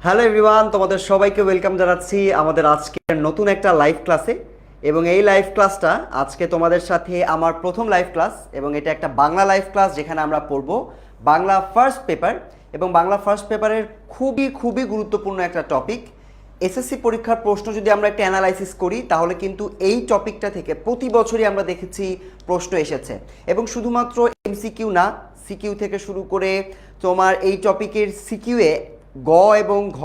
Hello everyone, তোমাদের সবাইকে welcome জানাচ্ছি আমাদের আজকের নতুন একটা লাইভ ক্লাসে। এবং এই লাইভ ক্লাসটা আজকে তোমাদের সাথে আমার প্রথম লাইভ ক্লাস, এবং এটা একটা বাংলা লাইভ ক্লাস যেখানে আমরা পড়ব বাংলা ফার্স্ট পেপার। এবং বাংলা ফার্স্ট পেপারের খুবই খুবই গুরুত্বপূর্ণ একটা টপিক। এসএসসি পরীক্ষার প্রশ্ন যদি আমরা একটা অ্যানালাইসিস করি তাহলে কিন্তু এই টপিকটা থেকে প্রতি বছরই আমরা দেখেছি প্রশ্ন এসেছে, এবং শুধুমাত্র এমসিকিউ না, সিকিউ থেকে শুরু করে তোমার এই টপিকের সিকিউয়ে গ এবং ঘ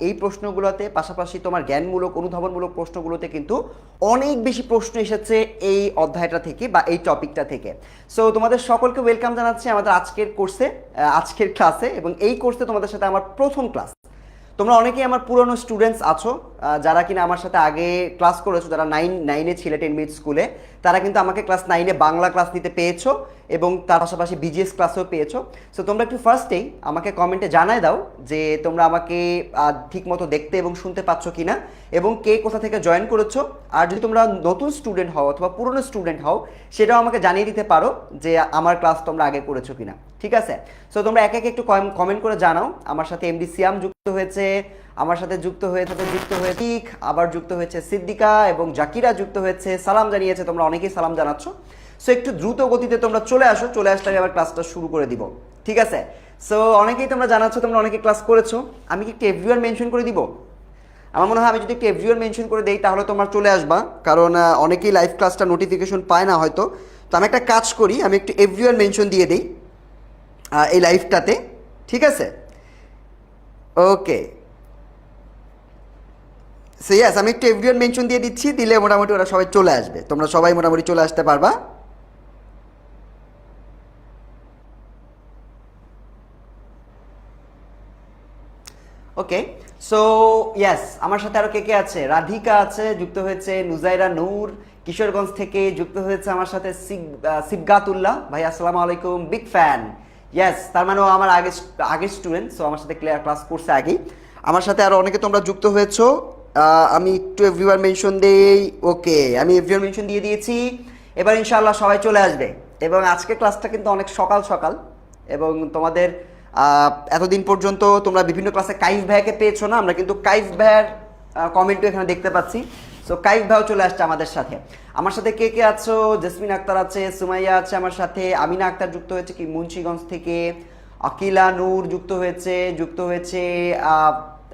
এই প্রশ্নগুলোতে, পাশাপাশি তোমার জ্ঞানমূলক অনুধাবনমূলক প্রশ্নগুলোতে কিন্তু অনেক বেশি প্রশ্ন এসেছে এই অধ্যায়টা থেকে বা এই টপিকটা থেকে। সো তোমাদের সকলকে ওয়েলকাম জানাচ্ছি আমাদের আজকের কোর্সে, আজকের ক্লাসে। এবং এই কোর্সে তোমাদের সাথে আমার প্রথম ক্লাস। তোমরা অনেকেই আমার পুরনো স্টুডেন্টস আছো, যারা কিনা আমার সাথে আগে ক্লাস করেছো, যারা নাইনে ছিলে 10 মিনিট স্কুলে, তারা কিন্তু আমাকে ক্লাস 9-এ বাংলা ক্লাস নিতে পেয়েছো এবং তার পাশাপাশি বিজিএস ক্লাসেও পেয়েছো। সো তোমরা একটু ফার্স্টেই আমাকে কমেন্টে জানায় দাও যে তোমরা আমাকে ঠিকমতো দেখতে এবং শুনতে পাচ্ছ কিনা, এবং কে কোথা থেকে জয়েন করেছো। আর যদি তোমরা নতুন স্টুডেন্ট হও অথবা পুরনো স্টুডেন্ট হও, সেটাও আমাকে জানিয়ে দিতে পারো যে আমার ক্লাস তোমরা আগে করেছো কিনা। ঠিক আছে? সো তোমরা একে একে একটু কমেন্ট করে জানাও। আমার সাথে এমডি সিয়াম যুক্ত হয়েছে, আমার সাথে যুক্ত হয়েছে ঠিক, আবার যুক্ত হয়েছে সিদ্দিকা এবং জাকিরা যুক্ত হয়েছে, সালাম জানিয়েছে। তোমরা অনেকেই সালাম জানাচ্ছ। সো একটু দ্রুত গতিতে তোমরা চলে আসো, চলে আসলে আমি আবার ক্লাসটা শুরু করে দিব। ঠিক আছে? সো অনেকেই তোমরা জানাচ্ছ তোমরা অনেকে ক্লাস করেছো। আমি কি একটু এভরিওয়ান মেনশন করে দিব? আমার মনে হয় আমি যদি একটু এভরিওয়ান মেনশন করে দেই তাহলে তোমরা চলে আসবা, কারণ অনেকেই লাইভ ক্লাসটা নোটিফিকেশন পায় না হয়তো। তো আমি একটা কাজ করি, আমি একটু এভরিওয়ান মেনশন দিয়ে দিই এই লাইভটাতে। ঠিক আছে? ওকে, সো ইয়াস, আমি একটু এভরিওয়ান মেনশন দিয়ে দিচ্ছি, দিলে মোটামুটি ওরা সবাই চলে আসবে। তোমরা সবাই মোটামুটি চলে আসতে পারবা। ওকে, সো ইয়াস, আমার সাথে আরো কে কে আছে? রাধিকা আছে, যুক্ত হয়েছে নুজাইরা নূর কিশোরগঞ্জ থেকে, যুক্ত হয়েছে আমার সাথে সিবগাতুল্লাহ ভাই, আসসালামু আলাইকুম, বিগ ফ্যান। ইয়াস, তার মানে ও আমার আগের স্টুডেন্ট, সো আমার সাথে ক্লাস করছে আগেই। আমার সাথে আরো অনেকে তোমরা যুক্ত হয়েছো। আমি একটু এভরিওয়ান মেনশন দেই। ওকে, আমি এভরিওয়ান মেনশন দিয়ে দিয়েছি। এবার ইনশাআল্লাহ সবাই চলে আসবে। এবং আজকে ক্লাসটা কিন্তু অনেক সকাল সকাল, এবং তোমাদের এতদিন পর্যন্ত তোমরা বিভিন্ন ক্লাসে কাইফ ভাইকে পেয়েছো না, আমরা কিন্তু কাইফ ভাইয়ের কমেন্টও এখানে দেখতে পাচ্ছি। সো কাইফ ভাইও চলে আসছে আমাদের সাথে। আমার সাথে কে কে আছো? জেসমিন আক্তার আছে, সুমাইয়া আছে আমার সাথে, আমিনা আক্তার যুক্ত হয়েছে কি মুন্সিগঞ্জ থেকে, আকিলা নূর যুক্ত হয়েছে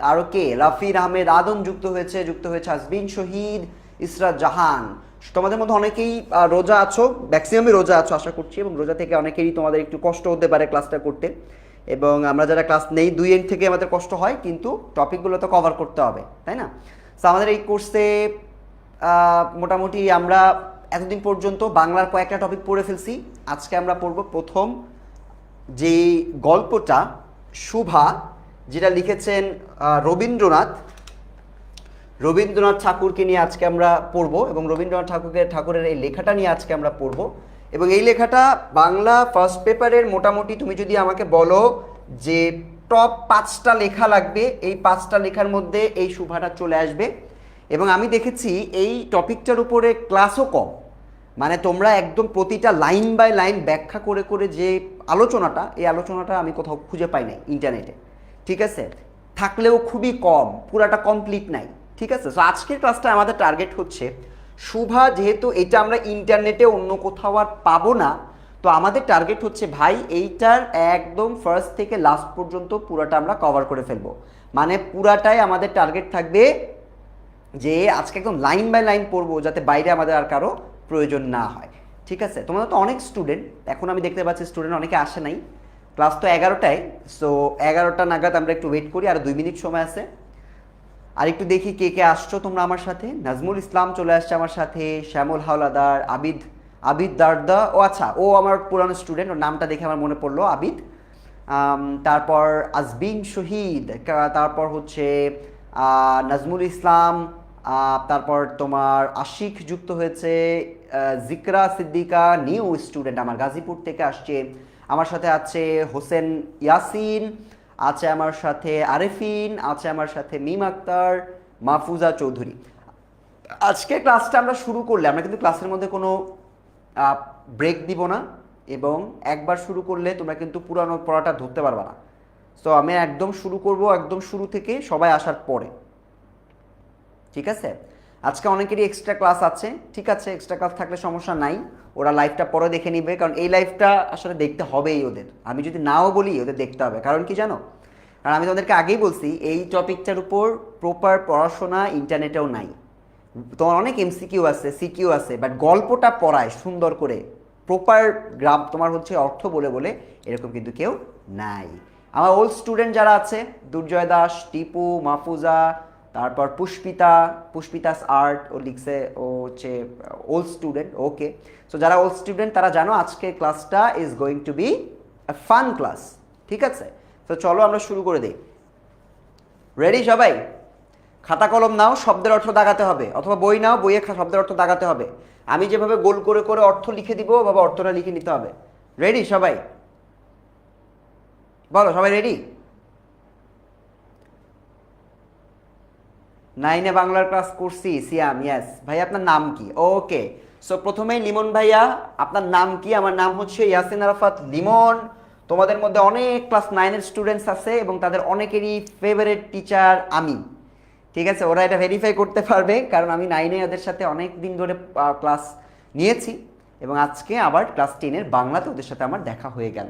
আরও কে? রাফির আহমেদ আদম যুক্ত হয়েছে আসবিন শহীদ, ইসরাত জাহান। তোমাদের মধ্যে অনেকেই রোজা আছো, ম্যাক্সিমামই রোজা আছো আশা করছি, এবং রোজা থেকে অনেকেরই তোমাদের একটু কষ্ট হতে পারে ক্লাসটা করতে। এবং আমরা যারা ক্লাস নেই 2 এন্ড থেকে আমাদের কষ্ট হয়, কিন্তু টপিকগুলো তো কভার করতে হবে, তাই না? সো আমাদের এই কোর্সে মোটামুটি আমরা এতদিন পর্যন্ত বাংলার কয়েকটা টপিক পড়ে ফেলছি। আজকে আমরা পড়ব প্রথম যে গল্পটা, শুভা, যেটা লিখেছেন রবীন্দ্রনাথ ঠাকুরকে নিয়ে আজকে আমরা পড়ব, এবং রবীন্দ্রনাথ ঠাকুরের এই লেখাটা নিয়ে আজকে আমরা পড়ব। এবং এই লেখাটা বাংলা ফার্স্ট পেপারের মোটামুটি, তুমি যদি আমাকে বলো যে টপ 5টা লেখা লাগবে, এই 5টা লেখার মধ্যে এই শুভাটা চলে আসবে। এবং আমি দেখেছি এই টপিকটার উপরে ক্লাসও কম, মানে তোমরা একদম প্রতিটা লাইন বাই লাইন ব্যাখ্যা করে করে যে আলোচনাটা, এই আলোচনাটা আমি কোথাও খুঁজে পাই নাই ইন্টারনেটে। ঠিক আছে? থাকলেও খুবই কম, পুরাটা কমপ্লিট নাই। ঠিক আছে? সো আজকের ক্লাসটা আমাদের টার্গেট হচ্ছে শুভা, যেহেতু এটা আমরা ইন্টারনেটে অন্য কোথাও আর পাবো না, তো আমাদের টার্গেট হচ্ছে ভাই এইটার একদম ফার্স্ট থেকে লাস্ট পর্যন্ত পুরাটা আমরা কভার করে ফেলবো। মানে পুরাটাই আমাদের টার্গেট থাকবে যে আজকে একদম লাইন বাই লাইন পড়বো, যাতে বাইরে আমাদের আর কারো প্রয়োজন না হয়। ঠিক আছে? তোমরা তো অনেক স্টুডেন্ট, এখন আমি দেখতে পাচ্ছি স্টুডেন্ট অনেকে আসে নাই। ক্লাস তো 11টায়, সো 11টা নাগাদ আমরা একটু ওয়েট করি, আর 2 মিনিট সময় আছে। আর একটু দেখি কে কে আসছো তোমরা আমার সাথে। নাজমুল ইসলাম চলে আসছে আমার সাথে, শ্যামল হাওলাদার, আবিদ দারদা, ও আচ্ছা, ও আমার পুরানো স্টুডেন্ট, ওর নামটা দেখে আমার মনে পড়লো, আবিদ। তারপর আসবিন শহীদ, তারপর হচ্ছে নাজমুল ইসলাম, তারপর তোমার আশিক যুক্ত হয়েছে, জিকরা সিদ্দিকা নিউ স্টুডেন্ট আমার গাজীপুর থেকে আসছে। আমার সাথে আছে হোসেন ইয়াসিন, আছে আমার সাথে আরেফিন, আছে আমার সাথে মিম আক্তার, মাহফুজা চৌধুরী। আজকে ক্লাসটা আমরা শুরু করলে আমরা কিন্তু ক্লাসের মধ্যে কোনো ব্রেক দিব না, এবং একবার শুরু করলে তোমরা কিন্তু পুরানো পড়াটা ধরতে পারবে না। সো আমি একদম শুরু করব, একদম শুরু থেকে সবাই আসার পরে। ঠিক আছে, আজকে অনেকেরই এক্সট্রা ক্লাস আছে, ঠিক আছে, এক্সট্রা ক্লাস থাকলে সমস্যা নাই, ওরা লাইভটা পরে দেখে নিবে, কারণ এই লাইভটা আসলে দেখতে হবেই ওদের, আমি যদি নাও বলি ওদের দেখতে হবে। কারণ কি জানো, কারণ আমি তোমাদেরকে আগেই বলছি এই টপিকটার উপর প্রপার পড়াশোনা ইন্টারনেটেও নাই। তোমার অনেক এমসিকিউ আছে, সিকিউ আছে, বাট গল্পটা পড়ায় সুন্দর করে প্রপার গ্রাম তোমার হচ্ছে অর্থ বলে বলে এরকম কিন্তু কেউ নাই। আমার ওল্ড স্টুডেন্ট যারা আছে, দুর্জয় দাস, টিপু, মাহফুজা, তারপর পুষ্পিতাস আর্ট, ও লিখছে, ও হচ্ছে ওল্ড স্টুডেন্ট, ওকে। সো যারা ওল্ড স্টুডেন্ট তারা জানো আজকের ক্লাসটা is going to be a fun class, ঠিক আছে। তো চলো আমরা শুরু করে দিই। রেডি সবাই? খাতা কলম নাও, শব্দের অর্থ দাগাতে হবে, অথবা বই নাও, বইয়ে শব্দের অর্থ দাগাতে হবে। আমি যেভাবে গোল করে করে অর্থ লিখে দিব ওভাবে অর্থটা লিখে নিতে হবে। রেডি সবাই? বলো সবাই রেডি? 9-এ বাংলার ক্লাস করছি, সিয়াম, ইয়েস ভাই। আপনার নাম কি? ওকে, সো প্রথমেই লিমন ভাইয়া, আপনার নাম কি? আমার নাম হচ্ছে ইয়াসিন আরাফাত লিমন। তোমাদের মধ্যে অনেক ক্লাস 9-এর স্টুডেন্টস আছে এবং তাদের অনেকেরই ফেভারিট টিচার আমি, ঠিক আছে। ওরা এটা ভেরিফাই করতে পারবে, কারণ আমি 9-এ ওদের সাথে অনেক দিন ধরে ক্লাস নিয়েছি এবং আজকে আবার ক্লাস 10-এর বাংলাতে ওদের সাথে আমার দেখা হয়ে গেল,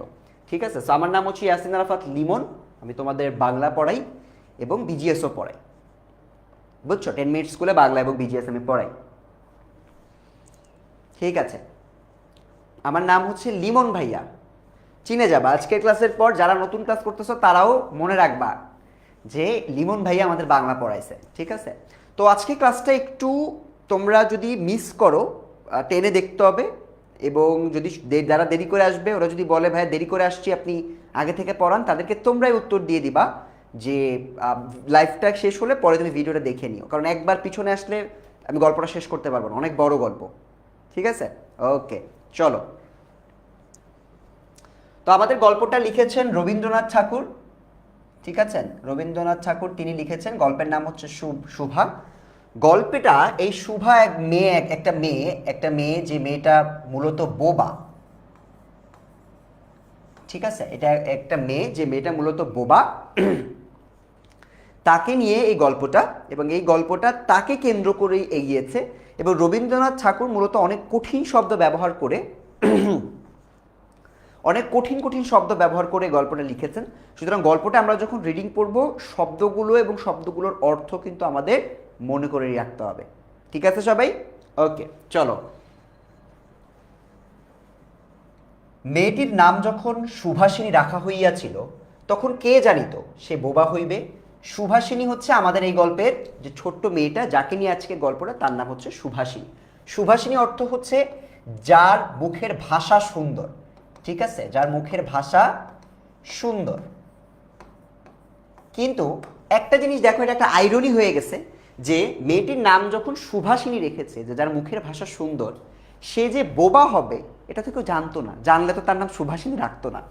ঠিক আছে। সো আমার নাম হচ্ছে ইয়াসিন আরাফাত লিমন, আমি তোমাদের বাংলা পড়াই এবং বিজিএসও পড়াই, বুঝছো? 10 মিনিট স্কুলে বাংলা এবং বিজিএস আমি পড়াই, ঠিক আছে। আমার নাম হচ্ছে লিমন ভাইয়া, চিনে যাবা আজকের ক্লাসের পর। যারা নতুন ক্লাস করতেছো তারাও মনে রাখবা যে লিমন ভাইয়া আমাদের বাংলা পড়াইছে, ঠিক আছে। তো আজকে ক্লাসটা একটু তোমরা যদি মিস করো টেনে দেখতে হবে, এবং যদি যারা দেরি করে আসবে ওরা যদি বলে ভাই দেরি করে আসছি আপনি আগে থেকে পড়ান, তাদেরকে তোমরাই উত্তর দিয়ে দিবা যে লাইভটা শেষ হলে পরে তুমি ভিডিওটা দেখে নিও, কারণ একবার পিছনে আসলে আমি গল্পটা শেষ করতে পারবো না, অনেক বড় গল্প, ঠিক আছে। ওকে চলো। তো আমাদের গল্পটা লিখেছেন রবীন্দ্রনাথ ঠাকুর, ঠিক আছে। রবীন্দ্রনাথ ঠাকুর তিনি লিখেছেন, গল্পের নাম হচ্ছে শুভা। গল্পটা এই শুভা একটা মেয়ে যে মেয়েটা মূলত বোবা, ঠিক আছে। এটা একটা মেয়ে যে মেয়েটা মূলত বোবা, তাকে নিয়ে এই গল্পটা, এবং এই গল্পটা তাকে কেন্দ্র করেই এগিয়েছে। এবং রবীন্দ্রনাথ ঠাকুর মূলত অনেক কঠিন শব্দ ব্যবহার করে গল্পটা লিখেছেন। সুতরাং গল্পটা আমরা যখন রিডিং পড়ব শব্দগুলো এবং শব্দগুলোর অর্থ কিন্তু আমাদের মনে করে রাখতে হবে, ঠিক আছে সবাই? ওকে চলো। মেয়েটির নাম যখন সুভাষিনী রাখা হইয়াছিল তখন কে জানিত সে বোবা হইবে। সুভাষিনী হচ্ছে আমাদের এই গল্পের যে ছোট্ট মেয়েটা যাকে নিয়ে আজকে গল্পটা, তার নাম হচ্ছে সুভাষিনী। সুভাষিনী অর্থ হচ্ছে যার মুখের ভাষা সুন্দর, ঠিক আছে, যার মুখের ভাষা সুন্দর। কিন্তু একটা জিনিস দেখো, এটা একটা আইরনি হয়ে গেছে যে মেয়েটির নাম যখন সুভাষিনী রেখেছে, যে যার মুখের ভাষা সুন্দর, সে যে বোবা হবে এটা তো কেউ জানতো না, জানলে তো তার নাম সুভাষিনী রাখতো না।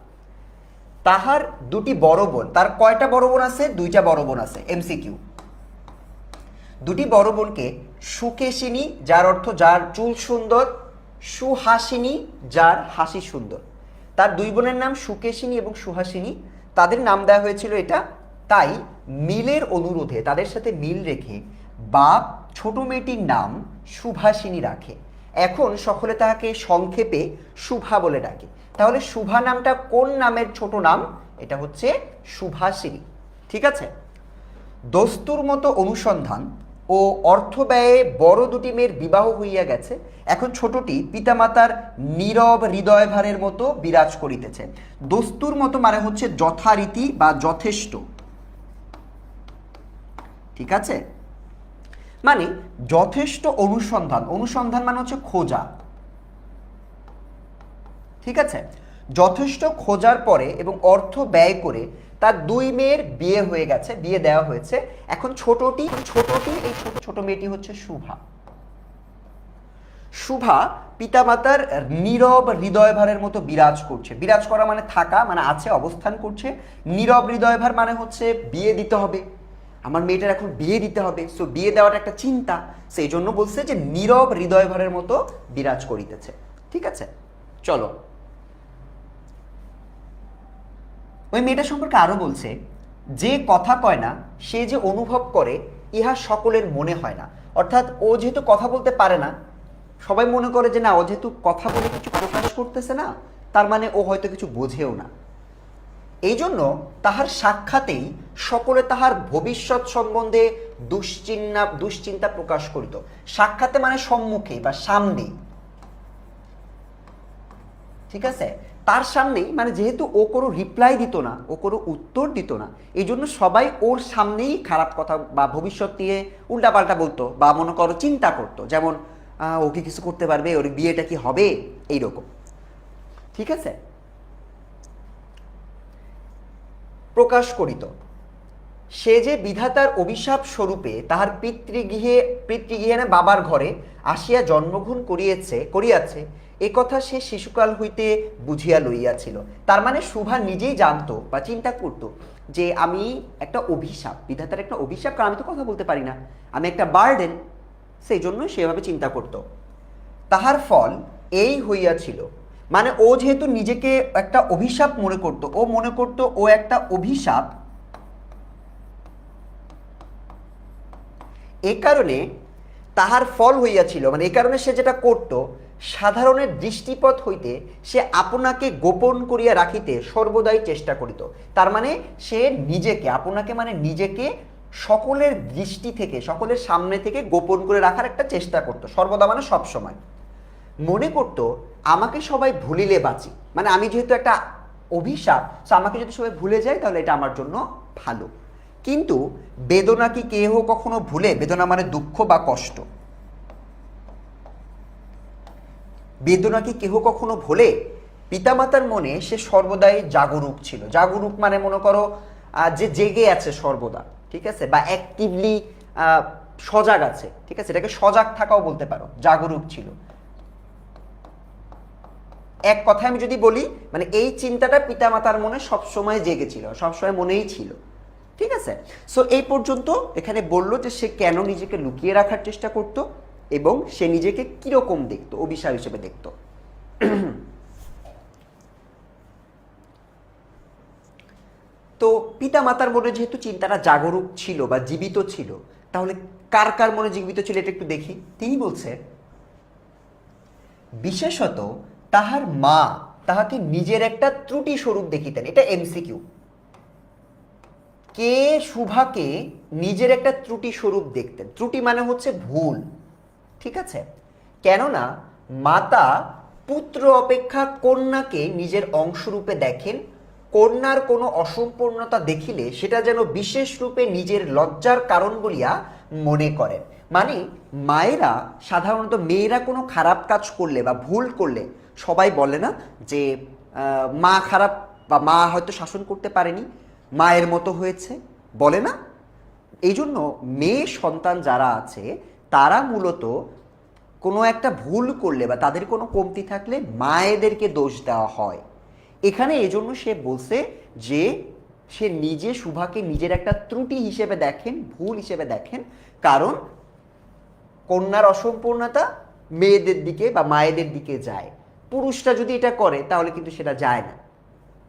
তাহার দুটি বড় বোন, তার কয়টা বড় বোন আছে? দুইটা বড় বোন আছে, এমসিকিউ। দুটি বড় বোনকে সুকেশিনী, যার অর্থ যার চুল সুন্দর, সুহাসিনী, যার হাসি সুন্দর। তার দুই বোনের নাম সুকেশিনী এবং সুহাসিনী, তাদের নাম দেওয়া হয়েছিল এটা। তাই মিলের অনুরোধে, তাদের সাথে মিল রেখে বাপ ছোট মেয়েটির নাম সুভাষিনী রাখে। এখন সকলে তাহাকে সংক্ষেপে শুভা বলে ডাকে। তাহলে শুভা নামটা কোন নামের ছোট নাম? এটা হচ্ছে সুভাষিনী, ঠিক আছে। দস্তুর মতো অনুসন্ধান ও অর্থ ব্যয়ে বড় দুটি মেয়ের বিবাহ হইয়া গেছে, এখন ছোটটি পিতামাতার নীরব হৃদয়ভারের মতো বিরাজ করিতেছে। দস্তুর মতো মানে হচ্ছে যথারীতি বা যথেষ্ট, ঠিক আছে, মানে যথেষ্ট অনুসন্ধান। অনুসন্ধান মানে হচ্ছে খোঁজা, ঠিক আছে। যথেষ্ট খোঁজার পরে এবং অর্থ ব্যয় করে তার দুই মেয়ের বিয়ে হয়ে গেছে, বিয়ে দেওয়া হয়েছে। এখন ছোটটি এই ছোট মেয়েটি হচ্ছে শুভা। শুভা পিতামাতার নীরব হৃদয়ভারের মতো বিরাজ করছে। বিরাজ করা মানে থাকা, মানে আছে, অবস্থান করছে। নীরব হৃদয়ভার মানে হচ্ছে বিয়ে দিতে হবে, আমার মেয়েটার এখন বিয়ে দিতে হবে, সো বিয়ে দেওয়াটা একটা চিন্তা, সেই জন্য বলছে যে নীরব হৃদয়ভারের মতো বিরাজ করিতেছে, ঠিক আছে। চলো, ওই মেয়েটা সম্পর্কে আরো বলছে, যে কথা কয় না সে যে অনুভব করে ইহা সকলের মনে হয় না। অর্থাৎ ও যেহেতু কথা বলতে পারে না, সবাই মনে করে যে না ও যেহেতু কথা বলে কিছু প্রকাশ করতেছে না, তার মানে ও হয়তো কিছু বোঝেও না। এই জন্য তাহার সাক্ষাতেই সকলে তাহার ভবিষ্যৎ সম্বন্ধে দুশ্চিন্তা প্রকাশ করিত। সাক্ষাতে মানে সম্মুখে বা সামনে, ঠিক আছে, তার সামনেই, মানে যেহেতু ও কোনো রিপ্লাই দিত না, ও কোনো উত্তর দিত না, এই জন্য সবাই ওর সামনেই খারাপ কথা বা ভবিষ্যৎ নিয়ে উল্টাপাল্টা বলতো বা মনে করো চিন্তা করতো, যেমন ও কি কিছু করতে পারবে, ওর বিয়েটা কি হবে, এইরকম। ঠিক আছে, প্রকাশ করিত। সে যে বিধাতার অভিশাপ স্বরূপে তাহার পিতৃগৃহে না বাবার ঘরে আসিয়া জন্মগ্রহণ করিয়াছে, এ কথা সে শিশুকাল হইতে বুঝিয়া লইয়াছিল। তার মানে শুভা নিজেই জানতো বা চিন্তা করতো যে আমি একটা অভিশাপ, বিধাতার একটা অভিশাপ, কারণ আমি তো কথা বলতে পারি না, আমি একটা বার্ডেন, সেই জন্য সেভাবে চিন্তা করত। তাহার ফল এই হইয়াছিল, মানে ও যেহেতু নিজেকে একটা অভিশাপ মনে করতো, ও মনে করতো ও একটা অভিশাপ, এ কারণে তাহার ফল হইয়াছিল, মানে এই কারণে সে যেটা করত, সাধারণের দৃষ্টিপথ হইতে সে আপনাকে গোপন করিয়া রাখিতে সর্বদাই চেষ্টা করিত। তার মানে সে নিজেকে, আপনাকে মানে নিজেকে সকলের দৃষ্টি থেকে, সকলের সামনে থেকে গোপন করে রাখার একটা চেষ্টা করত, সর্বদা মানে সব সময়। মনে করত আমাকে সবাই ভুলিলে বাঁচি, মানে আমি যেহেতু একটা অভিশাপ, আমাকে যদি সবাই ভুলে যায় তাহলে এটা আমার জন্য ভালো। কিন্তু বেদনা কি কেহ কখনো ভুলে? বেদনা মানে দুঃখ বা কষ্ট। বেদনা কি কেহ কখনো ভোলে? পিতামাতার মনে সে সর্বদাই জাগরূক ছিল। জাগরূক মানে মনে করো যে জেগে আছে সর্বদা, ঠিক আছে, বা অ্যাক্টিভলি সজাগ আছে, ঠিক আছে, এটাকে সজাগ থাকাও বলতে পারো, জাগরূক ছিল। এক কথায় আমি যদি বলি, মানে এই চিন্তাটা পিতামাতার মনে সবসময় জেগেছিল, সবসময় মনেই ছিল, ঠিক আছে। সো এই পর্যন্ত এখানে বললো যে সে কেন নিজেকে লুকিয়ে রাখার চেষ্টা করত এবং সে নিজেকে কিরকম দেখতো, অভিশাপ হিসেবে দেখতো। তো পিতা মাতার মনে যেহেতু চিন্তাটা জাগরুক ছিল বা জীবিত ছিল, তাহলে কার কার মনে জীবিত ছিল এটা একটু দেখি। তিনি বলছে, বিশেষত তাহার মা তাহাকে নিজের একটা ত্রুটি স্বরূপ দেখিতেন। এটা এমসিকিউ। কে শুভাকে নিজের একটা ত্রুটি স্বরূপ দেখতেন? ত্রুটি মানে হচ্ছে ভুল, ঠিক আছে। কেননা মাতা পুত্র অপেক্ষা কন্যাকে নিজের অংশরূপে দেখেন, কন্যার কোনো অসম্পূর্ণতা দেখিলে সেটা যেন বিশেষ রূপে নিজের লজ্জার কারণ বলিয়া মনে করেন। মানে মায়েরা সাধারণত, মেয়েরা কোনো খারাপ কাজ করলে বা ভুল করলে সবাই বলে না যে মা খারাপ বা মা হয়তো শাসন করতে পারেনি, মায়ের মতো হয়েছে, বলে না? এই জন্য মেয়ে সন্তান যারা আছে তারা মূলত কোনো একটা ভুল করলে বা তাদের কোনো কমতি থাকলে মায়েদেরকে দোষ দেওয়া হয়। এখানে এজন্য সে বলছে যে সে নিজে শুভাকে নিজের একটা ত্রুটি হিসেবে দেখেন, ভুল হিসেবে দেখেন, কারণ কন্যার অসম্পূর্ণতা মেয়েদের দিকে বা মায়েদের দিকে যায়। পুরুষরা যদি এটা করে তাহলে কিন্তু সেটা যায় না,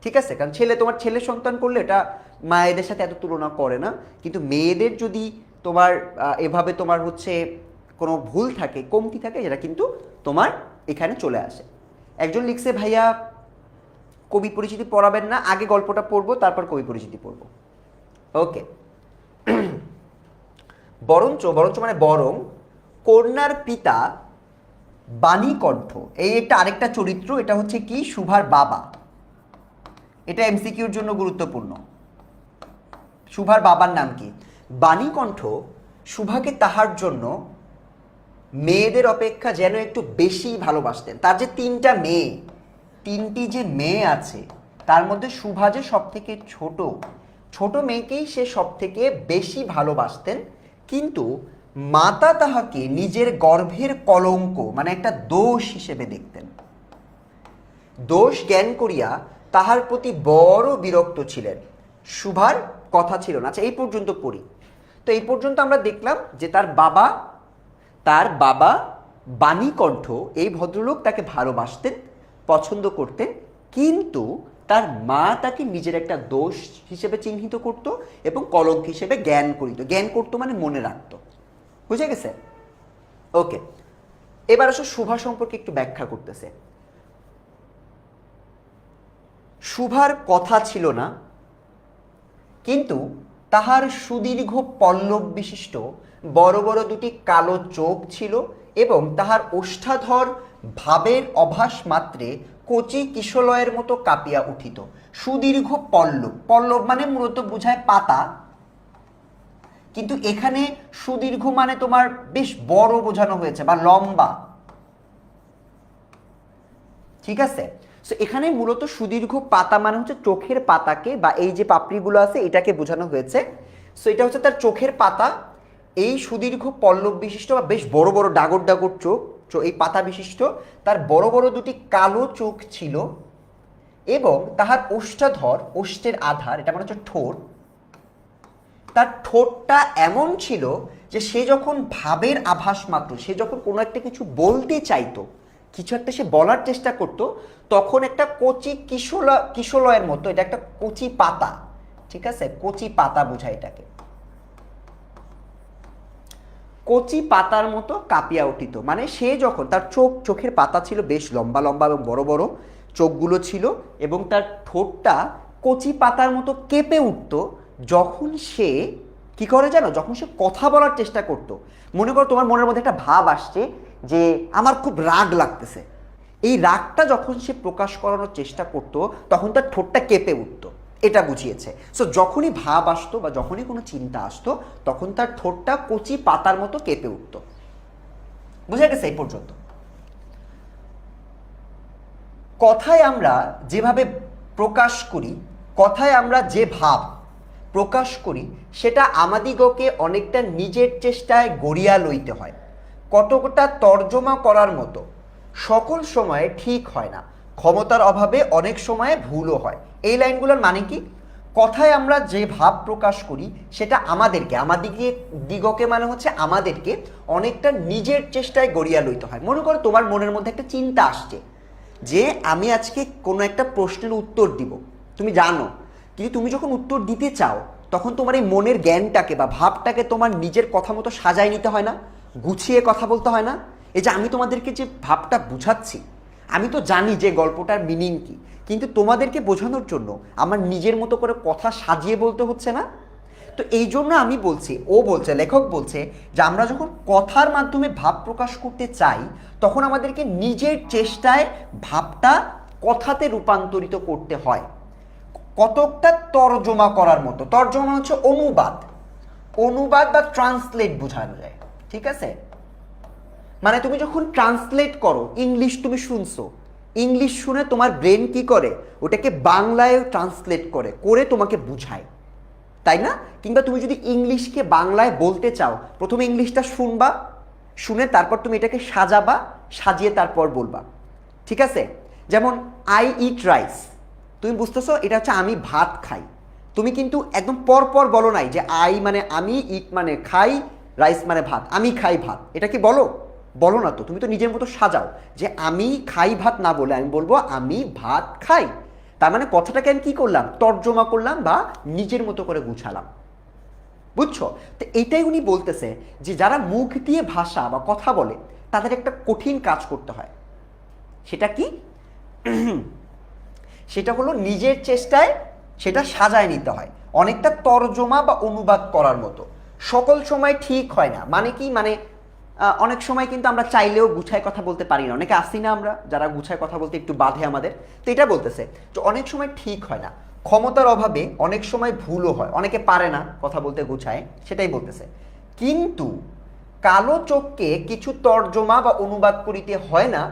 ঠিক আছে। কারণ তোমার ছেলে সন্তান করলে এটা মায়েদের সাথে এত তুলনা করে না, কিন্তু মেয়েদের যদি তোমার এভাবে তোমার হচ্ছে কোনো ভুল থাকে, কমতি থাকে, যেটা কিন্তু তোমার এখানে চলে আসে। একজন লিখছে, ভাইয়া কবি পরিচিতি পড়াবেন না, আগে গল্পটা পড়বো তারপর কবি পরিচিতি পড়বো। ওকে। বরঞ্চ মানে বরং কন্যার পিতা বাণীকণ্ঠ, এই একটা আরেকটা চরিত্র, এটা হচ্ছে কি শুভার বাবা। এটা এমসিকিউর জন্য গুরুত্বপূর্ণ। শুভার বাবার নাম কি? বাণীকণ্ঠ শুভাকে তাহার জন্য মেয়েদের অপেক্ষা যেন একটু বেশি ভালোবাসতেন। তার যে তিনটি যে মেয়ে আছে তার মধ্যে শুভা যে সব থেকে ছোট মেয়েকেই সে সব থেকে বেশি ভালোবাসতেন। কিন্তু মাতা তাহাকে নিজের গর্ভের কলঙ্ক, মানে একটা দোষ হিসেবে দেখতেন। দোষ জ্ঞান করিয়া তাহার প্রতি বড় বিরক্ত ছিলেন। শুভার কথা ছিল না। আচ্ছা, এই পর্যন্ত পড়ি। তো এই পর্যন্ত আমরা দেখলাম যে তার বাবা বাণীকণ্ঠ, এই ভদ্রলোক তাকে ভালোবাসতেন, পছন্দ করতেন, কিন্তু তার মা তাকে নিজের একটা দোষ হিসেবে চিহ্নিত করত এবং কলঙ্ক হিসেবে জ্ঞান করিত। জ্ঞান করতো মানে মনে রাখতো। বুঝে গেছে? ওকে, এবার আসলে শুভা সম্পর্কে একটু ব্যাখ্যা করতেছে। শুভার কথা ছিল না, কিন্তু তাহার সুদীর্ঘ পল্লব বিশিষ্ট বড় বড় দুটি কালো চোখ ছিল এবং তাহার ওষ্ঠাধর ভাবের অভাস মাত্রে কচি কিশলয়ের মতো কাঁপিয়া উঠিত। সুদীর্ঘ পল্লব, পল্লব মানে মূলত বোঝায় পাতা, কিন্তু এখানে সুদীর্ঘ মানে তোমার বেশ বড় বোঝানো হয়েছে বা লম্বা। ঠিক আছে, সো এখানে মূলত সুদীর্ঘ পাতা মানে হচ্ছে চোখের পাতাকে বা এই যে পাপড়িগুলো আছে এটাকে বোঝানো হয়েছে। সো এটা হচ্ছে তার চোখের পাতা। এই সুদীর্ঘ পল্লব বিশিষ্ট বা বেশ বড় বড় ডাগর ডাগর চোখ, এই পাতা বিশিষ্ট তার বড় বড় দুটি কালো চোখ ছিল এবং তাহার ওষ্ঠাধর, ওষ্ঠের আধার, এটা মানে হচ্ছে ঠোঁট, তার ঠোঁটটা এমন ছিল যে সে যখন ভাবের আভাস মাত্র, সে যখন কোনো একটা কিছু বলতে চাইতো, কিছু একটা সে বলার চেষ্টা করত, তখন একটা কচি কিশলয়ের মতো, এটা একটা কচি পাতা, ঠিক আছে, কচি পাতা বোঝায় এটাকে, কচি পাতার মতো কাঁপিয়া উঠিত। মানে সে যখন তার চোখের পাতা ছিল বেশ লম্বা লম্বা এবং বড় বড় চোখগুলো ছিল এবং তার ঠোঁটটা কচি পাতার মতো কেঁপে উঠত যখন সে কি করে জানো, যখন সে কথা বলার চেষ্টা করত। মনে করো তোমার মনের মধ্যে একটা ভাব আসছে যে আমার খুব রাগ লাগতেছে, এই রাগটা যখন সে প্রকাশ করানোর চেষ্টা করত তখন তার ঠোঁটটা কেঁপে উঠত, এটা বুঝিয়েছে। সো যখনই ভাব আসতো বা যখনই কোনো চিন্তা আসতো তখন তার ঠোঁটটা কচি পাতার মতো কেঁপে উঠত। বুঝে গেছে এই পর্যন্ত? কথায় আমরা যেভাবে প্রকাশ করি, কথায় আমরা যে ভাব প্রকাশ করি সেটা আমাদিগকে অনেকটা নিজের চেষ্টায় গড়িয়া লইতে হয়। কতটা তর্জমা করার মতো সকল সময়ে ঠিক হয় না, ক্ষমতার অভাবে অনেক সময়ে ভুলও হয়। এই লাইনগুলোর মানে কি? কথায় আমরা যে ভাব প্রকাশ করি সেটা আমাদিগকে দিগকে মানে হচ্ছে আমাদেরকে অনেকটা নিজের চেষ্টায় গড়িয়া লইতে হয়। মনে করো তোমার মনের মধ্যে একটা চিন্তা আসছে যে আমি আজকে কোনো একটা প্রশ্নের উত্তর দিব, তুমি জানো, কিন্তু তুমি যখন উত্তর দিতে চাও তখন তোমার এই মনের জ্ঞানটাকে বা ভাবটাকে তোমার নিজের কথা মতো সাজায় নিতে হয় না, গুছিয়ে কথা বলতে হয় না। এই যে আমি তোমাদেরকে যে ভাবটা বুঝাচ্ছি, আমি তো জানি যে গল্পটার মিনিং কি, কিন্তু তোমাদেরকে বোঝানোর জন্য আমার নিজের মতো করে কথা সাজিয়ে বলতে হচ্ছে না। তো এই জন্য আমি বলছি, ও বলছে, লেখক বলছে যে আমরা যখন কথার মাধ্যমে ভাব প্রকাশ করতে চাই তখন আমাদেরকে নিজের চেষ্টায় ভাবটা কথাতে রূপান্তরিত করতে হয়, কতকটা তর্জমা করার মতো। তর্জমা হচ্ছে অনুবাদ, অনুবাদ বা ট্রান্সলেট বোঝানো যায়, ঠিক আছে? মানে তুমি যখন ট্রান্সলেট করো, ইংলিশ তুমি শুনছো, ইংলিশ শুনে তোমার ব্রেন কি করে, ওটাকে বাংলায় ট্রান্সলেট করে তোমাকে বুঝায়, তাই না? কিংবা তুমি যদি ইংলিশকে বাংলায় বলতে চাও, প্রথমে ইংলিশটা শুনবা, শুনে তারপর তুমি এটাকে সাজাবা, সাজিয়ে তারপর বলবা, ঠিক আছে? যেমন আই ইট রাইস, তুমি বুঝতেছো এটা হচ্ছে আমি ভাত খাই, তুমি কিন্তু একদম পরপর বলো নাই যে আই মানে আমি, ইট মানে খাই, রাইস মানে ভাত, আমি খাই ভাত, এটা কি বলো? বলো না তো, তুমি তো নিজের মতো সাজাও যে আমি খাই ভাত না বলে আমি বলবো আমি ভাত খাই। তার মানে কথাটাকে আমি কি করলাম, তর্জমা করলাম বা নিজের মতো করে গুছালাম, বুঝছো? তো এইটাই উনি বলতেছে যে যারা মুখ দিয়ে ভাষা বা কথা বলে তাদের একটা কঠিন কাজ করতে হয়। সেটা কি? সেটা হলো নিজের চেষ্টায় সেটা সাজায় নিতে হয়, অনেকটা তর্জমা বা অনুবাদ করার মতো। সকল সময় ঠিক হয় না, মানে কি, মানে অনেক সময় কিন্তু আমরা চাইলেও গুছায় কথা বলতে পারি না, অনেকে আসি না আমরা যারা গুছায় কথা বলতে একটু বাধে আমাদের। তো এটা বলতেছে যে অনেক সময় ঠিক হয় না, ক্ষমতার অভাবে অনেক সময় ভুলও হয়, অনেকে পারে না কথা বলতে গুছায়, সেটাই বলতেছে। কিন্তু কালো চোখকে কিছু তর্জমা বা অনুবাদ করিতে হয় না,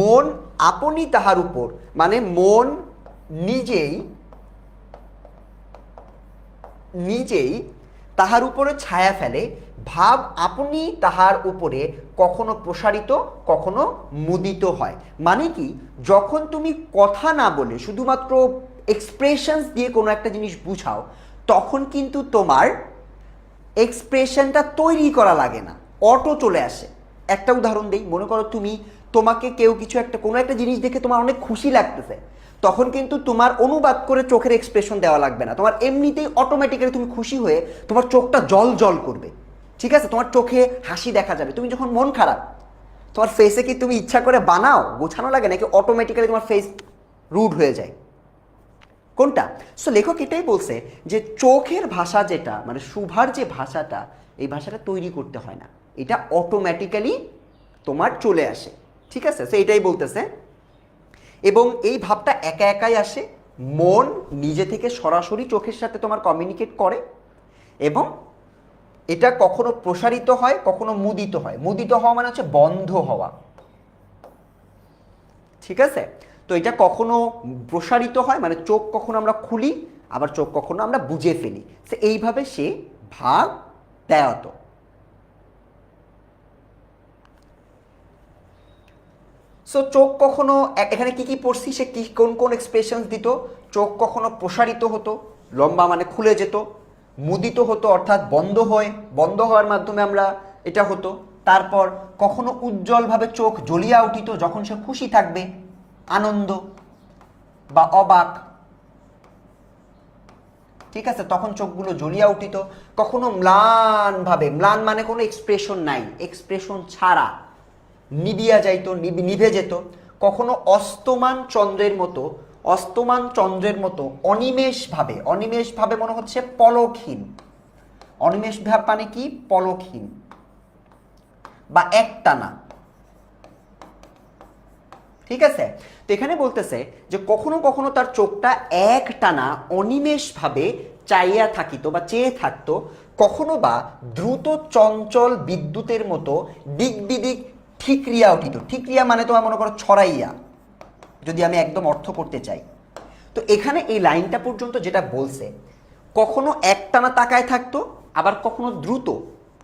মন আপনি তাহার উপর, মানে মন নিজেই নিজেই তাহার উপরে ছায়া ফেলে, ভাব আপনি তাহার উপরে কখনো প্রসারিত কখনো মুদিত হয়। মানে কি, যখন তুমি কথা না বলে শুধুমাত্র এক্সপ্রেশনস দিয়ে কোনো একটা জিনিস বুঝাও তখন কিন্তু তোমার এক্সপ্রেশনটা তৈরি করা লাগে না, অটো চলে আসে। একটা উদাহরণ দেই, মনে করো তোমাকে কেউ কিছু একটা কোনো একটা জিনিস দেখে তোমার অনেক খুশি লাগতেছে, তখন কিন্তু তোমার অনুবাদ করে চোখের এক্সপ্রেশন দেওয়া লাগবে না, তোমার এমনিতেই অটোমেটিক্যালি তুমি খুশি হয়ে তোমার চোখটা জল জল করবে, ঠিক আছে, তোমার চোখে হাসি দেখা যাবে। তুমি যখন মন খারাপ, তোমার ফেসে কি তুমি ইচ্ছা করে বানাও, গোছানো লাগে, নাকি অটোমেটিক্যালি তোমার ফেস রুড হয়ে যায়? কোনটা? সো লেখক এটাই বলছে যে চোখের ভাষা যেটা, মানে শুভার যে ভাষাটা, এই ভাষাটা তৈরি করতে হয় না, এটা অটোমেটিক্যালি তোমার চলে আসে, ঠিক আছে। সো এটাই বলতেছে, এবং এই ভাবটা একা একাই আসে, মন নিজে থেকে সরাসরি চোখের সাথে তোমার কমিউনিকেট করে, এবং এটা কখনো প্রসারিত হয়, কখনো মুদিত হয়। মুদিত হওয়া মানে হচ্ছে বন্ধ হওয়া, ঠিক আছে। তো এটা কখনো প্রসারিত হয়, মানে চোখ কখনো আমরা খুলি, আবার চোখ কখনো আমরা বুঝে ফেলি। সে এইভাবে সে ভাগ দেয়ত। সো চোখ কখনো, এখানে কি কি পড়ছি, সে কি কোন কোন এক্সপ্রেশনস দিত। চোখ কখনো প্রসারিত হতো, লম্বা মানে খুলে যেত, মুদিত হতো অর্থাৎ বন্ধ হওয়ার মাধ্যমে আমরা এটা হতো। তারপর কখনো উজ্জ্বলভাবে চোখ জ্বলিয়া উঠিত যখন সে খুশি থাকবে, আনন্দ বা অবাক, ঠিক আছে, তখন চোখগুলো জ্বলিয়া উঠিত। কখনো ম্লানভাবে, ম্লান মানে কোনো এক্সপ্রেশন নাই, এক্সপ্রেশন ছাড়া নিবিয়া যাইতো, নিভে যেত। কখনো অস্তমান চন্দ্রের মতো অনিমেষভাবে মনে হচ্ছে পলকহীন, অনিমেষ ভাব মানে কি, পলকহীন বা একটানা, ঠিক আছে। তো এখানে বলতেছে যে কখনো কখনো তার চোখটা একটানা অনিমেষভাবে চাইয়া থাকিত বা চেয়ে থাকতো, কখনো বা দ্রুত চঞ্চল বিদ্যুতের মতো দিক বিদিক ঠিকরিয়া উঠিত। ঠিকরিয়া মানে তোমার মনে করো ছড়াইয়া, যদি আমি একদম অর্থ করতে চাই। তো এখানে এই লাইনটা পর্যন্ত যেটা বলছে, কখনো একটানা তাকায় থাকতো, আবার কখনো দ্রুত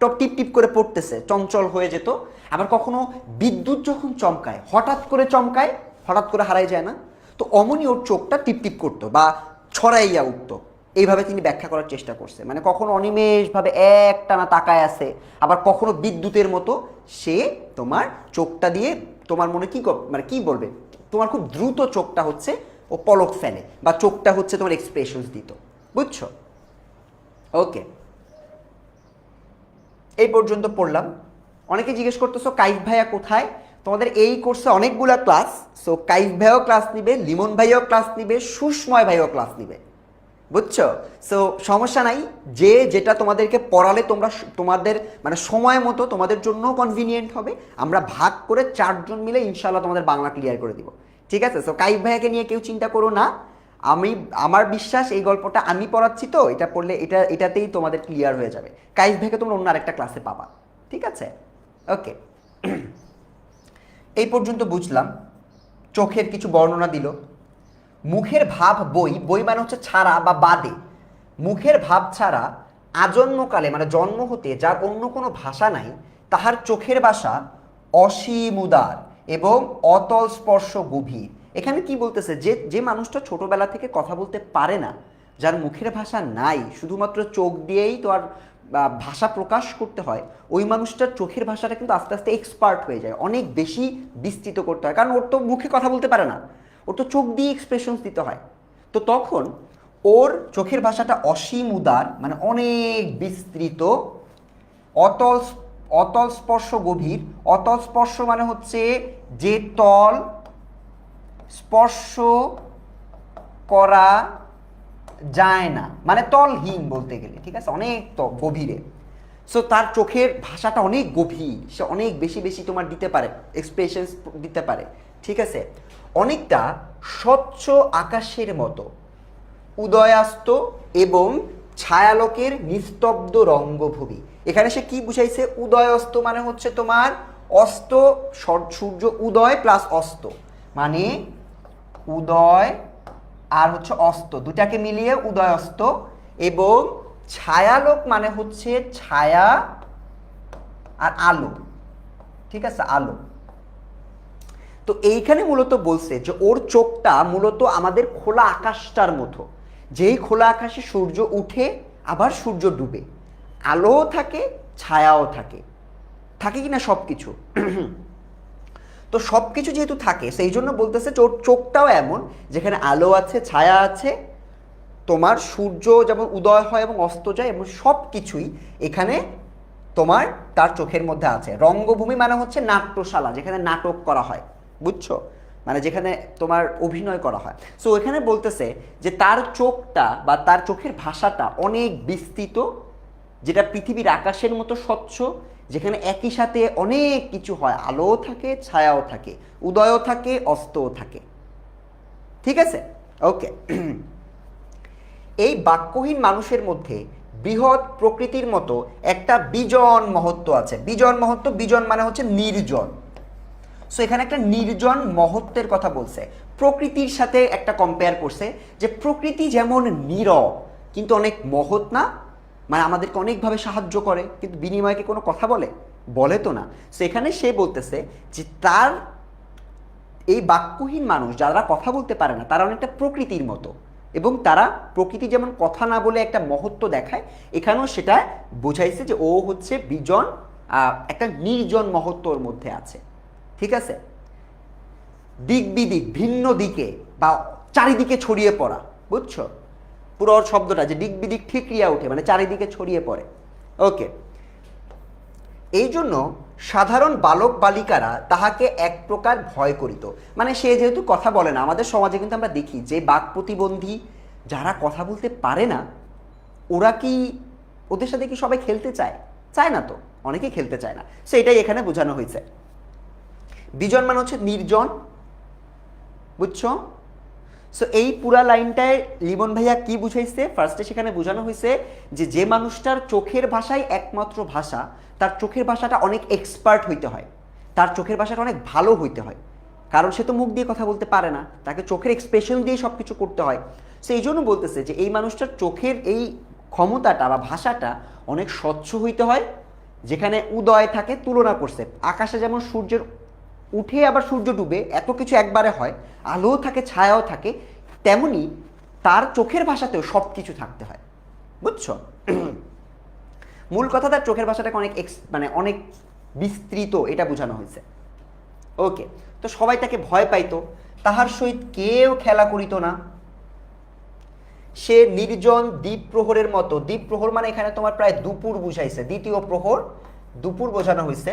টপ টিপ টিপ করে পড়তেছে, চঞ্চল হয়ে যেত। আবার কখনো বিদ্যুৎ যখন চমকায়, হঠাৎ করে চমকায়, হঠাৎ করে হারাই যায় না, তো অমনি ওর চোখটা টিপ টিপ করতো বা ছড়াইয়া উঠতো। এইভাবে তিনি ব্যাখ্যা করার চেষ্টা করছে, মানে কখনো অনিমেষভাবে একটানা তাকায় আছে, আবার কখনো বিদ্যুতের মতো সে তোমার চোখটা দিয়ে তোমার মনে কি মানে কি বলবে, তোমার খুব দ্রুত চোখটা হচ্ছে ও পলক ফেলে, বা চোখটা হচ্ছে তোমার এক্সপ্রেশনস দিত, বুঝছো? ওকে, এই পর্যন্ত পড়লাম। অনেকে জিজ্ঞেস করতেছো কাইফ ভাইয়া কোথায়? তোমাদের এই কোর্সে অনেকগুলা ক্লাস, সো কাইফ ভাইও ক্লাস নিবে, লিমন ভাইও ক্লাস নিবে, সুষময় ভাইও ক্লাস নিবে, বুঝছো? সো সমস্যা নাই, যে যেটা তোমাদেরকে পড়ালে তোমরা তোমাদের মানে সময় মতো তোমাদের জন্য কনভিনিয়েন্ট হবে, আমরা ভাগ করে 4 জন মিলে ইনশাআল্লাহ তোমাদের বাংলা ক্লিয়ার করে দিব, ঠিক আছে। সো কাইফ ভাইয়াকে নিয়ে কেউ চিন্তা করো না, আমার বিশ্বাস এই গল্পটা আমি পড়াচ্ছি, তো এটা পড়লে এটাতেই তোমাদের ক্লিয়ার হয়ে যাবে। কাইফ ভাইকে তোমরা অন্য আরেকটা ক্লাসে পাবা, ঠিক আছে। ওকে, এই পর্যন্ত বুঝলাম। চোখের কিছু বর্ণনা দিল। মুখের ভাব বই মানে হচ্ছে ছাড়া বা বাদে, মুখের ভাব ছাড়া আজন্মকালে মানে জন্ম হতে যার অন্য কোনো ভাষা নাই, তাহার চোখের ভাষা অসীম উদার এবং অতল স্পর্শ গভীর। এখানে কি বলতেছে, যে মানুষটা ছোটবেলা থেকে কথা বলতে পারে না, যার মুখের ভাষা নাই, শুধুমাত্র চোখ দিয়েই তো আর ভাষা প্রকাশ করতে হয়, ওই মানুষটার চোখের ভাষাটা কিন্তু আস্তে আস্তে এক্সপার্ট হয়ে যায়, অনেক বেশি বিস্তৃত করতে হয়, কারণ ওর তো মুখে কথা বলতে পারে না, ওর তো চোখ দিয়ে এক্সপ্রেশনস দিতে হয়। তো তখন ওর চোখের ভাষাটা অসীম উদার মানে অনেক বিস্তৃত, অতল অতল স্পর্শ গভীর। অতল স্পর্শ মানে হচ্ছে যে তল স্পর্শ করা যায় না, মানে তলহীন বলতে গেলে, ঠিক আছে, অনেক গভীরে। সো তার চোখের ভাষাটা অনেক গভীর, সে অনেক বেশি বেশি তোমার দিতে পারে, এক্সপ্রেশনস দিতে পারে, ঠিক আছে। অনেকটা স্বচ্ছ আকাশের মতো উদয়াস্ত এবং ছায়ালোকের নিস্তব্ধ রঙ্গভূমি। এখানে সে কি বুঝাইছে, উদয়াস্ত মানে হচ্ছে তোমার অস্ত, সূর্য উদয় প্লাস অস্ত মানে উদয় আর হচ্ছে অস্ত, দুটাকে মিলিয়ে উদয় অস্ত, এবং ছায়ালোক মানে হচ্ছে ছায়া আর আলো, ঠিক আছে, আলো। তো এইখানে মূলত বলছে যে ওর চোখটা মূলত আমাদের খোলা আকাশটার মতো, যেই খোলা আকাশে সূর্য উঠে আবার সূর্য ডুবে, আলোও থাকে ছায়াও থাকে, থাকে কিনা সব কিছু। তো সব কিছু যেহেতু থাকে সেই জন্য বলতেছে চোখটাও এমন যেখানে আলো আছে, ছায়া আছে, তোমার সূর্য যেমন উদয় হয় এবং অস্ত যায় এবং সব কিছুই এখানে তোমার তার চোখের মধ্যে আছে। রঙ্গভূমি মানে হচ্ছে নাট্যশালা, যেখানে নাটক করা হয়, বুঝছো, মানে যেখানে তোমার অভিনয় করা হয়। সো এখানে বলতেছে যে তার চোখটা বা তার চোখের ভাষাটা অনেক বিস্তৃত, যেটা পৃথিবীর আকাশের মতো স্বচ্ছ, যেখানে একই সাথে অনেক কিছু হয়, আলোও থাকে, ছায়াও থাকে, উদয়ও থাকে, অস্তও থাকে। ঠিক আছে, ওকে। এই বাক্যহীন মানুষের মধ্যে বৃহৎ প্রকৃতির মতো একটা বিজন মহত্ব আছে। বিজন মহত্ব, বিজন মানে হচ্ছে নির্জন। সো এখানে একটা নির্জন মহত্বের কথা বলছে, প্রকৃতির সাথে একটা কম্পেয়ার করছে যে প্রকৃতি যেমন নীরব কিন্তু অনেক মহৎ না, মানে আমাদেরকে অনেকভাবে সাহায্য করে, কিন্তু বিনিময়ে কোনো কথা বলে? বলে তো না। সো এখানে সে বলতেছে যে তার এই বাক্যহীন মানুষ যারা কথা বলতে পারে না তারা অনেকটা প্রকৃতির মতো, এবং তারা প্রকৃতি যেমন কথা না বলে একটা মহত্ব দেখায়, এখানেও সেটা বোঝাইছে যে ও হচ্ছে বিজন, একটা নির্জন মহত্বর মধ্যে আছে। ঠিক আছে, দিক বিদিক, ভিন্ন দিকে বা চারিদিকে ছড়িয়ে পড়া, বুঝছো পুরো শব্দটা, যে দিক বিদিক ঠিকরিয়া ওঠে মানে চারিদিকে ছড়িয়ে পড়ে। ওকে, এই জন্য সাধারণ বালক বালিকারা তাহাকে এক প্রকার ভয় করিত। মানে সে যেহেতু কথা বলে না, আমাদের সমাজে কিন্তু আমরা দেখি যে বাক প্রতিবন্ধী যারা কথা বলতে পারে না, ওরা কি, ওদের সাথে কি সবাই খেলতে চায়? চায় না তো, অনেকেই খেলতে চায় না। সো এটাই এখানে বোঝানো হয়েছে। বিজন মানে হচ্ছে নির্জন, বুঝছো? সো এই পুরা লাইনটায় লিমন ভাইয়া কি বুঝাইছে? ফার্স্টে সেখানে বোঝানো হয়েছে যে যে মানুষটার চোখের ভাষাই একমাত্র ভাষা, তার চোখের ভাষাটা অনেক এক্সপার্ট হইতে হয়, তার চোখের ভাষাটা অনেক ভালো হইতে হয়, কারণ সে তো মুখ দিয়ে কথা বলতে পারে না, তাকে চোখের এক্সপ্রেশন দিয়ে সব কিছু করতে হয়। সো এই জন্য বলতেছে যে এই মানুষটার চোখের এই ক্ষমতাটা বা ভাষাটা অনেক স্বচ্ছ হইতে হয়, যেখানে উদয় থাকে, তুলনা করছে আকাশে যেমন সূর্যের উঠে আবার সূর্য ডুবে এত কিছু একবারে হয়, আলোও থাকে, ছায়াও থাকে, তেমনি তার চোখের ভাষাতেও সব কিছু থাকতে হয়, বুঝছো? মূল কথা তার চোখের ভাষাটাকে অনেক মানে অনেক বিস্তৃত, এটা বোঝানো হয়েছে। ওকে, তো সবাই তাকে ভয় পাইতো, তাহার সহিত কেউ খেলা করিত না। সে নির্জন দ্বীপ প্রহরের মতো, দ্বীপ প্রহর মানে এখানে তোমার প্রায় দুপুর বুঝাইছে, দ্বিতীয় প্রহর দুপুর বোঝানো হয়েছে,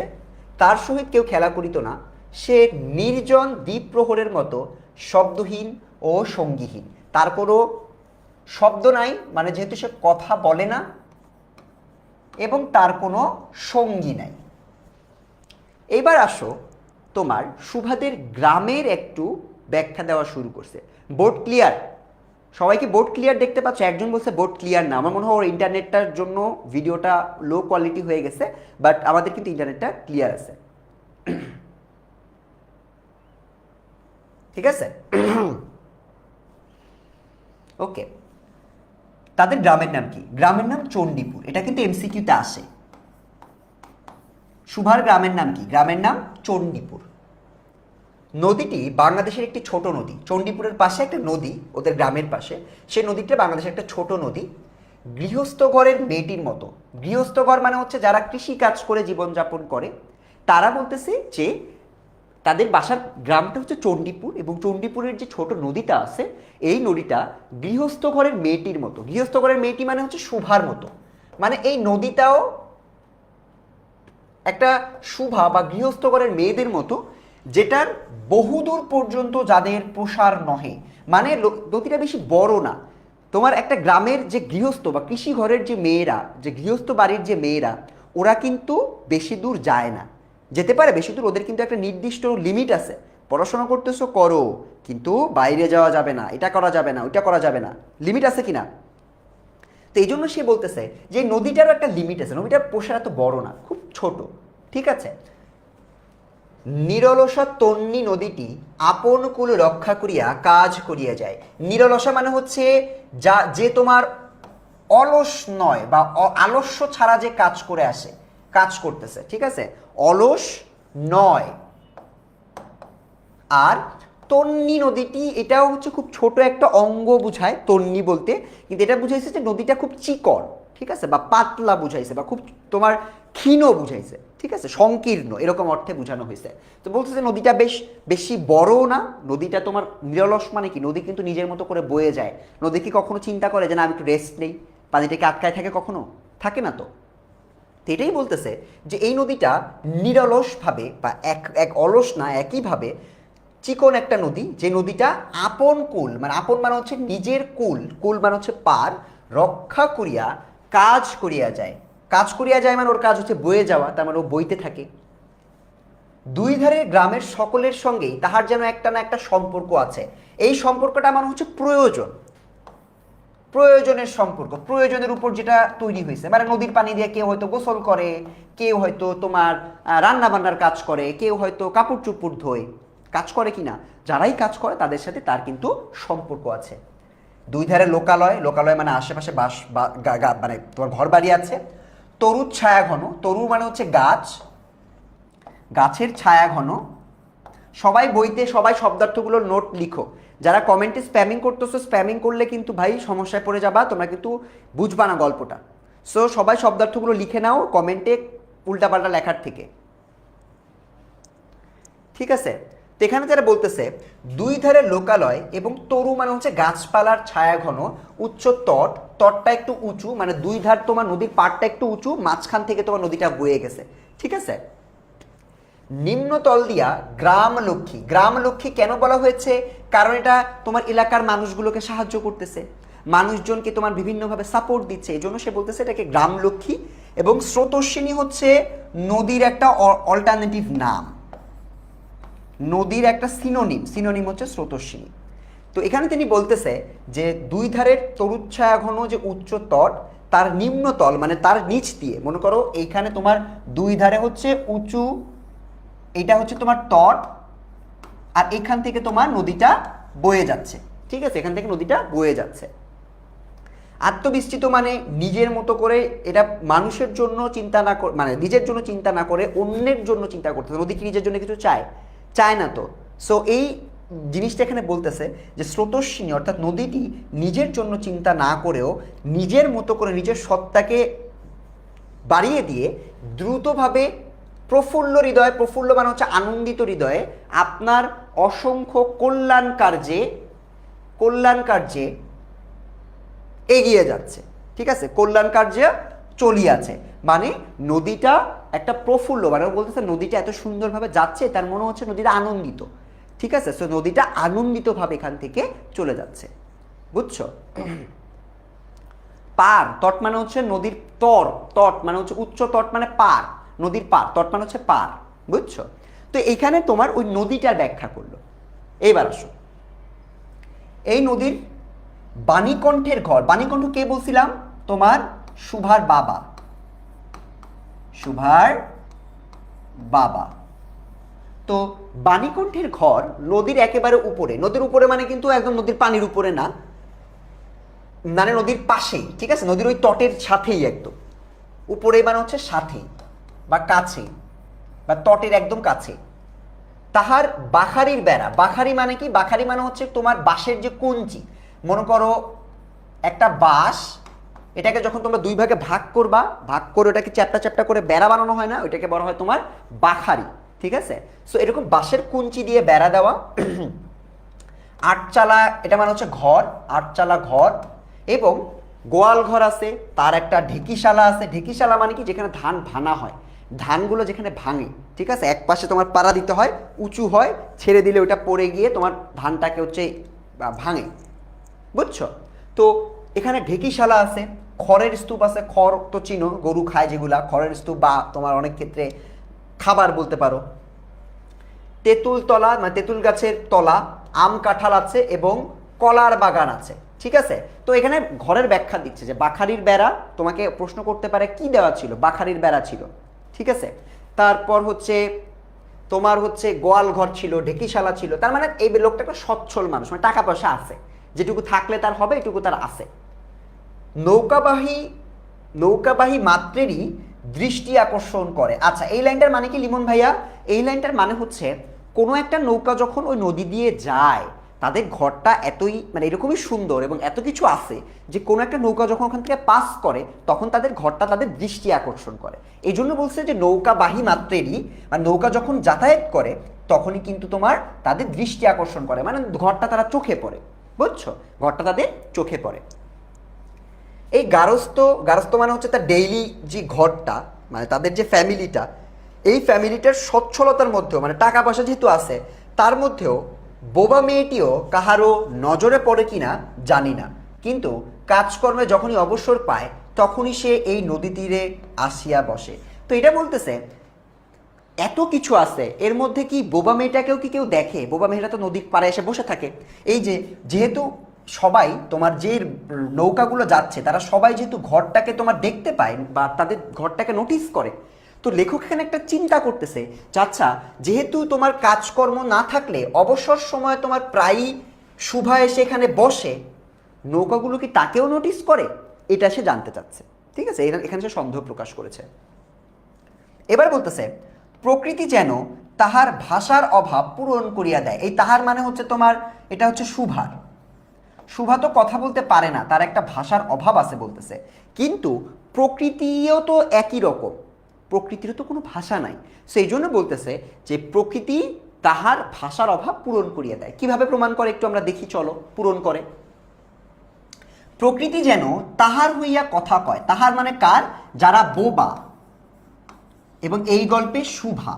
তার সহিত কেউ খেলা করিত না। সে নির্জন দ্বীপ প্রহরের মতো শব্দহীন ও সঙ্গীহীন, তার কোনো শব্দ নাই, মানে যেহেতু সে কথা বলে না, এবং তার কোনো সঙ্গী নাই। এইবার আসো তোমার সুভাদের গ্রামের একটু ব্যাখ্যা দেওয়া শুরু করছে। Board clear? সবাইকে বোর্ড ক্লিয়ার দেখতে পাচ্ছ? একজন বলছে বোর্ড ক্লিয়ার না, আমার মনে হয় ওর ইন্টারনেটটার জন্য ভিডিওটা লো কোয়ালিটি হয়ে গেছে, বাট আমাদের কিন্তু ইন্টারনেটটা ক্লিয়ার আছে। ঠিক আছে, ওকে। তাদের গ্রামের নাম কি? গ্রামের নাম চণ্ডীপুর, এটা কিন্তু এমসিকিউতে আসে। সুভার গ্রামের নাম কি? গ্রামের নাম চণ্ডীপুর। নদীটি বাংলাদেশের একটি ছোট নদী, চণ্ডীপুরের পাশে একটা নদী ওদের গ্রামের পাশে, সেই নদীটা বাংলাদেশের একটা ছোট নদী। গৃহস্থ ঘরের মেয়েটির মতো, গৃহস্থ ঘর মানে হচ্ছে যারা কৃষি কাজ করে জীবনযাপন করে, তারা বলতেছে যে তাদের বাসার গ্রামটা হচ্ছে চণ্ডীপুর, এবং চণ্ডীপুরের যে ছোট নদীটা আছে এই নদীটা গৃহস্থ ঘরের মেয়েটির মতো। গৃহস্থ ঘরের মেয়েটি মানে হচ্ছে শুভার মতো, মানে এই নদীটাও একটা শুভা বা গৃহস্থ ঘরের মেয়েদের মতো, যেটার বহুদূর পর্যন্ত যাদের প্রসার নহে, মানে নদীটা বেশি বড় না। তোমার একটা গ্রামের যে গৃহস্থ বা কৃষি ঘরের যে মেয়েরা, যে গৃহস্থ বাড়ির যে মেয়েরা, ওরা কিন্তু বেশি দূর যায় না, যেতে পারে বেশি দূর, ওদের কিন্তু একটা নির্দিষ্ট লিমিট আছে। পড়াশোনা করতেছো করো, কিন্তু বাইরে যাওয়া যাবে না, এটা করা যাবে না, ওইটা করা যাবে না, লিমিট আছে কিনা? তো এই জন্য সে বলতেছে যে নদীটারও একটা লিমিট আছে, নদীটার প্রসার এত বড় না, খুব ছোট। ঠিক আছে, নিরলসা তন্নি নদীটি আপন কুল রক্ষা করিয়া কাজ করিয়া যায়। নিরলসা মানে হচ্ছে যা, যে তোমার অলস নয় বা আলস্য ছাড়া যে কাজ করে আসে, কাজ করতেছে, ঠিক আছে, অলস নয়। আর তন্নি নদীটি, এটাও হচ্ছে খুব ছোট একটা অঙ্গ বুঝায় তন্নি বলতে, কিন্তু এটা বুঝাইছে যে নদীটা খুব চিকন, ঠিক আছে, বা পাতলা বুঝাইছে, বা খুব তোমার ক্ষীণ বুঝাইছে, ঠিক আছে, সংকীর্ণ এরকম অর্থে বোঝানো হয়েছে। তো বলতেছে নদীটা বেশি বড়ও না, নদীটা তোমার নিরলস মানে কি, নদী কিন্তু নিজের মতো করে বয়ে যায়। নদী কি কখনো চিন্তা করে যে না আমি একটু রেস্ট নেই, পানিটাকে আটকায় থাকে, কখনো থাকে না। তো এটাই বলতেছে যে এই নদীটা নিরলসভাবে বা এক অলস না, একইভাবে চিকন একটা নদী, যে নদীটা আপন কুল, মানে আপন মানে হচ্ছে নিজের কুল, কুল মানে হচ্ছে পার, রক্ষা করিয়া কাজ করিয়া যায়। কাজ করিয়া যায় মানে ওর কাজ হচ্ছে বয়ে যাওয়া, তার মানে ও বইতে থাকে। দুই ধারে গ্রামের সকলের সঙ্গেই তাহার যেন একটা না একটা সম্পর্ক আছে। এই সম্পর্কটা মানে হচ্ছে প্রয়োজন, প্রয়োজনের সম্পর্ক, প্রয়োজনের উপর যেটা তৈরি হয়েছে। মানে নদীর পানি দিয়ে কেউ হয়তো গোসল করে, কেউ হয়তো তোমার রান্না বান্নার কাজ করে, কেউ হয়তো কাপড় চুপড় ধোয়, কাজ করে কিনা, যারাই কাজ করে তাদের সাথে তার কিন্তু সম্পর্ক আছে। দুই ধারে লোকালয়, লোকালয় মানে আশেপাশে বাস মানে তোমার ঘর বাড়ি আছে। তরুর ছায়া ঘন, তরু মানে হচ্ছে গাছ, গাছের ছায়া ঘন। সবাই বইতে সবাই শব্দার্থগুলোর নোট লিখো। যারা কমেন্টে স্প্যামিং করতেছো, স্প্যামিং করলে কিন্তু ভাই সমস্যায় পড়ে যাবা, তোমরা কিন্তু বুঝবা না গল্পটা। সো সবাই শব্দার্থগুলো লিখে নাও কমেন্টে উল্টাপাল্টা লেখার থেকে, ঠিক আছে। তো এখানে যারা বলতেছে দুই ধারে লোকালয় এবং তরু মানে হচ্ছে গাছপালার ছায়া ঘন, উচ্চ তট, তটটা একটু উঁচু, মানে দুই ধার তোমার নদীর পাড়টা একটু উঁচু, মাঝখান থেকে তোমার নদীটা বয়ে গেছে, ঠিক আছে। নিম্নতল দিয়া গ্রাম লক্ষ্মী, গ্রাম লক্ষ্মী কেন বলা হয়েছে, কারণ এটা তোমার এলাকার মানুষগুলোকে সাহায্য করতেছে, মানুষজনকে তোমার বিভিন্নভাবে সাপোর্ট দিচ্ছে, এই জন্য সে বলতেছে এটাকে গ্রাম লক্ষ্মী। এবং স্রোতস্বিনী হচ্ছে নদীর একটা অল্টারনেটিভ নাম, নদীর একটা সিনোনিম, সিনোনিম হচ্ছে স্রোতস্বিনী। তো এখানে তিনি বলতেছে যে দুই ধারের তরুচ্ছায়া ঘন যে উচ্চ তট, তার নিম্নতল মানে তার নিচ দিয়ে, মনে করো এইখানে তোমার দুই ধারে হচ্ছে উঁচু, এটা হচ্ছে তোমার তট, আর এখান থেকে তোমার নদীটা বয়ে যাচ্ছে, ঠিক আছে, এখান থেকে নদীটা বয়ে যাচ্ছে। আত্মবিস্তৃত মানে নিজের মতো করে, এটা মানুষের জন্য চিন্তা না করে, মানে নিজের জন্য চিন্তা না করে অন্যের জন্য চিন্তা করতেছে। নদী কি নিজের জন্য কিছু চায়? চায় না তো। সো এই জিনিসটা এখানে বলতেছে যে স্রোতস্বিনী অর্থাৎ নদীটি নিজের জন্য চিন্তা না করেও নিজের মতো করে নিজের সত্তাকে বাড়িয়ে দিয়ে দ্রুতভাবে প্রফুল্ল হৃদয়ে, প্রফুল্ল মানে হচ্ছে আনন্দিত হৃদয়ে, আপনার অসংখ্য কল্যাণ কার্যে এগিয়ে যাচ্ছে, ঠিক আছে, কল্যাণ কার্যে চলিয়াছে। মানে নদীটা একটা প্রফুল্ল, মানে বলতেছে নদীটা এত সুন্দরভাবে যাচ্ছে, তার মনে হচ্ছে নদীটা আনন্দিত, ঠিক আছে। সো নদীটা আনন্দিতভাবে এখান থেকে চলে যাচ্ছে, বুঝছো। পার, তট মানে হচ্ছে নদীর তট মানে হচ্ছে উচ্চ তট মানে পার, নদীর পার, তট মানে হচ্ছে পার, বুঝছো। তো এইখানে তোমার ওই নদীটার ব্যাখ্যা করলো। এইবার আসো, এই নদীর বাণীকণ্ঠের ঘর, বাণীকণ্ঠ কে বলছিলাম, তোমার সুভার বাবা, সুভার বাবা। তো বাণীকণ্ঠের ঘর নদীর একেবারে উপরে, নদীর উপরে মানে কিন্তু একদম নদীর পানির উপরে না, মানে নদীর পাশেই, ঠিক আছে, নদীর ওই তটের সাথেই, একদম উপরে মানে হচ্ছে সাথেই বা কাছে বা তটের একদম কাছে। তাহার বাখারির বেড়া, বাখারি মানে কি, বাখারি মানে হচ্ছে তোমার বাঁশের যে কঞ্চি, মনে করো একটা বাঁশ, এটাকে যখন তোমরা দুই ভাগে ভাগ করবা, ভাগ করে ওটাকে চ্যাপ্টা চ্যাপ্টা করে বেড়া বানানো হয় না, ওইটাকে বলা হয় তোমার বাখারি, ঠিক আছে। সো এরকম বাঁশের কঞ্চি দিয়ে বেড়া দেওয়া। আটচালা, এটা মানে হচ্ছে ঘর, আটচালা ঘর। এবং গোয়াল ঘর আছে, তার একটা ঢেকিশালা আছে। ঢেকিশালা মানে কি, যেখানে ধান ভানা হয়, ধানগুলো যেখানে ভাঙে, ঠিক আছে, এক পাশে তোমার পাড়া দিতে হয়, উঁচু হয়, ছেড়ে দিলে ওটা পড়ে গিয়ে তোমার ধানটাকে হচ্ছে ভাঙে, বুঝছো। তো এখানে ঢেকিশালা আছে, খড়ের স্তূপ আছে, খড় তো চিনো, গরু খায় যেগুলা, খড়ের স্তূপ বা তোমার অনেক ক্ষেত্রে খাবার বলতে পারো। তেঁতুল তলা মানে তেঁতুল গাছের তলা, আম কাঁঠাল আছে এবং কলার বাগান আছে, ঠিক আছে। তো এখানে ঘরের ব্যাখ্যা দিচ্ছে যে বাখারির বেড়া, তোমাকে প্রশ্ন করতে পারে কি দেওয়া ছিল, বাখারির বেড়া ছিল, ঠিক আছে। তারপর হচ্ছে তোমার হচ্ছে গোয়াল ঘর ছিল, ঢেকিশালা ছিল, তার মানে এই লোকটা একটা সচ্ছল মানুষ, মানে টাকা পয়সা আছে, যেটুকু থাকলে তার হবে এটুকু তার আছে। নৌকাবাহী মাত্রেরই দৃষ্টি আকর্ষণ করে। আচ্ছা, এই লাইনটার মানে কি লিমন ভাইয়া? এই লাইনটার মানে হচ্ছে কোনো একটা নৌকা যখন ওই নদী দিয়ে যায়, তাদের ঘরটা এতই মানে এরকমই সুন্দর এবং এত কিছু আছে যে কোনো একটা নৌকা যখন ওখান থেকে পাস করে তখন তাদের ঘরটা তাদের দৃষ্টি আকর্ষণ করে। এই জন্য বলছে যে নৌকাবাহী মাত্রেরই মানে নৌকা যখন যাতায়াত করে তখনই কিন্তু তোমার তাদের দৃষ্টি আকর্ষণ করে, মানে ঘরটা তারা চোখে পড়ে, বুঝছো, ঘরটা তাদের চোখে পড়ে। এই গারস্থ মানে হচ্ছে তার ডেইলি যে ঘরটা, মানে তাদের যে ফ্যামিলিটা, এই ফ্যামিলিটার সচ্ছলতার মধ্যেও মানে টাকা পয়সা যেহেতু আছে তার মধ্যেও বোবা মেয়েটিও কাহারও নজরে পড়ে কিনা জানি না, কিন্তু কাজকর্মে যখনই অবসর পায় তখনই সে এই নদী তীরে আসিয়া বসে। তো এটা বলতেছে এত কিছু আছে, এর মধ্যে কি বোবা মেয়েটাকেও কি কেউ দেখে? বোবা মেয়েটা তো নদীর পাড়ে এসে বসে থাকে। এই যে যেহেতু সবাই তোমার যে নৌকাগুলো যাচ্ছে তারা সবাই যেহেতু ঘরটাকে তোমার দেখতে পায় বা তাদের ঘরটাকে নোটিস করে, তো লেখক এখানে একটা চিন্তা করতেছে যে আচ্ছা যেহেতু তোমার কাজকর্ম না থাকলে অবসর সময় তোমার প্রায়ই শুভা এসে এখানে বসে, নৌকাগুলো কি তাকেও নোটিস করে? এটা সে জানতে চাচ্ছে। ঠিক আছে, এখানে সে সন্দেহ প্রকাশ করেছে। এবার বলতেছে প্রকৃতি যেন তাহার ভাষার অভাব পূরণ করিয়া দেয়। এই তাহার মানে হচ্ছে তোমার এটা হচ্ছে শুভার। শুভা তো কথা বলতে পারে না, তার একটা ভাষার অভাব আছে বলতেছে, কিন্তু প্রকৃতিও তো একই রকম, প্রকৃতিরও তো কোনো ভাষা নাই। সেই জন্য বলতেছে যে প্রকৃতি তাহার ভাষার অভাব পূরণ করিয়া দেয়। কিভাবে প্রমাণ করে একটু আমরা দেখি, চলো। পূরণ করে, প্রকৃতি যেন তাহার হইয়া কথা কয়। তাহার মানে কার? যারা বোবা, এবং এই গল্পে শুভা,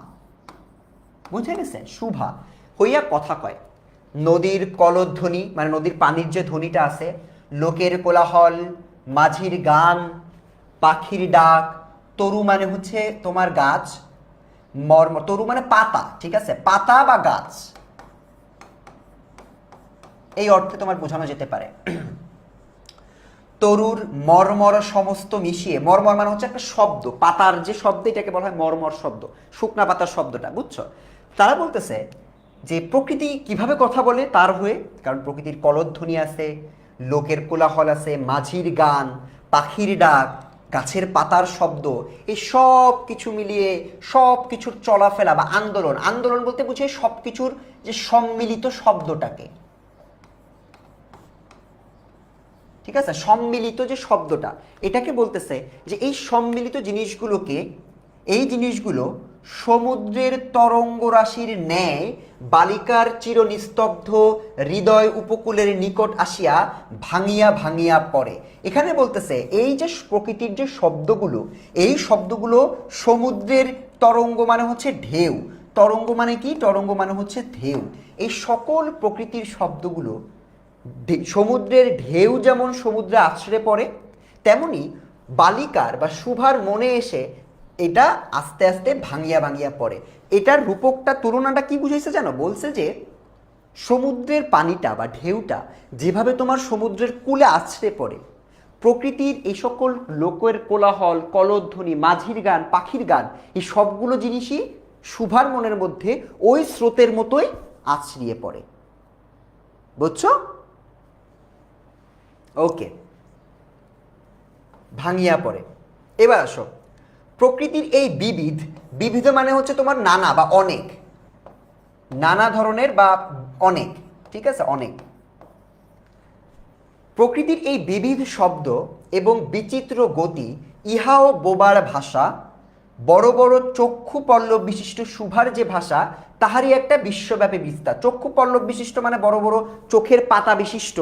বুঝে গেছে, শুভা হইয়া কথা কয়। নদীর কলধ্বনি মানে নদীর পানির যে ধ্বনিটা আছে, লোকের কোলাহল, মাঝির গান, পাখির ডাক, তরু মানে হচ্ছে তোমার গাছ, তরু মানে পাতা, ঠিক আছে, পাতা বা গাছ, এই অর্থে তোমার বোঝানো যেতে পারে। তরুর মর্মর সমস্ত মিশিয়ে, মর্মর মানে হচ্ছে একটা শব্দ, পাতার যে শব্দ এটাকে বলা হয় মর্মর শব্দ, শুকনা পাতার শব্দটা, বুঝছো। তারা বলতেছে যে প্রকৃতি কিভাবে কথা বলে তার হয়ে, কারণ প্রকৃতির কলধ্বনি আছে, লোকের কোলাহল আছে, মাঝির গান, পাখির ডাক, গাছের পাতার শব্দ, এই সব কিছু মিলিয়ে সব কিছুর চলাফেরা বা আন্দোলন, আন্দোলন বলতে বুঝে সব কিছুর যে সম্মিলিত শব্দটাকে, ঠিক আছে, সম্মিলিত যে শব্দটা এটাকে বলতেছে যে এই সম্মিলিত জিনিসগুলোকে, এই জিনিসগুলো সমুদ্রের তরঙ্গ রাশির ন্যায় বালিকার চিরনিস্তব্ধ হৃদয় উপকূলের নিকট আসিয়া ভাঙিয়া ভাঙিয়া পড়ে। এখানে বলতেছে এই যে প্রকৃতির যে শব্দগুলো, এই শব্দগুলো সমুদ্রের তরঙ্গ মানে হচ্ছে ঢেউ, তরঙ্গ মানে কি? তরঙ্গ মানে হচ্ছে ঢেউ। এই সকল প্রকৃতির শব্দগুলো সমুদ্রের ঢেউ যেমন সমুদ্রে আছড়ে পড়ে, তেমনি বালিকার বা শুভার মনে এসে এটা আস্তে আস্তে ভাঙিয়া ভাঙিয়া পড়ে। এটার রূপকটা, তুলনাটা কি বুঝাইছে জানো? বলছে যে সমুদ্রের পানিটা বা ঢেউটা যেভাবে তোমার সমুদ্রের কূলে আছড়ে পড়ে, প্রকৃতির এই সকল লোকের কোলাহল, কলধ্বনি, মাঝির গান, পাখির গান, এই সবগুলো জিনিসই শুভার মনের মধ্যে ওই স্রোতের মতোই আছড়িয়ে পড়ে, বুঝছো? ওকে, ভাঙিয়া পড়ে। এবার আসো, প্রকৃতির এই বিবিধ মানে হচ্ছে তোমার নানা বা অনেক, নানা ধরনের বা অনেক, ঠিক আছে, অনেক। প্রকৃতির এই বিবিধ শব্দ এবং বিচিত্র গতি, ইহাও বোবার ভাষা, বড় বড় চক্ষু পল্লব বিশিষ্ট শুভার যে ভাষা, তাহারই একটা বিশ্বব্যাপী বিস্তার। চক্ষু পল্লব বিশিষ্ট মানে বড় বড় চোখের পাতা বিশিষ্ট,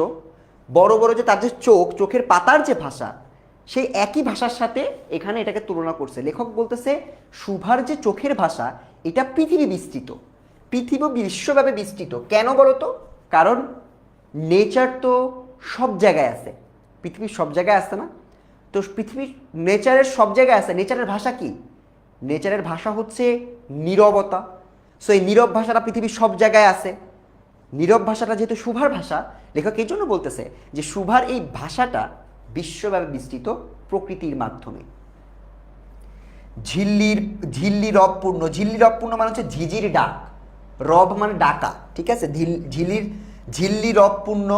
বড় বড় যে তার যে চোখের পাতার যে ভাষা, সেই একই ভাষার সাথে এখানে এটাকে তুলনা করছে। লেখক বলতেছে শুভার যে চোখের ভাষা এটা পৃথিবী বিস্তৃত, পৃথিবী বিশ্বব্যাপী বিস্তৃত। কেন বলো তো? কারণ নেচার তো সব জায়গায় আছে, পৃথিবীর সব জায়গায় আছে না? তো পৃথিবীর নেচারের সব জায়গায় আছে। নেচারের ভাষা কি? নেচারের ভাষা হচ্ছে নীরবতা। সো এই নীরব ভাষাটা পৃথিবীর সব জায়গায় আছে। নীরব ভাষাটা যেহেতু শুভার ভাষা, লেখক এই জন্য বলতেছে যে শুভার এই ভাষাটা বিশ্বব্যাপী বিস্তৃত প্রকৃতির মাধ্যমে। ঝিল্লি রবপূর্ণ, ঝিল্লি রবপূর্ণ মানে হচ্ছে ঝিঝির ডাক, রব মানে ডাকা, ঠিক আছে, ঝিল্লি রবপূর্ণ,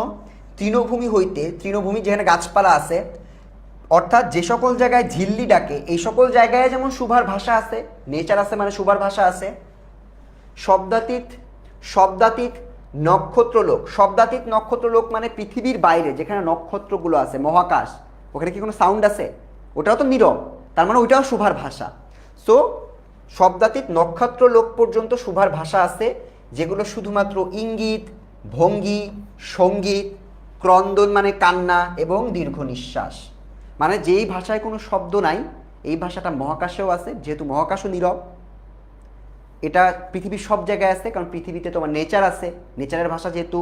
তৃণভূমি হইতে, তৃণভূমি যেখানে গাছপালা আছে, অর্থাৎ যে সকল জায়গায় ঝিল্লি ডাকে এই সকল জায়গায় যেমন শুভার ভাষা আছে, নেচার আছে মানে শুভার ভাষা আছে। শব্দাতীত নক্ষত্রলোক, শব্দাতীত নক্ষত্রলোক মানে পৃথিবীর বাইরে যেখানে নক্ষত্রগুলো আছে, মহাকাশ, ওখানে কি কোনো সাউন্ড আছে? ওটাও তো নীরব, তার মানে ওইটাও শুভার ভাষা। সো শব্দাতীত নক্ষত্রলোক পর্যন্ত শুভার ভাষা আছে, যেগুলো শুধুমাত্র ইঙ্গিত, ভঙ্গি, সঙ্গীত, ক্রন্দন মানে কান্না এবং দীর্ঘ নিঃশ্বাস, মানে যেই ভাষায় কোনো শব্দ নাই এই ভাষাটা মহাকাশেও আছে, যেহেতু মহাকাশও নীরব। এটা পৃথিবীর সব জায়গায় আছে, কারণ পৃথিবীতে তোমার নেচার আছে, নেচারের ভাষা যেহেতু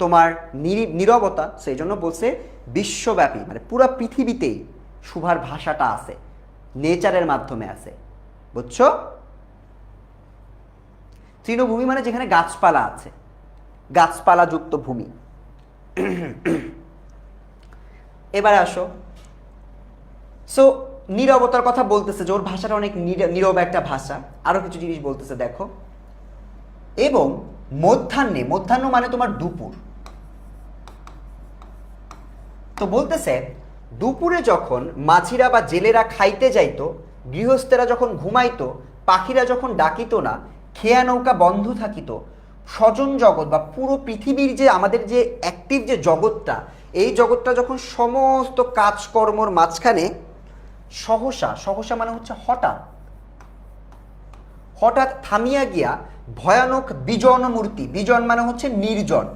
তোমার নীরবতা, সেই জন্য বলছে বিশ্বব্যাপী মানে পুরো পৃথিবীতেই শুভার ভাষাটা আছে, নেচারের মাধ্যমে আছে। বুঝছো? তৃণভূমি মানে যেখানে গাছপালা আছে, গাছপালা যুক্ত ভূমি। এবার আসো, সো নীরবতার কথা বলতেছে যে ওর ভাষাটা অনেক নীরব একটা ভাষা। আরো কিছু জিনিস বলতেছে দেখো, এবং মধ্যাহ্নে, মধ্যাহ্ন মানে তোমার দুপুর, তো বলতেছে দুপুরে যখন মাঝিরা বা জেলেরা খাইতে যাইতো, গৃহস্থেরা যখন ঘুমাইতো, পাখিরা যখন ডাকিত না, খেয়া নৌকা বন্ধ থাকিত, স্বজন জগৎ বা পুরো পৃথিবীর যে আমাদের যে অ্যাক্টিভ যে জগৎটা, এই জগৎটা যখন সমস্ত কাজকর্মর মাঝখানে সহসা, সহসা মানে হচ্ছে হঠাৎ, হঠাৎ থামিয়া গিয়া ভয়ানক বিজন মূর্তি, বিজন মানে হচ্ছে নির্জন,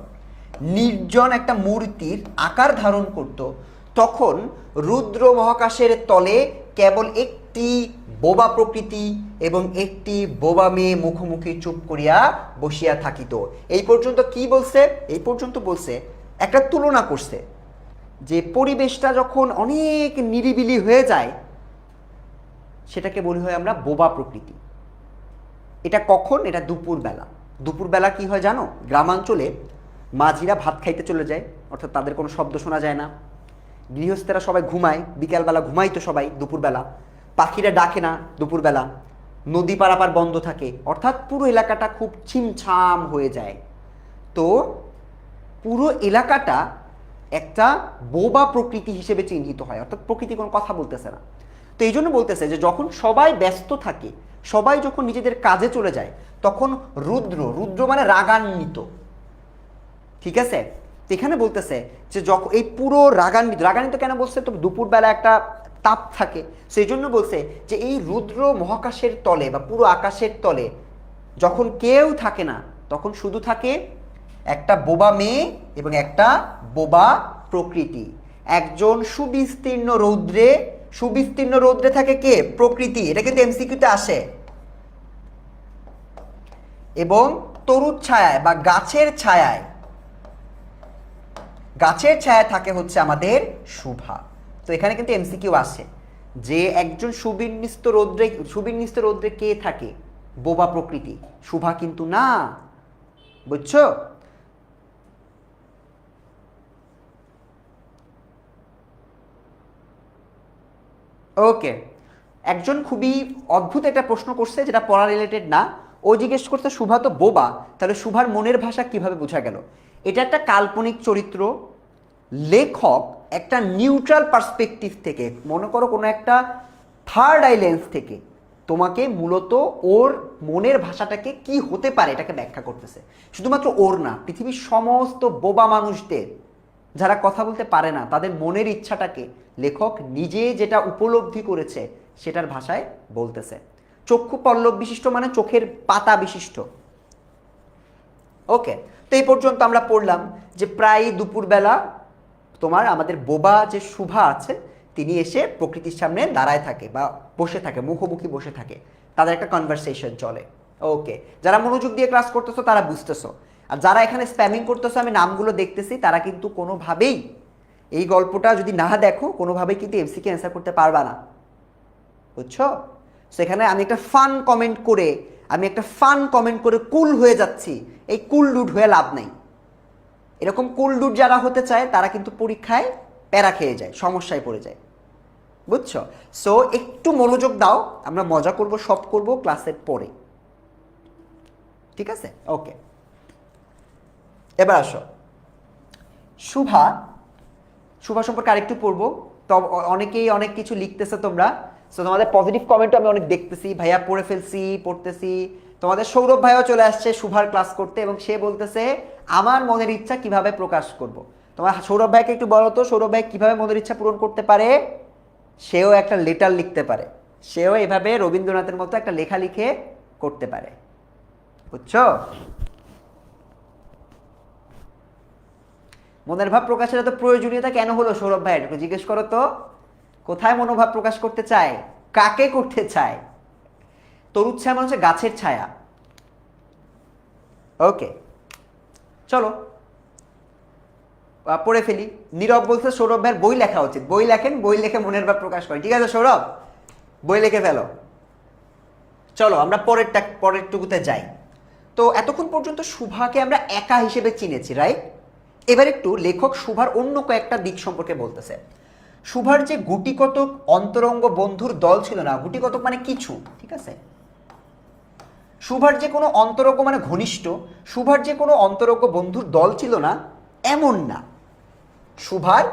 নির্জন একটা মূর্তির আকার ধারণ করত, তখন রুদ্র মহাকাশের তলে কেবল একটি বোবা প্রকৃতি এবং একটি বোবা মেয়ে মুখোমুখি চুপ করিয়া বসিয়া থাকিত। এই পর্যন্ত কি বলছে? এই পর্যন্ত বলছে একটা তুলনা করছে যে পরিবেশটা যখন অনেক নিরিবিলি হয়ে যায় সেটাকে বলি হয় আমরা বোবা প্রকৃতি। এটা কখন? এটা দুপুরবেলা। দুপুরবেলা কি হয় জানো? গ্রামাঞ্চলে মাঝিরা ভাত খাইতে চলে যায়, অর্থাৎ তাদের কোনো শব্দ শোনা যায় না, গৃহস্থেরা সবাই ঘুমায়, বিকালবেলা ঘুমাইতো সবাই দুপুরবেলা, পাখিরা ডাকে না দুপুরবেলা, নদী পারাপার বন্ধ থাকে, অর্থাৎ পুরো এলাকাটা খুব ছিমছাম হয়ে যায়। তো পুরো এলাকাটা একটা বোবা প্রকৃতি হিসেবে চিহ্নিত হয়, অর্থাৎ প্রকৃতি কোনো কথা বলতেছে না। তো এই জন্য বলতেছে যে যখন সবাই ব্যস্ত থাকে, সবাই যখন নিজেদের কাজে চলে যায়, তখন রুদ্র, রুদ্র মানে রাগান্বিত, ঠিক আছে? তো এখানে বলতেছে যে যখন এই পুরো রাগান্বিত, রাগান্বিত কেন বলছে? তো দুপুরবেলা একটা তাপ থাকে, সেই জন্য বলছে যে এই রুদ্র মহাকাশের তলে বা পুরো আকাশের তলে যখন কেউ থাকে না, তখন শুধু থাকে একটা বোবা মেয়ে এবং একটা বোবা প্রকৃতি। একজন সুবিস্তীর্ণ রৌদ্রে, সুবিস্তীর্ণ রৌদ্রে থাকে কে? প্রকৃতি। এটা কিন্তু এমসিকিউতে আসে। এবং তরুর ছায়ায় বা গাছের ছায়ায়, গাছের ছায়ায় থাকে হচ্ছে আমাদের শুভা। তো এখানে কিন্তু এমসিকিউ আসে যে একজন সুবিন্যস্ত রৌদ্রে, সুবিন্যস্ত রৌদ্রে কে থাকে? বোবা প্রকৃতি, শুভা কিন্তু না। বুঝছো? ওকে, একজন খুবই অদ্ভুত একটা প্রশ্ন করছে যেটা পড়া রিলেটেড না। ও জিজ্ঞেস করছে শুভা তো বোবা, তাহলে শুভার মনের ভাষা কিভাবে বোঝা গেল? এটা একটা কাল্পনিক চরিত্র, লেখক একটা নিউট্রাল পার্সপেক্টিভ থেকে, মনে করো কোনো একটা থার্ড আই লেন্স থেকে তোমাকে মূলত ওর মনের ভাষাটাকে কি হতে পারে এটাকে ব্যাখ্যা করতেছে। শুধুমাত্র ওর না, পৃথিবীর সমস্ত বোবা মানুষদের, যারা কথা বলতে পারে না, তাদের মনের ইচ্ছাটাকে লেখক নিজে যেটা উপলব্ধি করেছে সেটার ভাষায় বলতেছে। চক্ষু পল্লব বিশিষ্ট মানে চোখের পাতা বিশিষ্ট। ওকে, তো এই পর্যন্ত আমরা পড়লাম যে প্রায় দুপুরবেলা তোমার আমাদের বোবা যে শুভা আছে তিনি এসে প্রকৃতির সামনে দাঁড়ায় থাকে বা বসে থাকে, মুখোমুখি বসে থাকে, তাদের একটা কনভারসেশন চলে। ওকে, যারা মনোযোগ দিয়ে ক্লাস করতেছো তারা বুঝতেছো, আর যারা এখানে স্প্যামিং করতেছো আমি নামগুলো দেখতেছি, তারা কিন্তু কোনোভাবেই এই গল্পটা যদি না দেখো কোনোভাবেই কিন্তু এমসিকিউ অ্যান্সার করতে পারবা না। বুঝছো? সেখানে আমি একটা ফান কমেন্ট করে কুল হয়ে যাচ্ছি, এই কুল ডুড হয়ে লাভ নাই। এরকম কুল ডুড যারা হতে চায় তারা কিন্তু পরীক্ষায় প্যারা খেয়ে যায়, সমস্যায় পড়ে যায়। বুঝছো? সো একটু মনোযোগ দাও, আমরা মজা করব, সব করব ক্লাসের পরে, ঠিক আছে? ওকে, এবার আসো শুভা। শুভা সম্পর্কে আরেকটু পড়বো। তো অনেকেই অনেক কিছু লিখতেছে তোমরা, সো তোমাদের পজিটিভ কমেন্টও আমি অনেক দেখতেছি, ভাইয়া পড়ে ফেলছি, পড়তেছি। তোমাদের সৌরভ ভাইও চলে আসছে শুভার ক্লাস করতে এবং সে বলতেছে আমার মনের ইচ্ছা কিভাবে প্রকাশ করব। তোমার সৌরভ ভাইকে একটু বলো তো, সৌরভ ভাই কিভাবে মনের ইচ্ছা পূরণ করতে পারে? সেও একটা লেটার লিখতে পারে, সেও এভাবে রবীন্দ্রনাথের মতো একটা লেখা লিখে করতে পারে, বুঝছো? মনের ভাব প্রকাশের এত প্রয়োজনীয়তা কেন হলো সৌরভ ভাই, একটু জিজ্ঞেস করো তো। কোথায় মনোভাব প্রকাশ করতে চায়, কাকে করতে চায়? তরুদ ছায়া মানে হচ্ছে গাছের ছায়া। ওকে, চলো পড়ে ফেলি। নীরব বলছে সৌরভ ভাইয়ের বই লেখা উচিত। বই লেখেন, বই লিখে মনের ভাব প্রকাশ করেন। ঠিক আছে সৌরভ, বই লিখে ফেলো। চলো আমরা পরেরটুকুতে যাই। তো এতক্ষণ পর্যন্ত শুভাকে আমরা একা হিসেবে চিনেছি, রাইট? এবার একটু লেখক শুভার অন্য কয়েকটা দিক সম্পর্কে বলতেছে। শুভার যে গুটিকতক অন্তরঙ্গ বন্ধুর দল ছিল না, গুটিকতক মানে কিছু, ঠিক আছে? শুভার যে কোনো অন্তরঙ্গ মানে ঘনিষ্ঠ, শুভার যে কোনো অন্তরঙ্গ বন্ধুর দল ছিল না এমন না। শুভার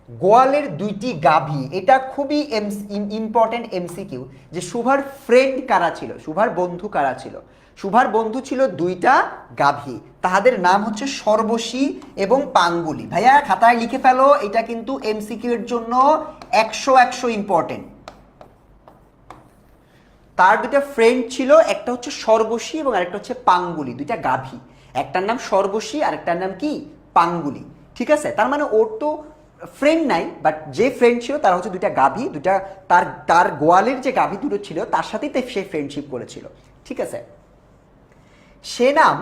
গোয়ালের 2টি গাভী, এটা খুবই ইম্পর্টেন্ট এমসিকিউ, যে শুভার ফ্রেন্ড কারা ছিল, শুভার বন্ধু কারা ছিল। শুভার বন্ধু ছিল 2টা গাভী, তাহাদের নাম হচ্ছে সর্বশী এবং পাঙ্গুলি। ভাইয়া খাতায় লিখে ফেলো, এটা কিন্তু এমসিকিউ এর জন্য 100 ইম্পর্টেন্ট। তার 2টা ফ্রেন্ড ছিল, একটা হচ্ছে সর্বশী এবং আরেকটা হচ্ছে পাঙ্গুলি, 2টা গাভী। একটার নাম সর্বশী আর একটার নাম কি পাঙ্গুলি, ঠিক আছে? তার মানে ওর তো ফ্রেন্ড নাই, বাট যে ফ্রেন্ড ছিল তারা হচ্ছে 2টা গাভী, 2টা তার গোয়ালের যে গাভী দুটো ছিল তার সাথেই সে ফ্রেন্ডশিপ করেছিল, ঠিক আছে? সে নাম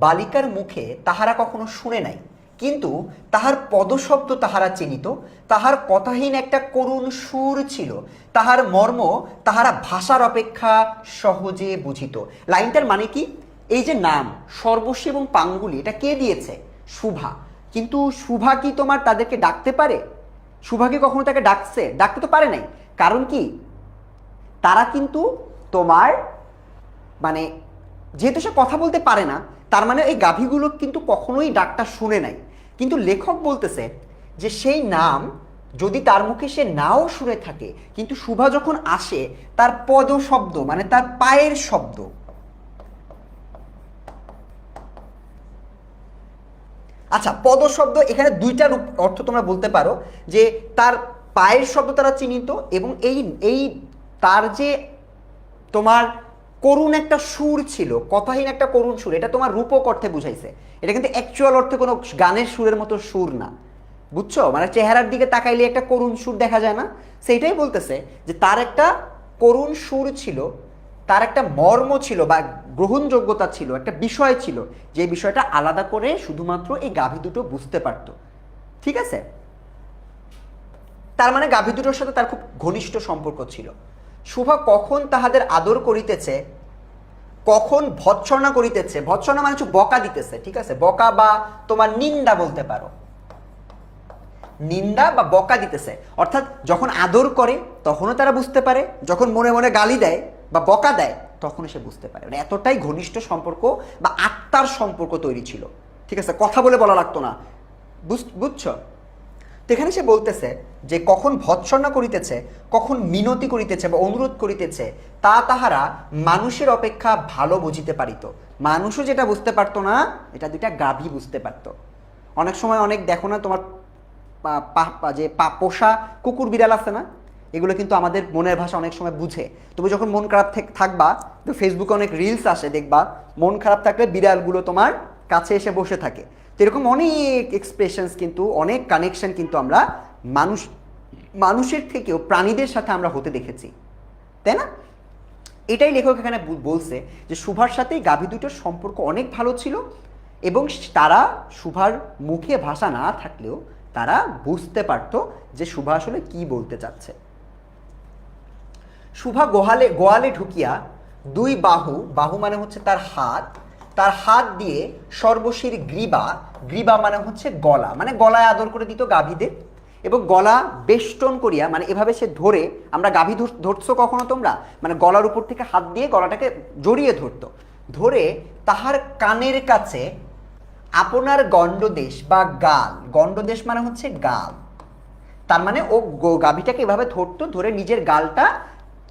বালিকার মুখে তাহারা কখনো শুনে নাই, কিন্তু তাহার পদশব্দ তাহারা চিনিত। তাহার কথাহীন একটা করুণ সুর ছিল, তাহার মর্ম তাহারা ভাষার অপেক্ষা সহজে বুঝিত। লাইনটার মানে কি? এই যে নাম সর্বশী এবং পাঙ্গুলি, এটা কে দিয়েছে? শুভা। কিন্তু শুভা কি তোমার তাদেরকে ডাকতে পারে? শুভা কি কখনো তাকে ডাকতে তো পারে নাই। কারণ কি? তারা কিন্তু তোমার মানে যেহেতু সে কথা বলতে পারে না, তার মানে এই গাভীগুলো কিন্তু কখনোই ডাকটা শুনে নাই। কিন্তু লেখক বলতেছে যে সেই নাম যদি তার মুখে সে নাও শুনে থাকে, কিন্তু শুভা যখন আসে তার পদ শব্দ মানে তার পায়ের শব্দ, আচ্ছা পদ শব্দ এখানে 2টার অর্থ তোমরা বলতে পারো, যে তার পায়ের শব্দ তারা চিহ্নিত, এবং এই তার যে তোমার করুণ একটা সুর ছিল, কথাহীন একটা করুণ সুর, এটা তোমার রূপক অর্থে বুঝাইছে। এটা কিন্তু অ্যাকচুয়াল অর্থে কোনো গানের সুরের মতো সুর না, বুঝছো? মানে চেহারার দিকে তাকাইলে একটা করুণ সুর দেখা যায় না, সেইটাই বলতেছে যে তার একটা করুণ সুর ছিল, তার একটা মর্ম ছিল বা গ্রহণযোগ্যতা ছিল, একটা বিষয় ছিল, যে বিষয়টা আলাদা করে শুধুমাত্র এই গাভী দুটো বুঝতে পারত, ঠিক আছে? তার মানে গাভী দুটোর সাথে তার খুব ঘনিষ্ঠ সম্পর্ক ছিল। শুভা কখন তাহাদের আদর করিতেছে, কখন ভৎসনা করিতেছে, ভৎসনা মানে হচ্ছে বকা দিতেছে, ঠিক আছে? বকা বা তোমার নিন্দা বলতে পারো, নিন্দা বা বকা দিতেছে। অর্থাৎ যখন আদর করে তখনও তারা বুঝতে পারে, যখন মনে মনে গালি দেয় বা বকা দেয় তখনও সে বুঝতে পারে। মানে এতটাই ঘনিষ্ঠ সম্পর্ক বা আত্মার সম্পর্ক তৈরি ছিল, ঠিক আছে? কথা বলা লাগতো না, বুঝছো? তো এখানে সে বলতেছে যে কখন ভৎসনা করিতেছে, কখন মিনতি করিতেছে বা অনুরোধ করিতেছে, তা তাহারা মানুষের অপেক্ষা ভালো বুঝিতে পারিত। মানুষও যেটা বুঝতে পারতো না, এটা 2টা গাভী বুঝতে পারত। অনেক সময় অনেক দেখো না তোমার যে পোষা কুকুর বিড়াল আছে না, এগুলো কিন্তু আমাদের মনের ভাষা অনেক সময় বুঝে। তুমি যখন মন খারাপ থাকবা, তো ফেসবুকে অনেক রিলস আসে, দেখবা মন খারাপ থাকলে বিড়ালগুলো তোমার কাছে এসে বসে থাকে। তো এরকম অনেক এক্সপ্রেশনস কিন্তু, অনেক কানেকশন কিন্তু আমরা মানুষের থেকেও প্রাণীদের সাথে আমরা হতে দেখেছি, তাই না? এটাই লেখক এখানে বলছে যে শুভার সাথে গাভী দুটোর সম্পর্ক অনেক ভালো ছিল, এবং তারা শুভার মুখে ভাষা না থাকলেও তারা বুঝতে পারত যে শুভা আসলে কি বলতে চাচ্ছে। শুভা গোয়ালে ঢুকিয়া 2 বাহু মানে হচ্ছে তার হাত দিয়ে সর্বশীর গ্রীবা মানে হচ্ছে গলা, মানে গলায় আদর করে দিত গাভীদের, এবং গলা বেষ্টন করিয়া মানে এভাবে সে ধরে, আমরা গাভী ধরছো কখনো তোমরা, মানে গলার উপর থেকে হাত দিয়ে গলাটাকে জড়িয়ে ধরতো, ধরে তাহার কানের কাছে আপনার গণ্ডদেশ বা গাল, গণ্ডদেশ মানে হচ্ছে গাল, তার মানে ও গাভীটাকে এভাবে ধরতো, ধরে নিজের গালটা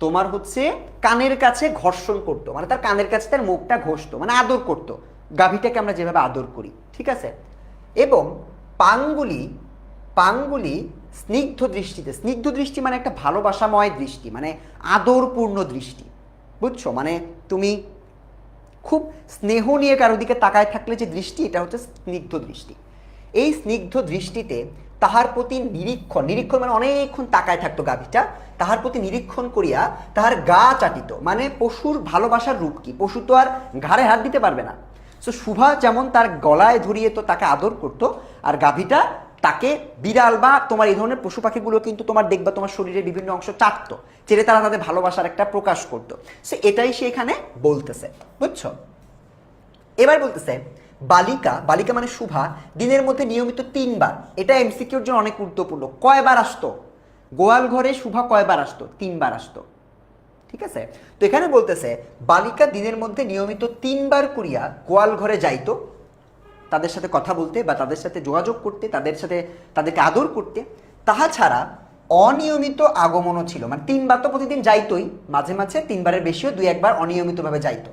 তোমার হচ্ছে কানের কাছে ঘর্ষণ করতো, মানে তার কানের কাছে তার মুখটা ঘষতো, মানে আদর করতো, গাভীটাকে আমরা যেভাবে আদর করি, ঠিক আছে। এবং পাঙ্গুলি পাঙ্গুলি স্নিগ্ধ দৃষ্টিতে, স্নিগ্ধ দৃষ্টি মানে একটা ভালোবাসাময় দৃষ্টি, মানে আদরপূর্ণ দৃষ্টি, বুঝছো? মানে তুমি খুব স্নেহ নিয়ে কারো দিকে তাকায় থাকলে যে দৃষ্টি, এটা হচ্ছে স্নিগ্ধ দৃষ্টি। এই স্নিগ্ধ দৃষ্টিতে তাহার প্রতি নিরীক্ষণ, নিরীক্ষণ মানে অনেকক্ষণ তাকায় থাকতো গাভীটা, তাহার প্রতি নিরীক্ষণ করিয়া তাহার গা চাটিত। মানে পশুর ভালোবাসার রূপ কি? পশু তো আর ঘাড়ে হাত দিতে পারবে না। সো শুভা যেমন তার গলায় ধরিয়ে তো তাকে আদর করতো, আর গাভীটা তাকে, বিড়াল বা তোমার এই ধরনের পশু পাখিগুলো কিন্তু তোমার দেখবা তোমার শরীরের বিভিন্ন অংশ চাটতো, চেটে তারা তাদের ভালোবাসার একটা প্রকাশ করতো। সো এটাই সে এখানে বলতেছে, বুঝছো? এবার বলতেছে বালিকা, বালিকা মানে শুভা, দিনের মধ্যে নিয়মিত 3 বার, এটা এমসিকিউর জন্য অনেক গুরুত্বপূর্ণ। কয়বার আসতো? গোয়াল ঘরে শুভা কয়বার আসতো? 3 বার আসতো, ঠিক আছে। তো এখানে বলতেছে বালিকা দিনের মধ্যে নিয়মিত 3 বার করিয়া গোয়াল ঘরে যাইতো, তাদের সাথে কথা বলতে বা তাদের সাথে যোগাযোগ করতে, তাদেরকে আদর করতে। তাহা ছাড়া অনিয়মিত আগমনও ছিল, মানে 3 বার তো প্রতিদিন যাইতোই, মাঝে মাঝে 3 বারের বেশিও 2-1 বার অনিয়মিতভাবে যাইতো।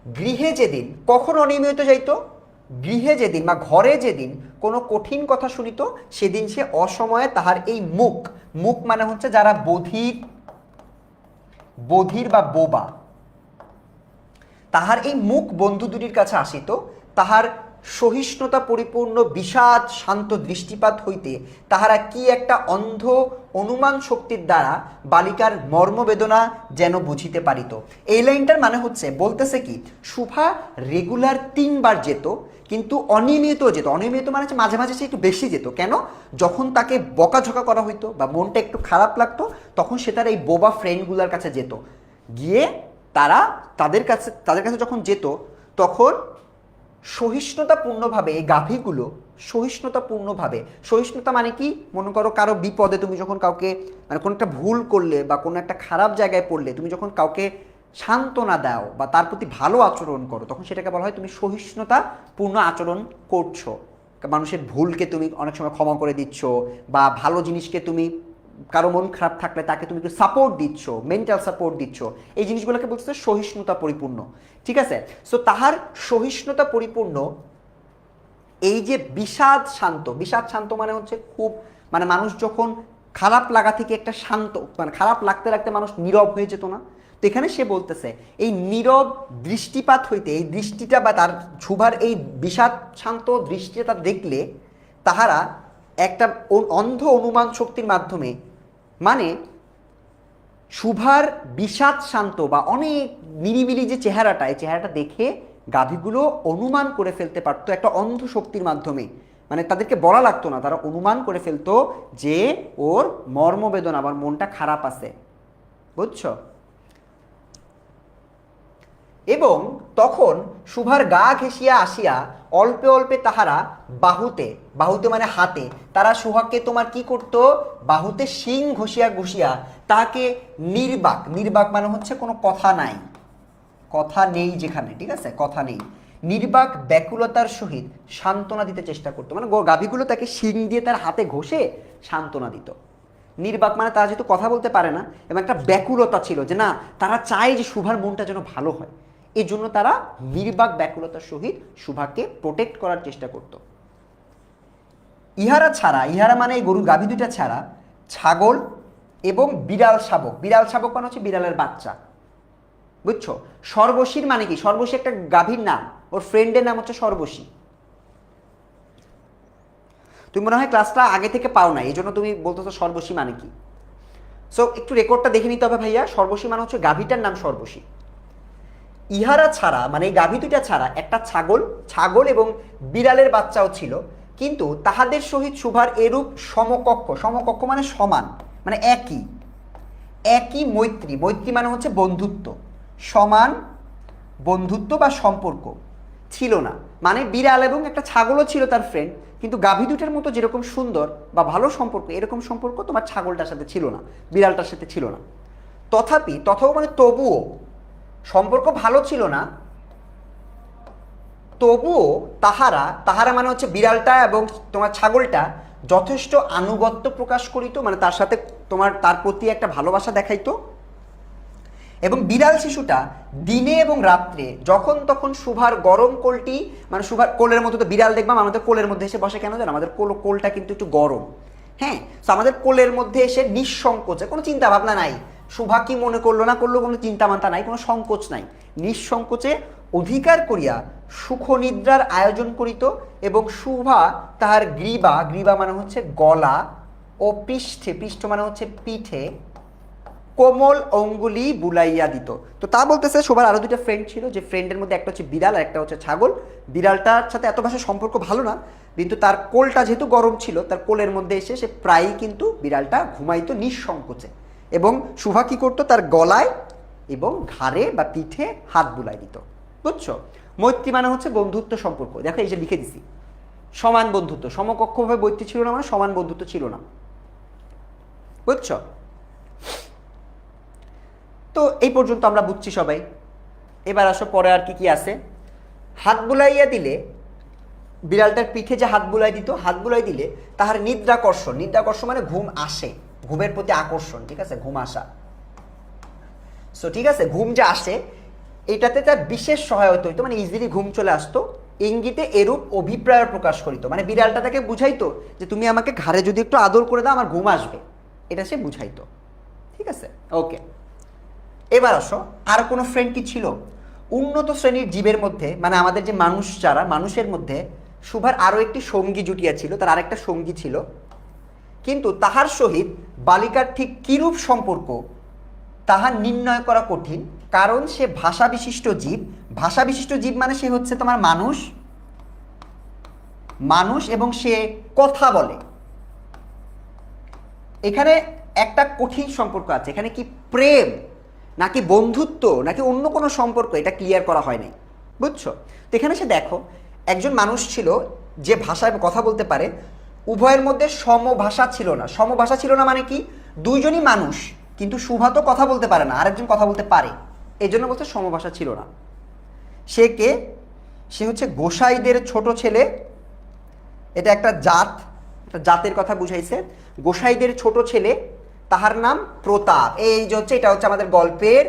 গৃহে যেদিন, কখন অনিয়মিত যাইতো? গৃহে যেদিন বা ঘরে যেদিন কোনো কঠিন কথা শুনিত, সেদিন সে অসময়ে তাহার এই মুখ, মুখ মানে হচ্ছে যারা বধির, বধির বা বোবা, তাহার এই মুখ বন্ধু দুটির কাছে আসিত। তাহার সহিষ্ণুতা পরিপূর্ণ বিষাদ শান্ত দৃষ্টিপাত হইতে তাহারা কি একটা অন্ধ অনুমান শক্তির দ্বারা বালিকার মর্মবেদনা যেন বুঝিতে পারিত। এই লাইনটার মানে হচ্ছে, বলতেছে কি, শুভা রেগুলার 3 বার যেত, কিন্তু অনিয়মিত যেত। অনিয়মিত মানে হচ্ছে মাঝে মাঝে সে একটু বেশি যেত। কেন? যখন তাকে বকাঝকা করা হইতো বা মনটা একটু খারাপ লাগতো, তখন সে তার এই বোবা ফ্রেন্ডগুলোর কাছে যেত, গিয়ে তাদের কাছে যখন যেত, তখন সহিষ্ণুতাপূর্ণভাবে এই গাভীগুলো সহিষ্ণুতাপূর্ণভাবে, সহিষ্ণুতা মানে কি? মনে করো কারো বিপদে তুমি যখন কাউকে, মানে কোনো একটা ভুল করলে বা কোনো একটা খারাপ জায়গায় পড়লে, তুমি যখন কাউকে সান্ত্বনা দাও বা তার প্রতি ভালো আচরণ করো, তখন সেটাকে বলা হয় তুমি সহিষ্ণুতাপূর্ণ আচরণ করছো। মানুষের ভুলকে তুমি অনেক সময় ক্ষমা করে দিচ্ছ, বা ভালো জিনিসকে তুমি, কারো মন খারাপ থাকলে তাকে তুমি একটু সাপোর্ট দিচ্ছ, মেন্টাল সাপোর্ট দিচ্ছ, এই জিনিসগুলোকে বলতেছে সহিষ্ণুতা পরিপূর্ণ, ঠিক আছে। সো তাহার সহিষ্ণুতা পরিপূর্ণ এই যে বিষাদ শান্ত, বিষাদ শান্ত মানে হচ্ছে খুব, মানে মানুষ যখন খারাপ লাগা থেকে একটা শান্ত, মানে খারাপ লাগতে লাগতে মানুষ নীরব হয়ে যেত না, তো এখানে সে বলতেছে এই নীরব দৃষ্টিপাত হইতে, এই দৃষ্টিটা বা তার শুভার এই বিষাদ শান্ত দৃষ্টিটা দেখলে তাহারা একটা অন্ধ অনুমান শক্তির মাধ্যমে, মানে শুভার বিষাদ শান্ত বা অনেক নিরিবিলি যে চেহারাটা, এই চেহারাটা দেখে গাভীগুলো অনুমান করে ফেলতে পারতো একটা অন্ধ শক্তির মাধ্যমে। মানে তাদেরকে বলা লাগতো না, তারা অনুমান করে ফেলতো যে ওর মর্মবেদনা, আবার মনটা খারাপ আছে, বুঝছো? এবং তখন শুভার গা ঘেঁষিয়া আসিয়া অল্পে অল্পে তাহারা বাহুতে, বাহুতে মানে হাতে, তারা শুভাকে তোমার কি করতো? বাহুতে শিং ঘষিয়া ঘষিয়া তাকে নির্বাক, নির্বাক মানে হচ্ছে কোনো কথা নাই, কথা নেই যেখানে, ঠিক আছে, কথা নেই, নির্বাক ব্যাকুলতার সহিত সান্ত্বনা দিতে চেষ্টা করতো। মানে গাভীগুলো তাকে শিং দিয়ে তার হাতে ঘষে সান্ত্বনা দিত। নির্বাক মানে তারা যেহেতু কথা বলতে পারে না, এবং একটা ব্যাকুলতা ছিল যে না, তারা চায় যে শুভার মনটা যেন ভালো হয়, এই জন্য তারা নির্বাক ব্যাকুলতার সহিত শুভাকে প্রোটেক্ট করার চেষ্টা করত। ইহারা ছাড়া, ইহারা মানে এই গরু গাভী দুইটা ছাড়া, ছাগল এবং বিড়াল শাবক, বিড়াল শাবক মানে হচ্ছে বিড়ালের বাচ্চা, বুঝছো? সর্বশীর মানে কি? সর্বশী একটা গাভীর নাম, ওর ফ্রেন্ডের নাম হচ্ছে সর্বশী। তুমি মনে হয় ক্লাসটা আগে থেকে পাও না, এই জন্য তুমি বলতেছো সর্বশী মানে কি। সো একটু রেকর্ডটা দেখে নিতে হবে ভাইয়া। সর্বশী মানে হচ্ছে গাভীটার নাম সর্বশী। ইহারা ছাড়া মানে এই গাভী দুইটা ছাড়া একটা ছাগল, ছাগল এবং বিড়ালের বাচ্চাও ছিল, কিন্তু তাহাদের সহিত শুভার এরূপ সমকক্ষ, সমকক্ষ মানে সমান, মানে একই, একই মৈত্রী, মৈত্রী মানে হচ্ছে বন্ধুত্ব, সমান বন্ধুত্ব বা সম্পর্ক ছিল না। মানে বিড়াল এবং একটা ছাগলও ছিল তার ফ্রেন্ড, কিন্তু গাভী দুটার মতো যেরকম সুন্দর বা ভালো সম্পর্ক, এরকম সম্পর্ক তোমার ছাগলটার সাথে ছিল না, বিড়ালটার সাথে ছিল না। তথাপি, তথাও মানে তবুও, সম্পর্ক ভালো ছিল না, তবুও তাহারা, তাহারা মানে হচ্ছে বিড়ালটা এবং তোমার ছাগলটা যথেষ্ট আনুগত্য প্রকাশ করিত, মানে তার সাথে তোমার তার প্রতি একটা ভালোবাসা দেখাইতো, এবং বিড়াল শিশুটা দিনে এবং রাত্রে যখন তখন শুভার গরম কোলটি, মানে শুভার কোলের মধ্যে, তো বিড়াল দেখবাম আমাদের কোলের মধ্যে এসে বসে কেন জানো, আমাদের কোলটা কিন্তু একটু গরম, হ্যাঁ, তো আমাদের কোলের মধ্যে এসে নিঃসংকোচে, কোনো চিন্তা ভাবনা নাই, শুভা কি মনে করলো না করলো কোনো চিন্তা মান্তা নাই, কোনো সংকোচ নাই, নিঃসংকোচে অধিকার করিয়া সুখ নিদ্রার আয়োজন করিত। এবং শুভা তাহার গ্রীবা মানে হচ্ছে গলা, ও পৃষ্ঠ মানে হচ্ছে পিঠে কোমল অঙ্গুলি বুলাইয়া দিত। তো তা বলতেছে শোভার আরো দুটো ফ্রেন্ড ছিল, যে ফ্রেন্ডের মধ্যে একটা হচ্ছে বিড়াল আর একটা হচ্ছে ছাগল। বিড়ালটার সাথে এত ভাষা সম্পর্ক ভালো না, কিন্তু তার কোলটা যেহেতু গরম ছিল, তার কোলের মধ্যে এসে সে প্রায়ই কিন্তু বিড়ালটা ঘুমাইতো নিঃসংকোচে। এবং শুভা কি করতো, তার গলায় এবং ঘাড়ে বা পিঠে হাত বুলাই দিত। বুঝছো? মৈত্রী মানে হচ্ছে বন্ধুত্ব সম্পর্ক। দেখো এই যে লিখে দিছি, সমান বন্ধুত্ব, সমকক্ষভাবে মৈত্রী ছিল না মানে সমান বন্ধুত্ব ছিল না। বুঝছো? তো এই পর্যন্ত আমরা বুঝছি সবাই। এবার আসো পরে আর কি কি আছে। হাত বুলাইয়া দিলে, বিড়ালটার পিঠে যে হাত বুলাই দিত, হাত বুলাই দিলে তাহার নিদ্রাকর্ষণ মানে ঘুম আসে, ঘুমের প্রতি আকর্ষণ, ঠিক আছে, ঘুম আসা। সো ঠিক আছে, ঘুম যে আসে এটাতে তার বিশেষ সহায়তা হইতো, মানে ইজিলি ঘুম চলে আসতো। ইঙ্গিতে এরূপ অভিপ্রায় প্রকাশ করিত, মানে বিড়ালটা তাকে বুঝাইতো যে তুমি আমাকে ঘাড়ে যদি একটু আদর করে দাও আমার ঘুম আসবে, এটা সে বুঝাইতো। ঠিক আছে, ওকে। এবার আসো, আর কোনো ফ্রেন্ড কি ছিল? উন্নত শ্রেণীর জীবের মধ্যে, মানে আমাদের যে মানুষ, যারা মানুষের মধ্যে শুভার আরো একটি সঙ্গী জুটিয়া ছিল, তার আরেকটা সঙ্গী ছিল, কিন্তু তাহার সহিত বালিকার ঠিক কিরূপ সম্পর্ক তাহা নির্ণয় করা কঠিন, কারণ সে ভাষা বিশিষ্ট জীব। ভাষা বিশিষ্ট জীব মানে সে হচ্ছে তোমার মানুষ এবং সে কথা বলে। এখানে একটা কঠিন সম্পর্ক আছে, এখানে কি প্রেম নাকি বন্ধুত্ব নাকি অন্য কোনো সম্পর্ক, এটা ক্লিয়ার করা হয় নাই। বুঝছো? তো এখানে সে দেখো, একজন মানুষ ছিল যে ভাষায় কথা বলতে পারে, উভয়ের মধ্যে সমভাষা ছিল না। সমভাষা ছিল না মানে কি, দুইজনই মানুষ, কিন্তু শুভা তো কথা বলতে পারে না, আরেকজন কথা বলতে পারে, এই জন্য বলছে সমভাষা ছিল না। সে কে? সে হচ্ছে গোসাইদের ছোট ছেলে। এটা একটা জাতের কথা বুঝাইছে। গোসাইদের ছোট ছেলে, তাহার নাম প্রতাপ। এই যে হচ্ছে, এটা হচ্ছে আমাদের গল্পের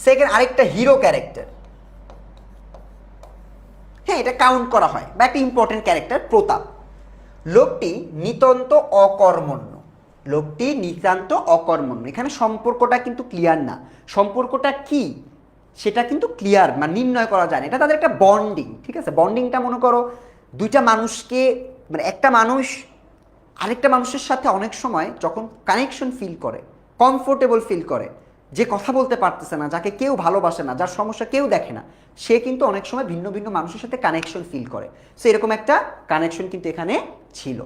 সেকেন্ড আরেকটা হিরো ক্যারেক্টার। হ্যাঁ, এটা কাউন্ট করা হয়, বা একটা ইম্পর্টেন্ট ক্যারেক্টার প্রতাপ। লোকটি নিতান্ত অকর্মণ্য। এখানে সম্পর্কটা কিন্তু ক্লিয়ার না, সম্পর্কটা কি সেটা কিন্তু ক্লিয়ার মানে নির্ণয় করা যায় না। এটা তাদের একটা বন্ডিং, ঠিক আছে। বন্ডিংটা মনে করো দুইটা মানুষকে, মানে একটা মানুষ আরেকটা মানুষের সাথে অনেক সময় যখন কানেকশন ফিল করে, কমফোর্টেবল ফিল করে, যে কথা বলতে পারতেছে না, যাকে কেউ ভালোবাসে না, যার সমস্যা কেউ দেখে না, সে কিন্তু অনেক সময় ভিন্ন ভিন্ন মানুষের সাথে কানেকশন ফিল করে। সো এরকম একটা কানেকশন কিন্তু এখানে ছিল।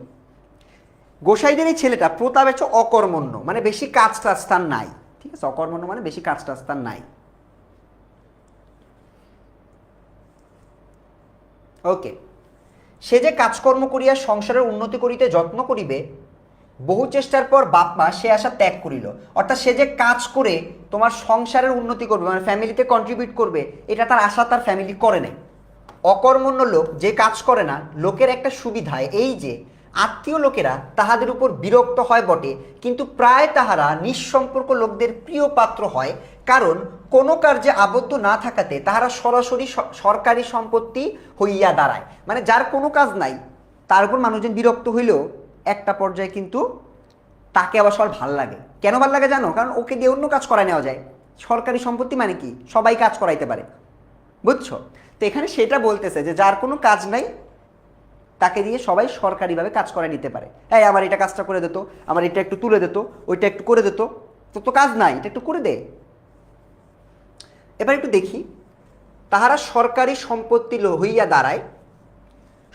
গোসাইদের এই ছেলেটা প্রতাপ হচ্ছে অকর্মণ্য, মানে বেশি কাজ টাস্তান নাই। ঠিক আছে, অকর্মণ্য মানে বেশি কাজ টাস্তান নাই। ওকে। সে যে কাজকর্ম করিয়া সংসারের উন্নতি করিতে যত্ন করিবে, বহু চেষ্টার পর বাপ মা সে আশা ত্যাগ করিল। অর্থাৎ সে যে কাজ করে তোমার সংসারের উন্নতি করবে, মানে ফ্যামিলিতে কন্ট্রিবিউট করবে, এটা তার আশা তার ফ্যামিলি করে নাই। অকর্মণ্য লোক যে কাজ করে না, লোকের একটা সুবিধায় এই যে আত্মীয় লোকেরা তাহাদের উপর বিরক্ত হয় বটে, কিন্তু প্রায় তাহারা নিঃসম্পর্ক লোকদের প্রিয় পাত্র হয়, কারণ কোনো কার্যে আবদ্ধ না থাকাতে তাহারা সরাসরি সরকারি সম্পত্তি হইয়া দাঁড়ায়। মানে যার কোনো কাজ নাই, তার উপর মানুষজন বিরক্ত হইলেও একটা পর্যায়ে কিন্তু তাকে আবার সবার ভাল লাগে। কেন ভাল লাগে জানো? কারণ ওকে দিয়ে অন্য কাজ করায় নেওয়া যায়। সরকারি সম্পত্তি মানে কি, সবাই কাজ করাইতে পারে। বুঝছো? তো এখানে সেটা বলতেছে যে যার কোনো কাজ নাই তাকে দিয়ে সবাই সরকারিভাবে কাজ করায় নিতে পারে। এই আমার এটা কাজটা করে দিত, আমার এটা একটু তুলে দিত, ওইটা একটু করে দিত, তো তো কাজ নাই, এটা একটু করে দে। এবার একটু দেখি, তাহারা সরকারি সম্পত্তি হইয়া দাঁড়ায়।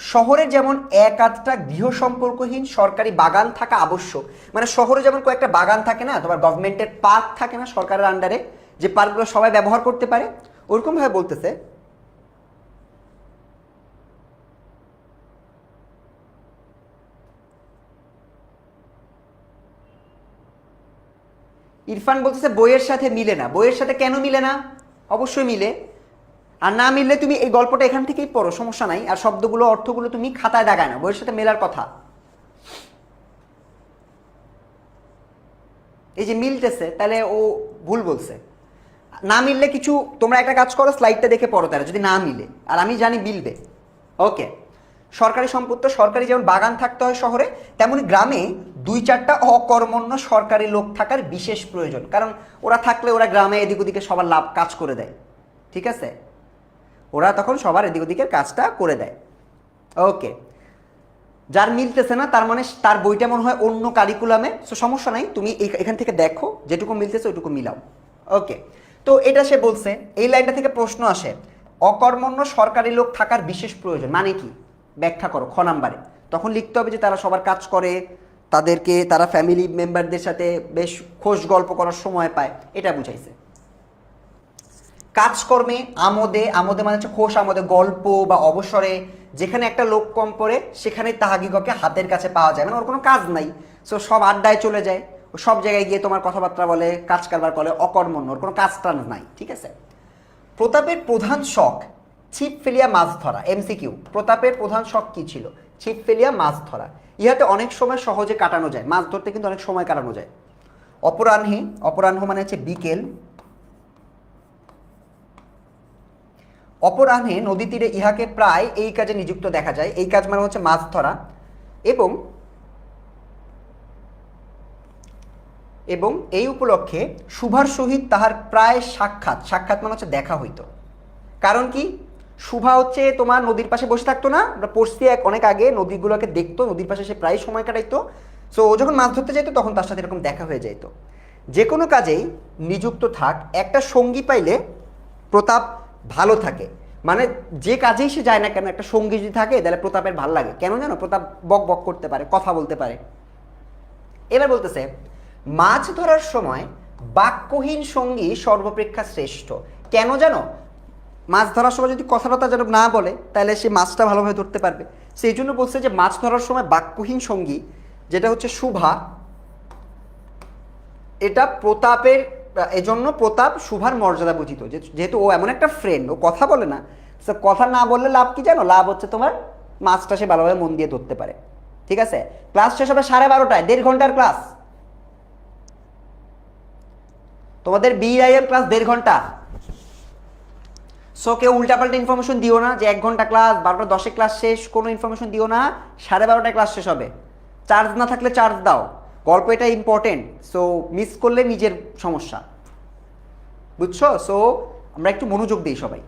শহরে যেমন এক আধটা গৃহ সম্পর্কহীন সরকারি বাগান থাকা আবশ্যক, মানে শহরে যেমন কয়েকটা বাগান থাকে না, তোমার গভর্নমেন্টের পার্ক থাকে না সরকারের আন্ডারে, যে পার্কগুলো সবাই ব্যবহার করতে পারে, ওরকম ভাবে বলতেছে ইরফান বলতেছে বইয়ের সাথে মিলে না। বইয়ের সাথে কেন মিলে না? অবশ্যই মিলে। আর না মিললে তুমি এই গল্পটা এখান থেকেই পড়ো, সমস্যা নাই। আর শব্দগুলো অর্থগুলো তুমি খাতায় দাগায় না, বইয়ের সাথে মেলার কথা। এই যে মিলতেছে, তাহলে ও ভুল বলছে। না মিললে কিছু তোমরা একটা কাজ করো, স্লাইডটা দেখে পড়ো তারা যদি না মিলে, আর আমি জানি মিলবে। ওকে, সরকারি সম্পত্তি, সরকারি যেমন বাগান থাকতে হয় শহরে, তেমনি গ্রামে 2-4টা অকর্মণ্য সরকারি লোক থাকার বিশেষ প্রয়োজন, কারণ ওরা থাকলে ওরা গ্রামে এদিক ওদিকে সবার লাভ কাজ করে দেয়। ঠিক আছে, ওরা তখন সবার এদিক ওদিকের কাজটা করে দেয়। ওকে, যার মিলতেছে না তার মানে তার বইটা মনে হয় অন্য কারিকুলামে, সো সমস্যা নাই, তুমি এখান থেকে দেখো যেটুকু মিলতেছে ওইটুকু মিলাও। ওকে, তো এটা সে বলছে, এই লাইনটা থেকে প্রশ্ন আসে, অকর্মণ্য সরকারি লোক থাকার বিশেষ প্রয়োজন মানে কি, ব্যাখ্যা করো খ নাম্বারে। তখন লিখতে হবে যে তারা সবার কাজ করে, তারা ফ্যামিলি মেম্বারদের সাথে বেশ খোশ গল্প করার সময় পায়, এটা বুঝাইছে। কাজকর্মে, আমোদে, আমোদে মানে হচ্ছে খোশ আমোদে, গল্প বা অবসরে যেখানে একটা লোক কম পড়ে সেখানে তাহাগিগকে হাতের কাছে পাওয়া যায়, মানে ওর কোনো কাজ নাই, সো সব আড্ডায় চলে যায়, ও সব জায়গায় গিয়ে তোমার কথাবার্তা বলে, কাজ কারবার করে, অকর্মণ্য, ওর কোনো কাজ টাজ নাই। ঠিক আছে, প্রতাপের প্রধান শখ ছিপ ফেলিয়া মাছ ধরা। MCQ, প্রতাপের প্রধান শখ কি ছিল? ছিপ ফেলিয়া মাছ ধরা। ইহাতে অনেক সময় সহজে কাটানো যায়, মাছ ধরতে কিন্তু অনেক সময় কাটানো যায়। অপরাহ্নে, অপরাহ্ন মানে হচ্ছে বিকেল, অপরাহ্নে নদী তীরে ইহাকে প্রায় এই কাজে নিযুক্ত দেখা যায়। এই কাজ মানে হচ্ছে মাছ ধরা, এবং এই উপলক্ষে শুভার সহিত তাহার প্রায় সাক্ষাৎ, সাক্ষাৎ মানে হচ্ছে দেখা হইতো। কারণ কি, শুভা হচ্ছে তোমার নদীর পাশে বসে থাকতো না, আমরা পড়ছি অনেক আগে, নদীগুলোকে দেখতো, নদীর পাশে সে প্রায় সময় কাটাইতো, সো ও যখন মাছ ধরতে যাইতো তখন তার সাথে এরকম দেখা হয়ে যাইতো। যে কোনো কাজেই নিযুক্ত থাক, একটা সঙ্গী পাইলে প্রতাপ ভালো থাকে, মানে যে কাজেই সে যায় না কেন একটা সঙ্গী যদি থাকে তাহলে প্রতাপের ভালো লাগে। কেন জানো? প্রতাপ বক বক করতে পারে, কথা বলতে পারে। এবার বলতেছে, মাছ ধরার সময় বাক্যহীন সঙ্গী সর্বাপেক্ষা শ্রেষ্ঠ। কেন জানো? মাছ ধরার সময় যদি কথাবার্তা যেন না বলে তাহলে সে মাছটা ভালোভাবে ধরতে পারবে। সেই জন্য বলছে যে মাছ ধরার সময় বাক্যহীন সঙ্গী, যেটা হচ্ছে শুভা, এটা প্রতাপের, এজন্য প্রতাপ শুভার মর্যাদা বুঝিত, যেহেতু ও এমন একটা ফ্রেন্ড, ও কথা বলে না, কথা না বললে লাভ কি জানো? লাভ হচ্ছে তোমার মাছটা সে ভালোভাবে মন দিয়ে ধরতে পারে। ঠিক আছে, ক্লাস শেষ হবে 12:30টায়, 1.5 ঘন্টার ক্লাস। তোমাদের BIM ক্লাস 1.5 ঘন্টা। সো কেউ উল্টাপাল্টা ইনফরমেশন দিও না যে 1 ঘন্টা ক্লাস, 12:10 ক্লাস শেষ, কোনো ইনফরমেশন দিও না। 12:30টায় ক্লাস শেষ হবে। চার্জ না থাকলে চার্জ দাও, গল্প এটা ইম্পর্টেন্ট, সো মিস করলে নিজের সমস্যা, বুঝছো? সো আমরা একটু মনোযোগ দিই সবাই।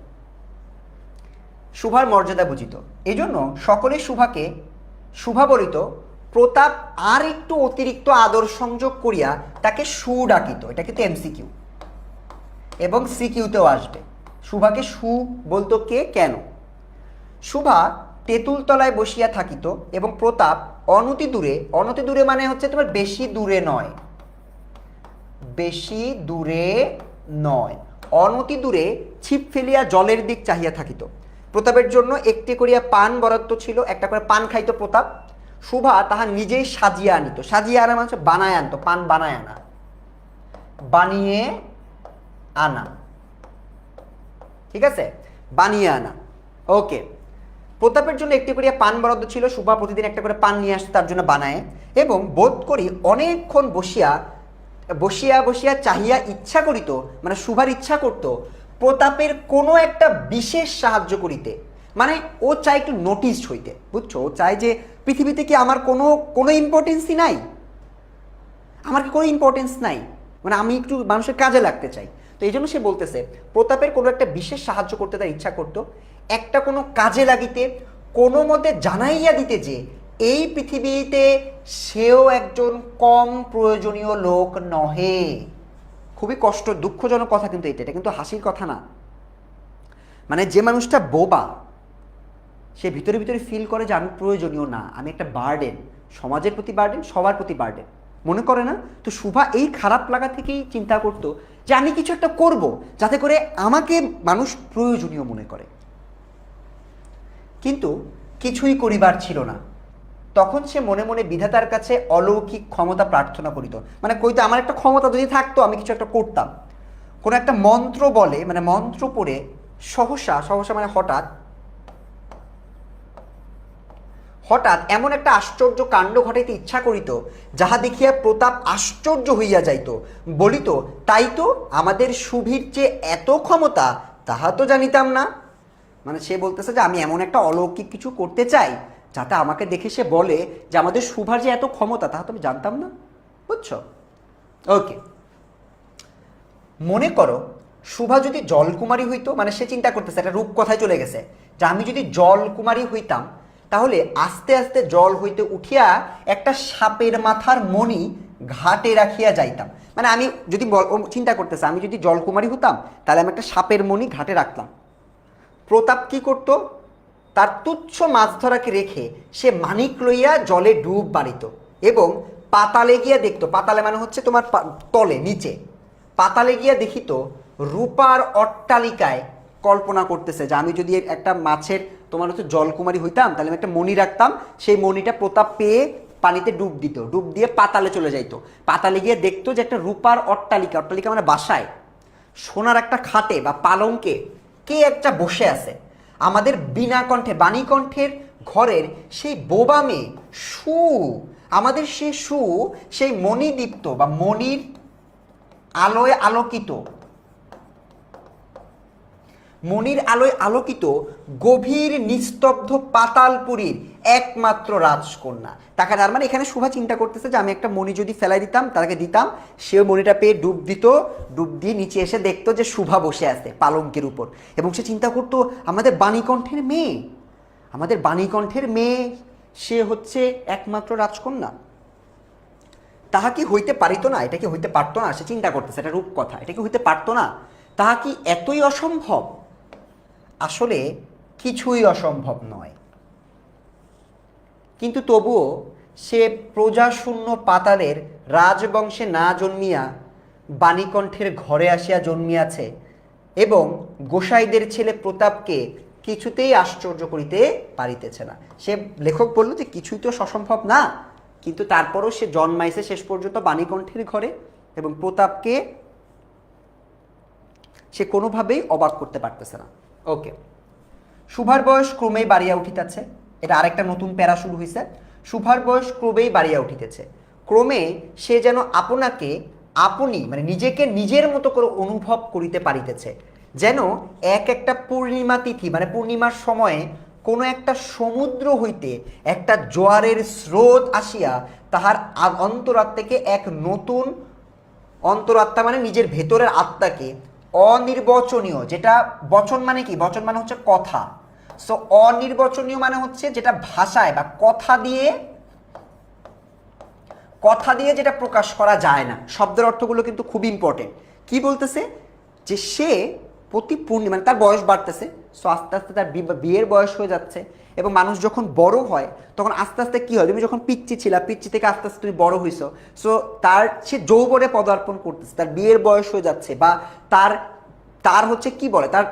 শুভার মর্যাদা বুঝিত, এই জন্য সকলে শুভাকে শুভা বলিত। প্রতাপ আর একটু অতিরিক্ত আদর সংযোগ করিয়া তাকে সু ডাকিত। এটা কিন্তু MCQ এবং CQতেও আসবে। শুভাকে সু বলতো কে, কেন? শুভা তেঁতুল তলায় বসিয়া থাকিত এবং প্রতাপ অনতি দূরে, অনতি দূরে মানে হচ্ছে তোমার বেশি দূরে নয়, বেশি দূরে নয়, অনতি দূরে ছিপ ফেলিয়া জলের দিক চাহিয়া থাকিত। প্রতাপের জন্য একটি করিয়া পান বরাদ্দ ছিল, একটা করে পান খাইতো প্রতাপ। শুভা তাহা নিজেই সাজিয়া আনিত, সাজিয়া আনা মানে বানায় আনতো, পান বানায় আনা, বানিয়ে আনা, ঠিক আছে, বানিয়ে আনা। ওকে, প্রতাপের জন্য একটি করিয়া পান বরাদ্দ ছিল, শুভা প্রতিদিন একটা করে পান নিয়ে আসতো তার জন্য বানায়, এবং বোধ করি অনেকক্ষণ বসিয়া বসিয়া বসিয়া চাহিয়া ইচ্ছা করিত, মানে শুভার ইচ্ছা করত প্রতাপের কোনো একটা বিশেষ সাহায্য করিতে, মানে ও চায় একটু নোটিসড হইতে, বুঝছো? ও চায় যে পৃথিবীতে কি আমার কোনো ইম্পর্টেন্সই নাই, আমার কি কোনো ইম্পর্টেন্স নাই, মানে আমি একটু মানুষের কাজে লাগতে চাই। তো এই জন্য সে বলতেছে প্রতাপের কোনো একটা বিশেষ সাহায্য করতে তার ইচ্ছা করতো, একটা কোনো কাজে লাগিতে, কোনো মতে জানাইয়া দিতে যে এই পৃথিবীতে সেও একজন কম প্রয়োজনীয় লোক নহে। খুবই কষ্ট, দুঃখজনক কথা কিন্তু এটা কিন্তু হাসির কথা না। মানে যে মানুষটা বোবা সে ভিতরে ভিতরে ফিল করে যে আমি প্রয়োজনীয় না, আমি একটা বার্ডেন, সমাজের প্রতি বার্ডেন, সবার প্রতি বার্ডেন মনে করে না? তো শুভা এই খারাপ লাগা থেকেই চিন্তা করতো যে আমি কিছু একটা করব যাতে করে আমাকে মানুষ প্রয়োজনীয় মনে করে। কিন্তু কিছুই করিবার ছিল না। তখন সে মনে মনে বিধাতার কাছে অলৌকিক ক্ষমতা প্রার্থনা করিত, মানে কইতো আমার একটা ক্ষমতা যদি থাকতো আমি কিছু একটা করতাম। কোনো একটা মন্ত্র বলে, মানে মন্ত্র পড়ে সহসা, সহসা মানে হঠাৎ, হঠাৎ এমন একটা আশ্চর্য কাণ্ড ঘটাইতে ইচ্ছা করিত, যাহা দেখিয়া প্রতাপ আশ্চর্য হইয়া যাইত, বলিত, তাই তো, আমাদের শুভির যে এত ক্ষমতা তাহা তো জানিতাম না। মানে সে বলতেছে যে আমি এমন একটা অলৌকিক কিছু করতে চাই যাতে আমাকে দেখে সে বলে যে আমাদের শুভার যে এত ক্ষমতা তাহা তো আমি জানতাম না। বুঝছো? ওকে, মনে করো শুভা যদি জলকুমারী হইতো, মানে সে চিন্তা করতেছে, একটা রূপকথায় চলে গেছে যে আমি যদি জলকুমারী হইতাম তাহলে আস্তে আস্তে জল হইতে উঠিয়া একটা সাপের মাথার মণি ঘাটে রাখিয়া যাইতাম। মানে আমি যদি চিন্তা করতেছে আমি যদি জলকুমারী হতাম তাহলে আমি একটা সাপের মণি ঘাটে রাখতাম। প্রতাপ কি করত? তার তুচ্ছ মাছ ধরাকে রেখে সে মানিক লইয়া জলে ডুব মারিত এবং পাতালে গিয়া দেখত, পাতালে মানে হচ্ছে তোমার তলে নিচে, পাতালে গিয়া দেখিত রূপার অট্টালিকায়, কল্পনা করতেছে যে আমি যদি একটা মাছের তোমার হচ্ছে জলকুমারী হইতাম তাহলে আমি একটা মণি রাখতাম, সেই মণিটা প্রতাপ পেয়ে পানিতে ডুব দিত, ডুব দিয়ে পাতালে চলে যাইতো, পাতালে গিয়ে দেখতো যে একটা রূপার অট্টালিকা, অট্টালিকা মানে বাসায় সোনার একটা খাটে বা পালঙ্কে কে একটা বসে আছে। আমাদের বিনা কণ্ঠে বাণীকণ্ঠের ঘরের সেই বোবা মেয়ে সু, আমাদের সে সু সেই মণিদীপ্ত বা মণির আলোয় আলোকিত, মণির আলোয় আলোকিত গভীর নিস্তব্ধ পাতালপুরীর একমাত্র রাজকন্যা। তাকে তার মানে এখানে শুভা চিন্তা করতেছে যে আমি একটা মণি যদি ফেলাই দিতাম, তাকে দিতাম, সে মণিটা পেয়ে ডুব দিত, ডুব দিয়ে নিচে এসে দেখতো যে শুভা বসে আছে পালঙ্কের উপর, এবং সে চিন্তা করতো আমাদের বাণীকণ্ঠের মেয়ে, আমাদের বাণীকণ্ঠের মেয়ে সে হচ্ছে একমাত্র রাজকন্যা। তাহা কি হইতে পারিত না? এটা কি হইতে পারতো না? সে চিন্তা করতেছে, এটা রূপকথা, এটা কি হইতে পারতো না? তাহা কি এতই অসম্ভব? আসলে কিছুই অসম্ভব নয়, কিন্তু তবুও সে প্রজাশূন্য পাতালের রাজবংশে না জন্মিয়া বাণীকণ্ঠের ঘরে আসিয়া জন্মিয়াছে এবং গোসাইদের ছেলে প্রতাপকে কিছুতেই আশ্চর্য করিতে পারিতেছে না। সে লেখক বলল যে কিছুই তো অসম্ভব না, কিন্তু তারপরও সে জন্মাইছে শেষ পর্যন্ত বাণীকণ্ঠের ঘরে এবং প্রতাপকে সে কোনোভাবেই অবাক করতে পারতেছে না। ওকে, শুভার বয়স ক্রমেই বাড়িয়া উঠিতেছে, এটা আরেকটা নতুন প্যারা শুরু হয়েছে। শুভার বয়স ক্রমেই বাড়িয়া উঠিতেছে, ক্রমে সে যেন আপনাকে আপনি মানে নিজেকে নিজের মতো করে অনুভব করিতে পারিতেছে, যেন এক একটা পূর্ণিমা তিথি মানে পূর্ণিমার সময়ে কোনো একটা সমুদ্র হইতে একটা জোয়ারের স্রোত আসিয়া তাহার অন্তরাত্মাকে এক নতুন, অন্তরাত্মা মানে নিজের ভেতরের আত্মাকে অনির্বচনীয়, যেটা বচন মানে কি? বচন মানে হচ্ছে কথা, সো অনির্বচনীয় মানে হচ্ছে যেটা ভাষায় বা কথা দিয়ে যেটা প্রকাশ করা যায় না। শব্দের অর্থগুলো কিন্তু খুব ইম্পর্টেন্ট। কি বলতেছে? যে সে প্রতি পূর্ণিমা মানে তার বয়স বাড়তেছে, সো আস্তে আস্তে তার বিয়ের বয়স হয়ে যাচ্ছে, এবং মানুষ যখন বড় হয় তখন আস্তে আস্তে কি হয়, তুমি যখন পিচ্চি ছিলা, পিচ্চি থেকে আস্তে আস্তে তুমি বড় হইছো, সো সে যৌবনে পদার্পণ করতেছে, তার বিয়ের বয়স হয়ে যাচ্ছে, বা তার হচ্ছে কি বলে, তার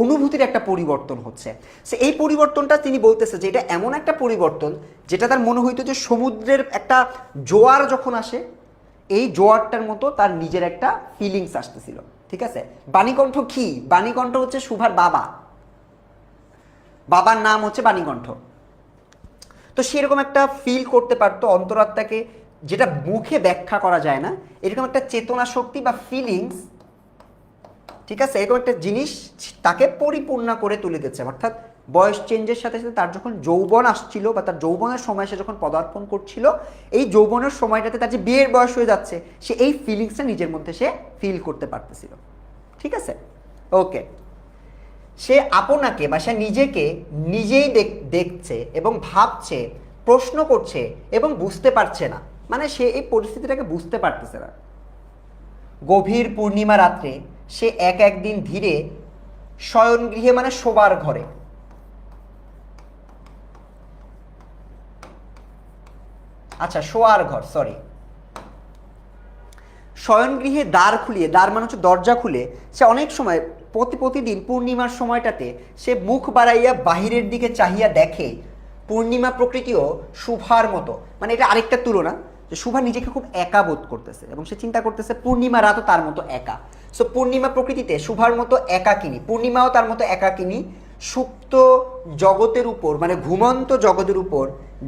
অনুভূতির একটা পরিবর্তন হচ্ছে। সে এই পরিবর্তনটা তিনি বলতেছে যে এটা এমন একটা পরিবর্তন যেটা তার মনে হইতো যে সমুদ্রের একটা জোয়ার যখন আসে এই জোয়ারটার মতো তার নিজের একটা ফিলিংস আসতেছিল। ঠিক আছে, বাণীকণ্ঠ কি? বাণীকণ্ঠ হচ্ছে শুভার বাবার নাম হচ্ছে বাণীকণ্ঠ। তো সেরকম একটা ফিল করতে পারতো অন্তরাত্মাকে, যেটা মুখে ব্যাখ্যা করা যায় না, এরকম একটা চেতনা শক্তি বা ফিলিংস, ঠিক আছে, এরকম একটা জিনিস তাকে পরিপূর্ণ করে তুলে দিচ্ছে। অর্থাৎ বয়স চেঞ্জের সাথে সাথে তার যখন যৌবন আসছিল বা তার যৌবনের সময় সে যখন পদার্পণ করছিল, এই যৌবনের সময়টাতে তার যে বিয়ের বয়স হয়ে যাচ্ছে, সে এই ফিলিংসটা নিজের মধ্যে সে ফিল করতে পারতেছিল। ঠিক আছে, ওকে। সে আপনাকে বা সে নিজেকে নিজেই দেখছে এবং ভাবছে, প্রশ্ন করছে এবং বুঝতে পারছে না, মানে সে এই পরিস্থিতিটাকে বুঝতে পারতেছে না। গভীর পূর্ণিমা রাত্রে সে একদিন ধীরে শয়নগৃহে মানে শোবার ঘরে, আচ্ছা শোয়ার ঘর, সরি, শয়নগৃহে দ্বার খুলিয়ে, দ্বার মানে হচ্ছে দরজা খুলে, সে অনেক সময় প্রতিদিন পূর্ণিমার সময়টাতে সে মুখ বাড়াইয়া বাহিরের দিকে চাহিয়া দেখে পূর্ণিমা প্রকৃতিও শুভার মতো, মানে এটা আরেকটা তুলনা যে শুভা নিজেকে খুব একা বোধ করতেছে এবং সে চিন্তা করতেছে পূর্ণিমা রাতও তার মতো একা। সো পূর্ণিমা প্রকৃতিতে শুভার মতো একাকিনী, পূর্ণিমাও তার মতো একাকিনী, সুপ্ত জগতের উপর মানে ঘুমন্ত জগতের উপর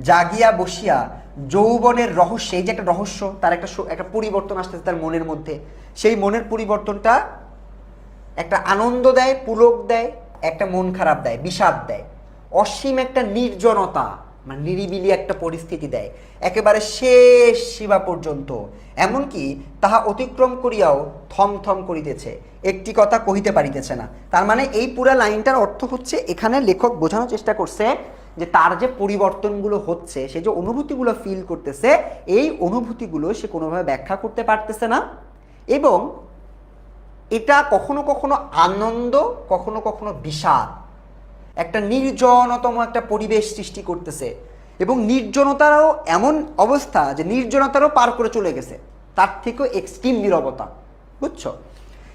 জাগিয়া বসিয়া যৌবনের রহস্য, এই যে একটা রহস্য, তার একটা পরিবর্তন আসতেছে তার মনের মধ্যে, সেই মনের পরিবর্তনটা একটা আনন্দ দেয়, পুলক দেয়, একটা মন খারাপ দেয়, বিষাদ দেয়, অসীম একটা নির্জনতা মানে নিরিবিলি একটা পরিস্থিতি দেয় একেবারে শেষ সীমা পর্যন্ত, এমনকি তাহা অতিক্রম করিয়াও থমথম করিতেছে, একটি কথা কহিতে পারিতেছে না। তার মানে এই পুরা লাইনটার অর্থ হচ্ছে, এখানে লেখক বোঝানোর চেষ্টা করছে যে তার যে পরিবর্তনগুলো হচ্ছে, সে যে অনুভূতিগুলো ফিল করতেছে, এই অনুভূতিগুলো সে কোনোভাবে ব্যাখ্যা করতে পারতেছে না, এবং এটা কখনো কখনো আনন্দ, কখনো কখনো বিষাদ, একটা নির্জনতম একটা পরিবেশ সৃষ্টি করতেছে, এবং নির্জনতারও এমন অবস্থা যে নির্জনতারও পার করে চলে গেছে, তার থেকেও এক্সট্রিম নীরবতা, বুঝছো?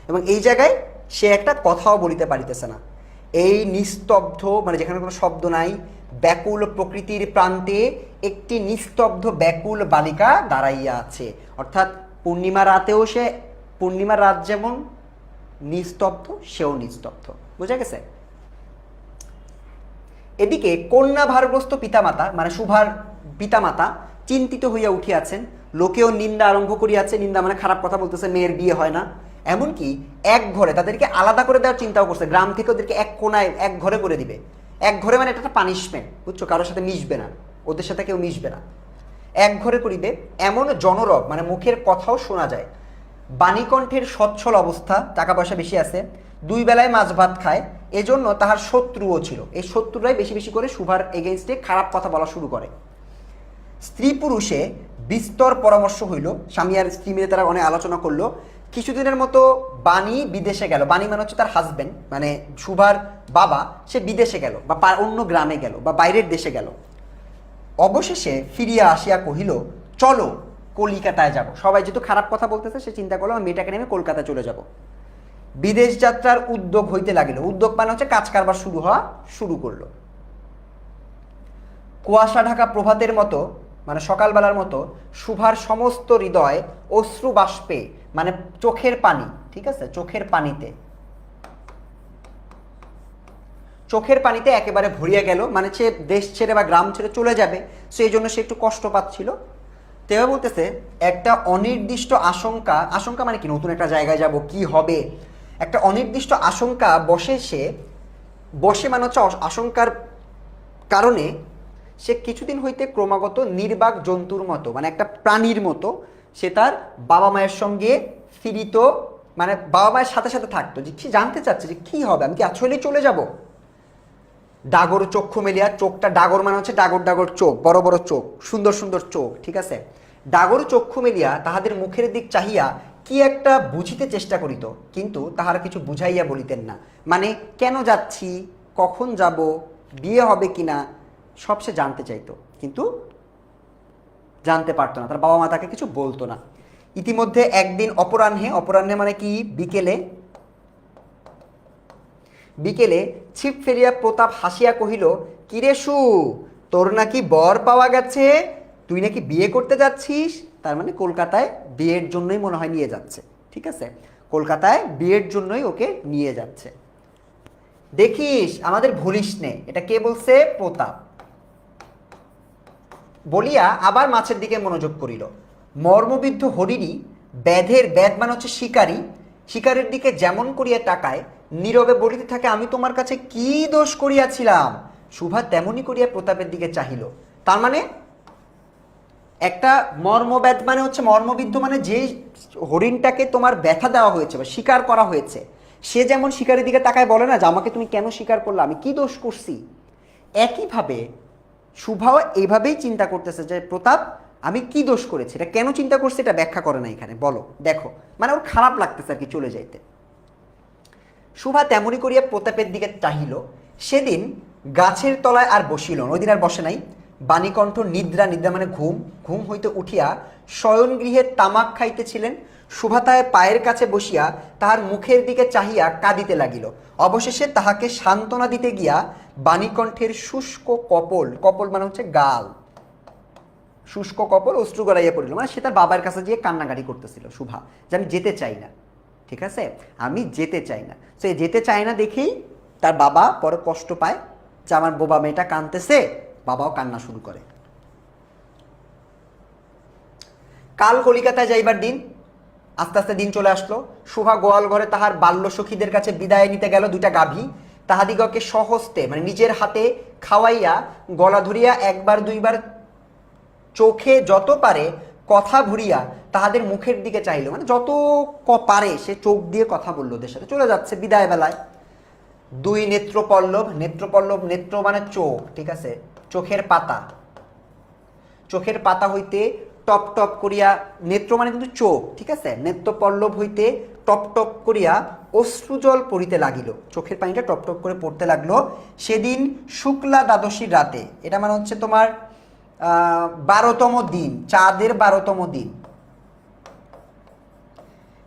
এবং এই জায়গায় সে একটা কথাও বলিতে পারিতেছে না। এই নিস্তব্ধ মানে যেখানে কোনো শব্দ নাই, ব্যাকুল প্রকৃতির প্রান্তে একটি নিস্তব্ধ ব্যাকুল বালিকা দাঁড়াইয়া আছে। অর্থাৎ পূর্ণিমা রাতেও সে, পূর্ণিমার রাত যেমন নিস্তব্ধ, সেও নিস্তব্ধ, বুঝা গেছে? এদিকে কন্যা ভারগ্রস্ত পিতামাতা মানে শুভার পিতামাতা চিন্তিত হইয়া উঠিয়াছেন, লোকেও নিন্দা আরম্ভ করিয়াছে, নিন্দা মানে খারাপ কথা বলতেছে, মেয়ের বিয়ে হয় না, এমনকি এক ঘরে তাদেরকে আলাদা করে দেওয়ার চিন্তাও করছে, গ্রাম থেকে ওদেরকে এক কোনায় এক ঘরে করে দিবে। এক ঘরে মানে এটা একটা পানিশমেন্ট, বুঝছো? কারোর সাথে মিশবে না, ওদের সাথে কেউ মিশবে না, এক ঘরে করিবে। এমন জনরব মানে মুখের কথাও শোনা যায়, বাণীকণ্ঠের সচ্ছল অবস্থা, টাকা পয়সা বেশি আছে, দুই বেলায় মাছ ভাত খায়, এজন্য তাহার শত্রুও ছিল। এই শত্রুরাই বেশি বেশি করে শুভার এগেইনস্টে খারাপ কথা বলা শুরু করে। স্ত্রী পুরুষে বিস্তর পরামর্শ হইল, স্বামী আর স্ত্রী মিলে তারা অনেক আলোচনা করলো। কিছুদিনের মতো বাণী বিদেশে গেল, বাণী মানে হচ্ছে তার হাজবেন্ড, মানে শুভার বাবা, সে বিদেশে গেল বা অন্য গ্রামে গেল বা বাইরের দেশে গেল। অবশেষে ফিরিয়া আসিয়া কহিল, চলো কলিকাতায় যাব। সবাই যেহেতু খারাপ কথা বলতেছে, সে চিন্তা করলো মেয়েটাকে নেমে কলকাতায় চলে যাব। বিদেশ যাত্রার উদ্যোগ হইতে লাগিল। উদ্যোগ মানে হচ্ছে কাজ কারবার শুরু করলো। কুয়াশা ঢাকা প্রভাতের মতো মানে সকালবেলার মতো শুভার সমস্ত হৃদয় অশ্রু বাষ্পে মানে চোখের পানি, ঠিক আছে, চোখের পানিতে একেবারে ভরিয়া গেল, মানে সে দেশ ছেড়ে বা গ্রাম ছেড়ে চলে যাবে, সো এই জন্য সে একটু কষ্ট পাচ্ছিল। তেও বলতেছে একটা অনির্দিষ্ট আশঙ্কা মানে কি, নতুন একটা জায়গায় যাব, কি হবে, একটা অনির্দিষ্ট আশঙ্কা বসে মানে হচ্ছে আশঙ্কার কারণে সে কিছুদিন হইতে ক্রমাগত নির্বাক জন্তুর মতো মানে একটা প্রাণীর মতো সে তার বাবা মায়ের সঙ্গে ফিরিত, মানে বাবা মায়ের সাথে সাথে থাকতো, যে কি জানতে চাচ্ছে যে কি হবে, আমি কি আসলেই চলে যাব। ডাগর চক্ষু মেলিয়া, চোখটা ডাগর মানে হচ্ছে ডাগর ডাগর চোখ, বড় বড় চোখ, সুন্দর সুন্দর চোখ, ঠিক আছে, ডাগর চক্ষু মেলিয়া তাহাদের মুখের দিক চাহিয়া কি একটা বুঝিতে চেষ্টা করিত, কিন্তু তাহারা কিছু বুঝাইয়া বলিতেন না। মানে কেন যাচ্ছি, কখন যাব, বিয়ে হবে কিনা, সব সে জানতে চাইতো, কিন্তু জানতে পারতো না, তার বাবা মা তাকে কিছু বলতো না। ইতিমধ্যে একদিন অপরাহ্নে মানে কি বিকেলে ছিপ ফেলিয়া প্রতাপ হাসিয়া কহিল, কিরে সু, তোর নাকি বর পাওয়া গেছে, তুই নাকি বিয়ে করতে যাচ্ছিস। তার মানে কলকাতায় বিয়ের জন্যই মনে হয় নিয়ে যাচ্ছে, ঠিক আছে, কলকাতায় বিয়ের জন্যই ওকে নিয়ে যাচ্ছে। দেখিস আমাদের ভুলিস নে। এটা কে বলছে? প্রতাপ। বলিয়া আবার মাছের দিকে মনোযোগ করিল। মর্মবিদ্ধ হরিণী ব্যাধ মানে হচ্ছে শিকারের দিকে যেমন করিয়া তাকায়, নীরবে বলিতে থাকে, আমি তোমার কাছে কি দোষ করিয়াছিলাম। শুভা তেমনি করিয়া প্রতাপের দিকে চাহিল। তার মানে একটা মর্মব্যাধ মানে হচ্ছে মর্মবিদ্ধ মানে যে হরিণটাকে তোমার ব্যথা দেওয়া হয়েছে বা শিকার করা হয়েছে, সে যেমন শিকারের দিকে তাকায় বলে না যে আমাকে তুমি কেন শিকার করলে, আমি কি দোষ করছি, একইভাবে শুভাও এইভাবেই চিন্তা করতেছে যে প্রতাপ আমি কি দোষ করেছি, এটা কেন চিন্তা করছে এটা ব্যাখ্যা করে না এখানে, বলো দেখো, মানে ওর খারাপ লাগতেছে আর কি চলে যাইতে। শুভা তেমনি করিয়া প্রতাপের দিকে চাহিল। সেদিন গাছের তলায় আর বসিল, ওই দিন আর বসে নাই। বাণীকণ্ঠ নিদ্রা মানে ঘুম হইতে উঠিয়া শয়নগৃহে তামাক খাইতেছিলেন। শুভা তাহার পায়ের কাছে বসিয়া তাহার মুখের দিকে চাহিয়া কাঁদিতে লাগিল। অবশেষে তাহাকে সান্ত্বনা দিতে গিয়া বাণীকণ্ঠের শুষ্ক কপল মানে হচ্ছে গাল, শুষ্ক কপল অশ্রু গড়াইয়া পড়িল, মানে সে তার বাবার কাছে গিয়ে কান্নাকাটি করতেছিল শুভা, যে আমি যেতে চাই না, ঠিক আছে, আমি যেতে চাই না। সে যেতে চায় না দেখেই তার বাবা পরে কষ্ট পায় যে আমার বোবা মেয়েটা কাঁদতেছে, বাবাও কান্না শুরু করে। কাল কলিকাতায় যাইবার দিন, আস্তে আস্তে দিন চলে আসলো। শুভা গোয়াল ঘরে তাহার বাল্য সখীদের কাছে বিদায় নিতে গেল। দুইটা গাভী তাহাদিগকে সহস্তে মানে নিজের হাতে খাওয়াইয়া গলা ধরিয়া একবার দুইবার চোখে যত পারে কথা ভুরিয়া তাহাদের মুখের দিকে চাইল, মানে যত পারে সে চোখ দিয়ে কথা বললো, ওদের সাথে চলে যাচ্ছে বিদায় বেলায়। দুই নেত্রপল্লব, নেত্রপল্লব নেত্র মানে চোখ, ঠিক আছে, চোখের পাতা, চোখের পাতা হইতে টপ টপ করিয়া, নেত্র মানে কিন্তু চোখ, ঠিক আছে, নেত্রপল্লব হইতে টপ টপ করিয়া অশ্রুজল পড়িতে লাগিল, চোখের পানিটা টপ টপ করে পড়তে লাগলো। সেদিন শুক্লা দ্বাদশীর রাতে, এটা মানে হচ্ছে তোমার 12তম দিন, চাঁদের 12তম দিন,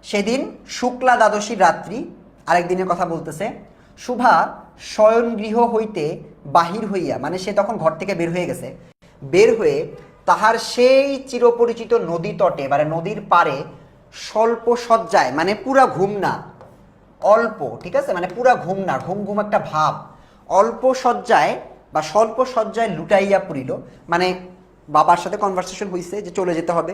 সেদিন শুক্লা দ্বাদশীর রাত্রি, আরেক দিনের কথা বলতেছে। শুভা শয়ন গৃহ হইতে বাহির হইয়া, মানে সে তখন ঘর থেকে বের হয়ে গেছে, বের হয়ে তাহার সেই চিরপরিচিত নদী তটে মানে নদীর পারে স্বল্প শয্যায়, মানে পুরা ঘুম না, অল্প, ঠিক আছে, মানে পুরা ঘুম না, ঘুম ঘুম একটা ভাব, অল্প শয্যায় বা স্বল্প শয্যায় লুটাইয়া পড়িল, মানে বাবার সাথে কনভারসেশন হয়েছে যে চলে যেতে হবে,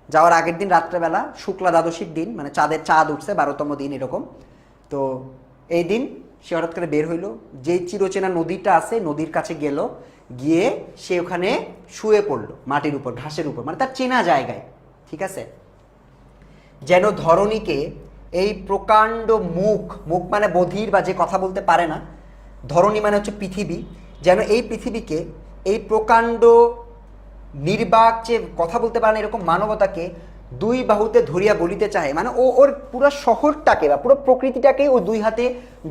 যাওয়ার আগের দিন রাত্রেবেলা, শুক্লা দ্বাদশীর দিন, মানে চাঁদ উঠছে 12তম দিন এরকম। তো এই দিন সে হঠাৎ করে বের হইল, যে চিরচেনা নদীটা আছে নদীর কাছে গেল, গিয়ে সে ওখানে শুয়ে পড়লো মাটির উপর, ঘাসের উপর, মানে তার চেনা জায়গায়, ঠিক আছে। যেন ধরণীকে এই প্রকাণ্ড মুখ, মুখ মানে বধির বা যে কথা বলতে পারে না, ধরণী মানে হচ্ছে পৃথিবী, যেন এই পৃথিবীকে, এই প্রকাণ্ড নির্বাক যে কথা বলতে পারে না এরকম মানবতাকে দুই বাহুতে ধরিয়া বলিতে চায়, মানে ওর পুরো শহরটাকে বা পুরো প্রকৃতিটাকে ও দুই হাতে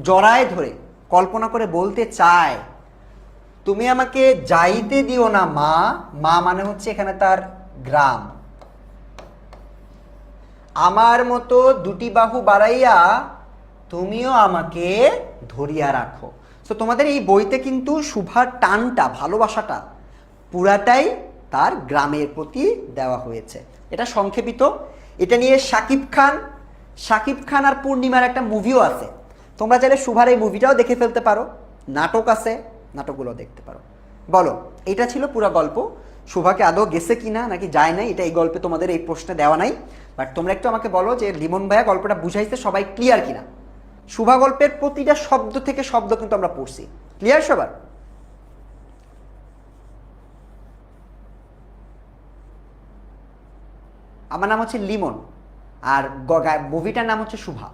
জড়ায় ধরে কল্পনা করে বলতে চায়, তুমি আমাকে যাইতে দিও না মা। মা মানে হচ্ছে এখানে তার গ্রাম। আমার মতো দুটি বাহু বাড়াইয়া তুমিও আমাকে ধরিয়া রাখো। তো তোমাদের এই বইতে কিন্তু শুভার টানটা, ভালোবাসাটা পুরাটাই তার গ্রামের প্রতি দেওয়া হয়েছে। এটা সংক্ষেপিত। এটা নিয়ে শাকিব খান আর পূর্ণিমার একটা মুভিও আছে, তোমরা চাইলে শুভার এই মুভিটাও দেখে ফেলতে পারো, নাটক আছে, নাটকগুলো দেখতে পারো। বলো, এটা ছিল পুরো গল্প। শুভাকে আদৌ গেছে কিনা নাকি যায় নাই, এটা এই গল্পে তোমাদের এই প্রশ্নে দেওয়া নাই, বাট তোমরা একটু আমাকে বলো যে লিমন ভাইয়া গল্পটা বুঝাইছে সবাই ক্লিয়ার কিনা। শুভা গল্পের প্রতিটা শব্দ থেকে শব্দ কিন্তু আমরা পড়ছি, ক্লিয়ার সবার? আমার নাম হচ্ছে লিমন আর মুভিটার নাম হচ্ছে শুভা।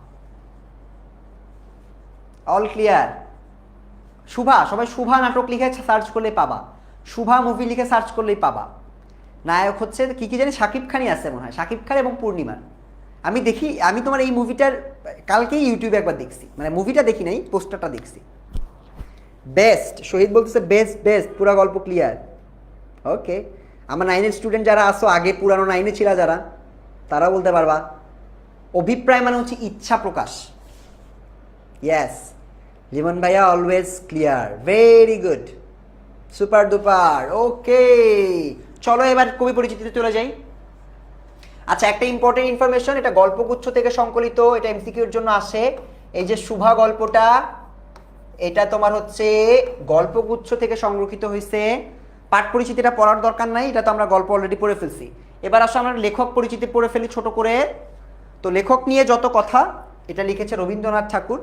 All clear? শুভা, সবাই শুভা নাটক লিখে সার্চ করলেই পাবা, শুভা মুভি লিখে সার্চ করলেই পাবা। নায়ক হচ্ছে কি জানি শাকিব খানই আছে মনে হয়, শাকিব খান এবং পূর্ণিমার। আমি তোমার এই মুভিটার কালকেই ইউটিউবে একবার দেখছি, মানে মুভিটা দেখি নাই, পোস্টারটা দেখছি। বেস্ট, শহীদ বলতেছে বেস্ট বেস্ট, পুরা গল্প ক্লিয়ার। ওকে, আমার 9-এর স্টুডেন্ট যারা আসো, আগে পুরানো 9-এ ছিল যারা, তারা বলতে পারবা। অভিপ্রায় মানে হচ্ছে ইচ্ছা প্রকাশ। ইয়েস, লিমন ভাইয়া always clear, very good, super duper. Okay, চলো এবার কবি পরিচিতিতে চলে যাই। আচ্ছা, একটা ইম্পর্টেন্ট ইনফরমেশন, এটা গল্পগুচ্ছ থেকে সংকলিত, এটা এমসিকিউর জন্য আসে। এই যে শুভা গল্পটা, এটা তোমার হচ্ছে গল্পগুচ্ছ থেকে সংরক্ষিত হয়েছে। পাঠ পরিচিতিটা পড়ার দরকার নাই, এটা তো আমরা গল্প অলরেডি পড়ে ফেলছি। এবার আসো আমরা লেখক পরিচিতি পড়ে ফেলি ছোট করে। তো লেখক নিয়ে যত কথা, এটা লিখেছে রবীন্দ্রনাথ ঠাকুর।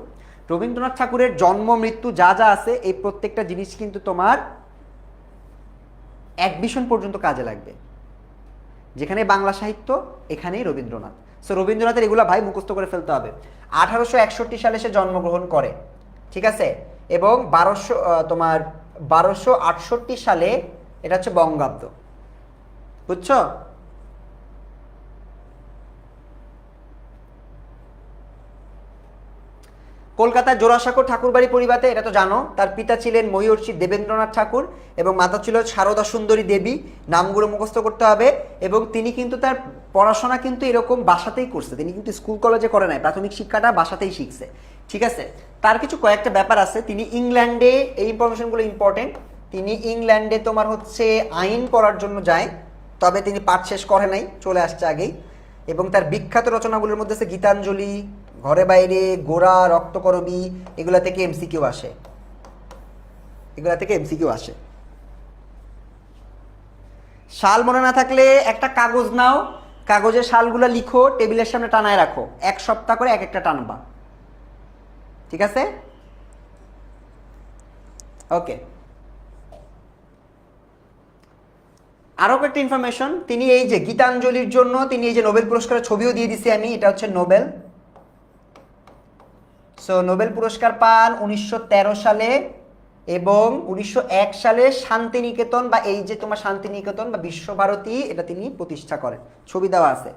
রবীন্দ্রনাথ ঠাকুরের জন্ম মৃত্যু যা যা আছে, এই প্রত্যেকটা জিনিস কিন্তু তোমার অ্যাডমিশন পর্যন্ত কাজে লাগবে। যেখানে বাংলা সাহিত্য, এখানেই রবীন্দ্রনাথ। সো রবীন্দ্রনাথের এগুলা ভাই মুখস্থ করে ফেলতে হবে। 1861 সালে সে জন্মগ্রহণ করে, ঠিক আছে, এবং 1268 সালে, এটা হচ্ছে বঙ্গাব্দ, বুঝছো? কলকাতার জোড়াসাঁকো ঠাকুরবাড়ি পরিবারে, এটা তো জানো। তার পিতা ছিলেন মহীয়সী দেবেন্দ্রনাথ ঠাকুর এবং মাতা ছিল সারদা সুন্দরী দেবী। নামগুলো মুখস্থ করতে হবে। এবং তিনি কিন্তু তার পড়াশোনা কিন্তু এরকম বাসাতেই করছে, তিনি কিন্তু স্কুল কলেজে করে নাই, প্রাথমিক শিক্ষাটা বাসাতেই শিখছে, ঠিক আছে। তার কিছু কয়েকটা ব্যাপার আছে। তিনি ইংল্যান্ডে, এই ইনফরমেশনগুলো ইম্পর্টেন্ট, তিনি ইংল্যান্ডে তোমার হচ্ছে আইন পড়ার জন্য যায়, তবে তিনি পাঠ শেষ করে নাই, চলে আসছে আগেই। এবং তার বিখ্যাত রচনাগুলোর মধ্যে আছে গীতাঞ্জলি, ঘরে বাইরে, গোরা, রক্তকরবী, এগুলা থেকে এমসিকিউ আসে, এগুলা থেকে এমসিকিউ আসে। শাল মনে না থাকলে একটা কাগজ নাও, কাগজের শালগুলো লিখো, টেবিলের সামনে টানায় রাখো, 1 সপ্তাহ করে এক একটা টানবা, ঠিক আছে? ওকে, আরও একটা ইনফরমেশন, তিনি এই যে গীতাঞ্জলির জন্য তিনি এই যে নোবেল পুরস্কারের ছবিও দিয়ে দিছি আমি, এটা হচ্ছে নোবেল। সো নোবেল পুরস্কার পান 1913 সালে এবং 1901 সালে শান্তিনিকেতন, বা এই যে তোমার শান্তিনিকেতন বা বিশ্বভারতী, এটা তিনি প্রতিষ্ঠা করেন, ছবি দেওয়া আছে,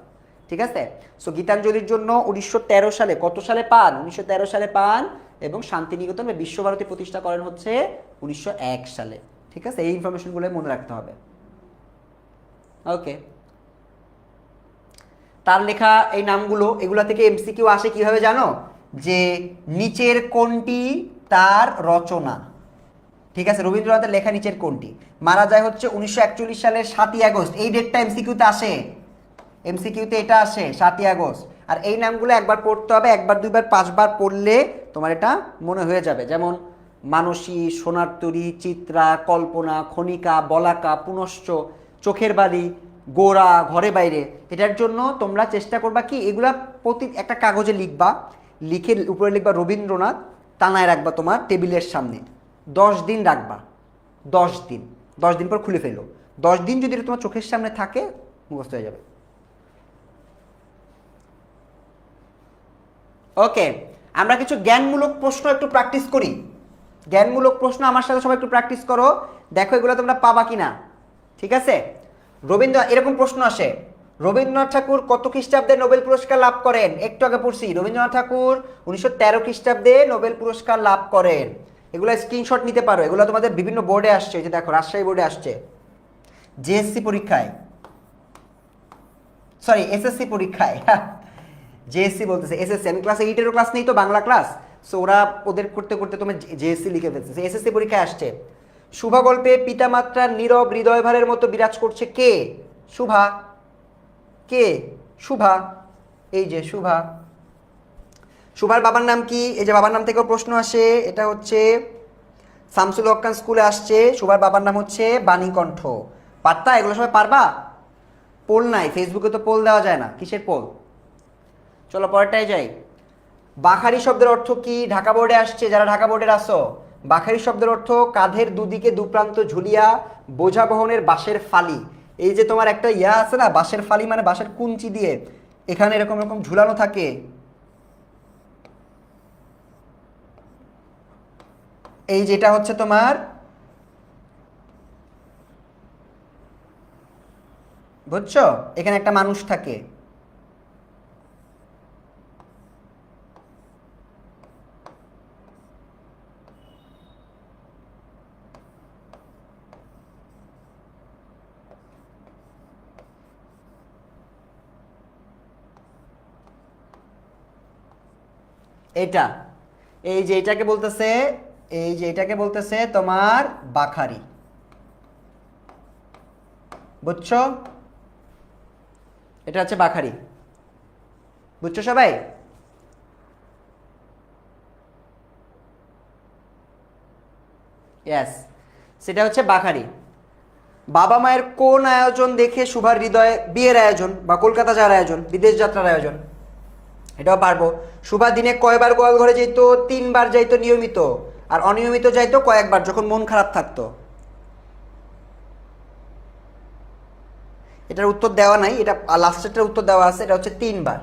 ঠিক আছে? সো গীতাঞ্জলির জন্য 1913 সালে, কত সালে পান? 1913 সালে পান, এবং শান্তিনিকেতন বা বিশ্বভারতী প্রতিষ্ঠা করেন হচ্ছে 1901 সালে, ঠিক আছে? এই ইনফরমেশনগুলো মনে রাখতে হবে। ওকে, তার লেখা এই নামগুলো, এগুলা থেকে এমসিকিউ আসে কিভাবে জানো? যে নিচের কোনটি তার রচনা, ঠিক আছে? রবীন্দ্রনাথের লেখা নিচের কোনটি? মারা যায় হচ্ছে 1941 সালের 7ই আগস্ট, এই ডেটটা এমসিকিউতে আসে, এমসিকিউতে এটা আসে 7ই আগস্ট। আর এই নামগুলো একবার পড়তে হবে, একবার দুইবার পাঁচবার পড়লে তোমার এটা মনে হয়ে যাবে। যেমন মানসী, সোনার তরী, চিত্রা, কল্পনা, খনিকা, বলাকা, পুনশ্চ, চোখের বালি, গোরা, ঘরে বাইরে। এটার জন্য তোমরা চেষ্টা করবা কি, এগুলা প্রতি একটা কাগজে লিখবা, লিখে উপরে লিখবা রবীন্দ্রনাথ, টানায় রাখবা তোমার টেবিলের সামনে, 10 দিন রাখবা, 10 দিন, 10 দিন পর খুলে ফেলো। 10 দিন যদি এটা তোমার চোখের সামনে থাকে, মুখস্থ হয়ে যাবে। ওকে, আমরা কিছু জ্ঞানমূলক প্রশ্ন একটু প্র্যাকটিস করি। জ্ঞানমূলক প্রশ্ন আমার সাথে সবাই একটু প্র্যাকটিস করো, দেখো এগুলো তোমরা পাবা কিনা, ঠিক আছে? এরকম প্রশ্ন আসে, রবীন্দ্রনাথ ঠাকুর কত খ্রিস্টাব্দে নোবেল পুরস্কার লাভ করেন? একটু আগে পড়ছি, রবীন্দ্রনাথ ঠাকুর 1913 খ্রিস্টাব্দে নোবেল পুরস্কার লাভ করেন। এগুলো স্ক্রিনশট নিতে পারো, এগুলো তোমাদের বিভিন্ন বোর্ডে আসছে, যে দেখো রাজশাহী বোর্ডে আসছে, জেএসসি পরীক্ষায়, সরি এসএসসি পরীক্ষায়, জেএসসি বলতেছে এসএসসি, আমি ক্লাস 8-এরও ক্লাস নেই তো, বাংলা ক্লাস, সো ওরা ওদের করতে করতে তোমার জেএসসি লিখে ফেলতেছে, এসএসসি পরীক্ষায় আসছে। শুভা গল্পে পিতামাত্রার নীরব হৃদয়ভারের মতো বিরাজ করছে কে? শুভা। কে? শুভা, এই যে শুভা। শুভার বাবার নাম কি? এই যে বাবার নাম থেকেও প্রশ্ন আসে, এটা হচ্ছে শামসুল হক খান স্কুলে আসছে, শুভার বাবার নাম হচ্ছে বাণীকণ্ঠ। পারতা? এগুলো সবাই পারবা? পোল নাই, ফেসবুকে তো পোল দেওয়া যায় না, কিসের পোল? চলো পরেরটাই যাই। বাখারি শব্দের অর্থ কি? ঢাকা বোর্ডে আসছে, যারা ঢাকা বোর্ডের আসো, বাখারি শব্দের অর্থ কাঁধের দুদিকে দুপ্রান্ত ঝুলিয়া বোঝা বহনের বাঁশের ফালি। এই যে তোমার একটা ইয়া আছে না, বাঁশের ফালি মানে বাঁশের কুঞ্চি দিয়ে এখানে এরকম এরকম ঝুলানো থাকে, এই যেটা হচ্ছে তোমার, বুঝছো? এখানে একটা মানুষ থাকে, এটা, এই যে এটাকে বলতেছে, এই যে এটাকে বলতেছে তোমার বাখারি, বুঝছো? এটা হচ্ছে বাখারি, বুঝছো সবাই? ইয়েস, সেটা হচ্ছে বাখারি। বাবা মায়ের কোন আয়োজন দেখে শুভার হৃদয়ে বিয়ের আয়োজন বা কলকাতা যাওয়ার আয়োজন, বিদেশ যাত্রার আয়োজন, এটাও পারবো। শুভা দিনে কয়বার গোয়াল ঘরে যেত? 3 বার যাইতো নিয়মিত, আর অনিয়মিত যাইতো কয়েকবার, যখন মন খারাপ থাকতো। এটার উত্তর দেওয়া নাই, এটা লাস্টেরটার উত্তর দেওয়া আছে, এটা হচ্ছে 3 বার,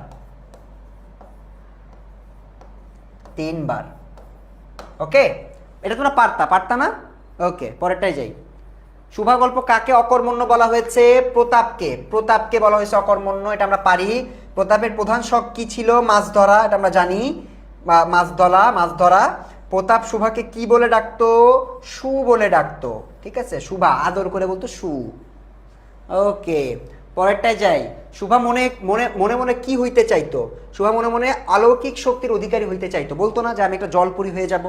3 বার। ওকে, এটা তোমরা পারতা না? ওকে, পরেরটাই যাই। শুভা গল্প কাকে অকর্মণ্য বলা হয়েছে? প্রতাপকে, প্রতাপকে বলা হয়েছে অকর্মণ্য, এটা আমরা পারি। প্রতাপের প্রধান শখ কি ছিল? মাছ ধরা, এটা আমরা জানি, মাছ ধরা। প্রতাপ শুভাকে কি বলে ডাকতো? সু বলে ডাকতো, ঠিক আছে? শুভা আদর করে বলতো সু। ওকে, পরেরটায় যাই। শুভা মনে মনে মনে মনে কি হইতে চাইতো? শুভা মনে মনে অলৌকিক শক্তির অধিকারী হইতে চাইতো, বলতো না যে আমি একটা জলপুরি হয়ে যাব।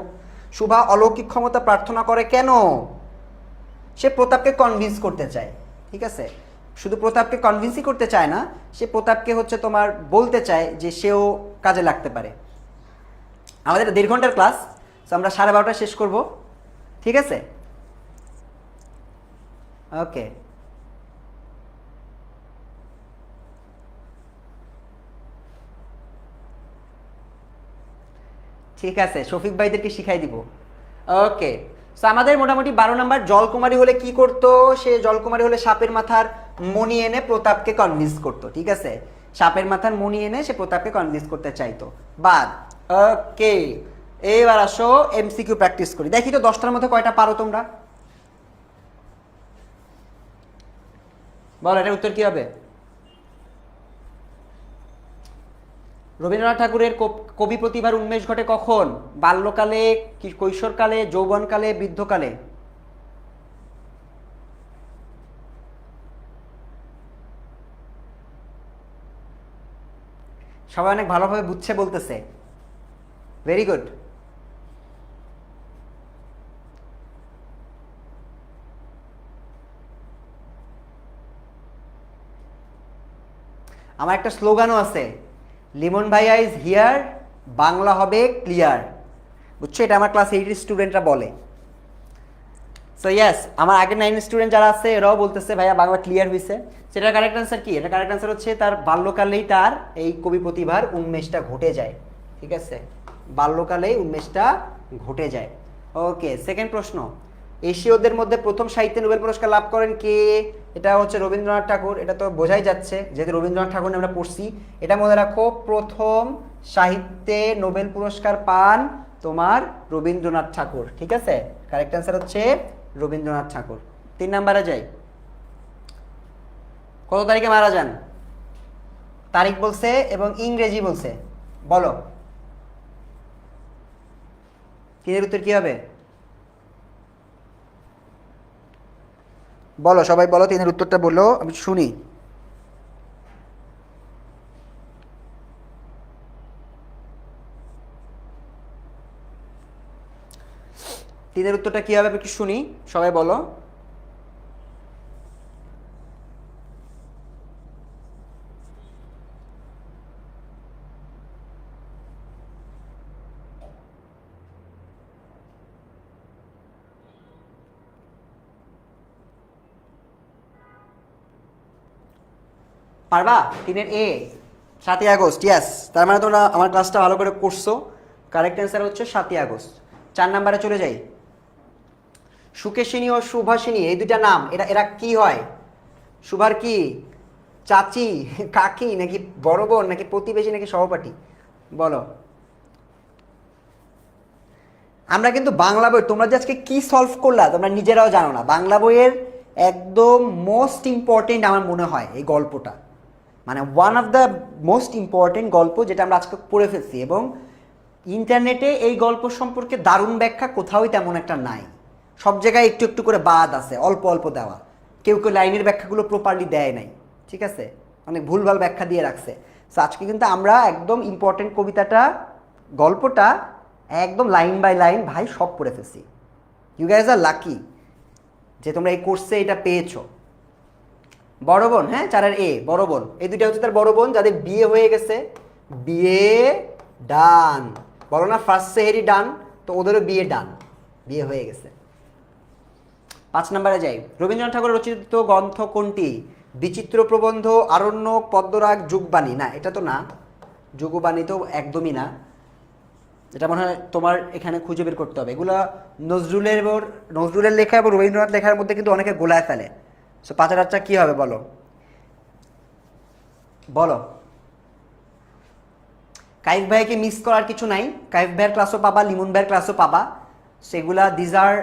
শুভা অলৌকিক ক্ষমতা প্রার্থনা করে কেন? সে প্রতাপকে কনভিন্স করতে চায়, ঠিক আছে? শুধু প্রতাপকে কনভিন্সই করতে চায় না, সে প্রতাপকে হচ্ছে তোমার বলতে চায় যে সেও কাজে লাগতে পারে। আমাদের 1.5 ঘন্টার ক্লাস, তো আমরা 12:30 শেষ করব, ঠিক আছে? ওকে, ঠিক আছে, শফিক ভাইদেরকে শিখাই দিব। ওকে, সো আমাদের মোটামুটি 12 নাম্বার, জলকুমারী হলে কি করতো? সে জলকুমারী হলে সাপের মাথার মণি এনে প্রতাপকে কনভিন্স করতো, ঠিক আছে? সাপের মাথার মণি এনে সে প্রতাপকে কনভিন্স করতে চাইতো। বাদ। ওকে, এবার আসো এমসিকিউ প্র্যাকটিস করি। দেখি তো 10টার মধ্যে কয়টা পারো তোমরা, বলো এটার উত্তর কি হবে? রবীন্দ্রনাথ ঠাকুরের কবি প্রতিভার উন্মেষ ঘটে কখন? বাল্যকালে, কৈশোরকালে, যৌবনকালে, বৃদ্ধকালে? সবাই অনেক ভালোভাবে বুঝছে বলতেছে, ভেরি গুড। আমার একটা স্লোগানও আছে, লিমন ভাইয়া ইজ হিয়ার, বাংলা হবে ক্লিয়ার। বুঝছো, এটা আমার ক্লাস 8 স্টুডেন্টরা বলে। সো ইয়েস, আমার আগের 9 স্টুডেন্ট যারা আছে এরাও বলতেছে ভাইয়া বাংলা ক্লিয়ার হয়েছে। সেটার কারেক্ট অ্যান্সার কি? এটা কারেক্ট অ্যান্সার হচ্ছে তার বাল্যকালেই তার এই কবি প্রতিভার উন্মেষটা ঘটে যায়, ঠিক আছে? বাল্যকালেই উন্মেষটা ঘটে যায়। ওকে, সেকেন্ড প্রশ্ন, এশীয়দের মধ্যে প্রথম সাহিত্যে নোবেল পুরস্কার লাভ করেন কে? এটা হচ্ছে রবীন্দ্রনাথ ঠাকুর। এটা তো বোঝাই যাচ্ছে, যেহেতু রবীন্দ্রনাথ ঠাকুর আমরা পড়ছি। এটা মনে রাখো, প্রথম সাহিত্যে নোবেল পুরস্কার পান তোমার রবীন্দ্রনাথ ঠাকুর, ঠিক আছে? কারেক্ট অ্যান্সার হচ্ছে রবীন্দ্রনাথ ঠাকুর। 3 নাম্বারে যাই, কত তারিখে মারা যান? তারিখ বলছে এবং ইংরেজি বলছে, বলো। 3-এর উত্তর কি হবে? বলো সবাই, বলো 3-এর উত্তরটা বলো, আমি শুনি। তিনের উত্তরটা কি হবে একটু শুনি, সবাই বলো। পারবা? 3-এর এ, 7ই আগস্ট। ইয়াস, তার মানে তোমরা আমার ক্লাসটা ভালো করে করছো। কারেক্ট অ্যান্সার হচ্ছে 7ই আগস্ট। 4 নাম্বারে চলে যাই, সুকেশিনী ও সুভাষিনী এই দুইটা নাম, এরা এরা কি হয়? সুভার কি চাচি, কাকি, নাকি বড় বোন, নাকি প্রতিবেশী, নাকি সহপাঠী? বলো। আমরা কিন্তু বাংলা বই, তোমরা যে আজকে কি সলভ করলা তোমরা নিজেরাও জানো না। বাংলা বইয়ের একদম মোস্ট ইম্পর্টেন্ট আমার মনে হয় এই গল্পটা, মানে one of the most important গল্প যেটা আমরা আজকে পড়ে ফেলছি। এবং ইন্টারনেটে এই গল্প সম্পর্কে দারুণ ব্যাখ্যা কোথাওই তেমন একটা নাই, সব জায়গায় একটু একটু করে বাদ আছে, অল্প অল্প দেওয়া। কেউ কেউ লাইনের ব্যাখ্যাগুলো প্রপারলি দেয় নাই, ঠিক আছে? অনেক ভুলভাল ব্যাখ্যা দিয়ে রাখছে। সো আজকে কিন্তু আমরা একদম ইম্পর্টেন্ট কবিতাটা, গল্পটা একদম লাইন বাই লাইন ভাই সব পড়ে ফেলছি। ইউ গাইজ আর লাকি যে তোমরা এই কোর্সে এটা পেয়েছো। বড় বোন, হ্যাঁ 4-এর এ, বড় বোন, এই দুইটা হচ্ছে তার বড় বোন যাদের বিয়ে হয়ে গেছে। বিয়ে ডান, বলো না ফার্স্ট সেহেরি ডান, তো ওদেরও বিয়ে ডান, বিয়ে হয়ে গেছে। 5 নাম্বারে যাই, রবীন্দ্রনাথ ঠাকুরের রচিত গ্রন্থ কোনটি? বিচিত্র প্রবন্ধ, আরণ্যক, পদ্মরাগ, যুগবাণী? না, এটা তো না, যুগবাণী তো একদমই না। এটা মনে হয় তোমার এখানে খুঁজে বের করতে হবে। এগুলা নজরুলের লেখা এবং রবীন্দ্রনাথ লেখার মধ্যে কিন্তু অনেকে গোলায় ফেলে। সো 5-এর কি হবে বলো, বলো। কাইফ ভাইকে মিস করার কিছু নাই, কাইফ ভাইয়ের ক্লাসও পাবা, লিমন ভাইয়ের ক্লাসও পাবা। সেগুলা দিজ আর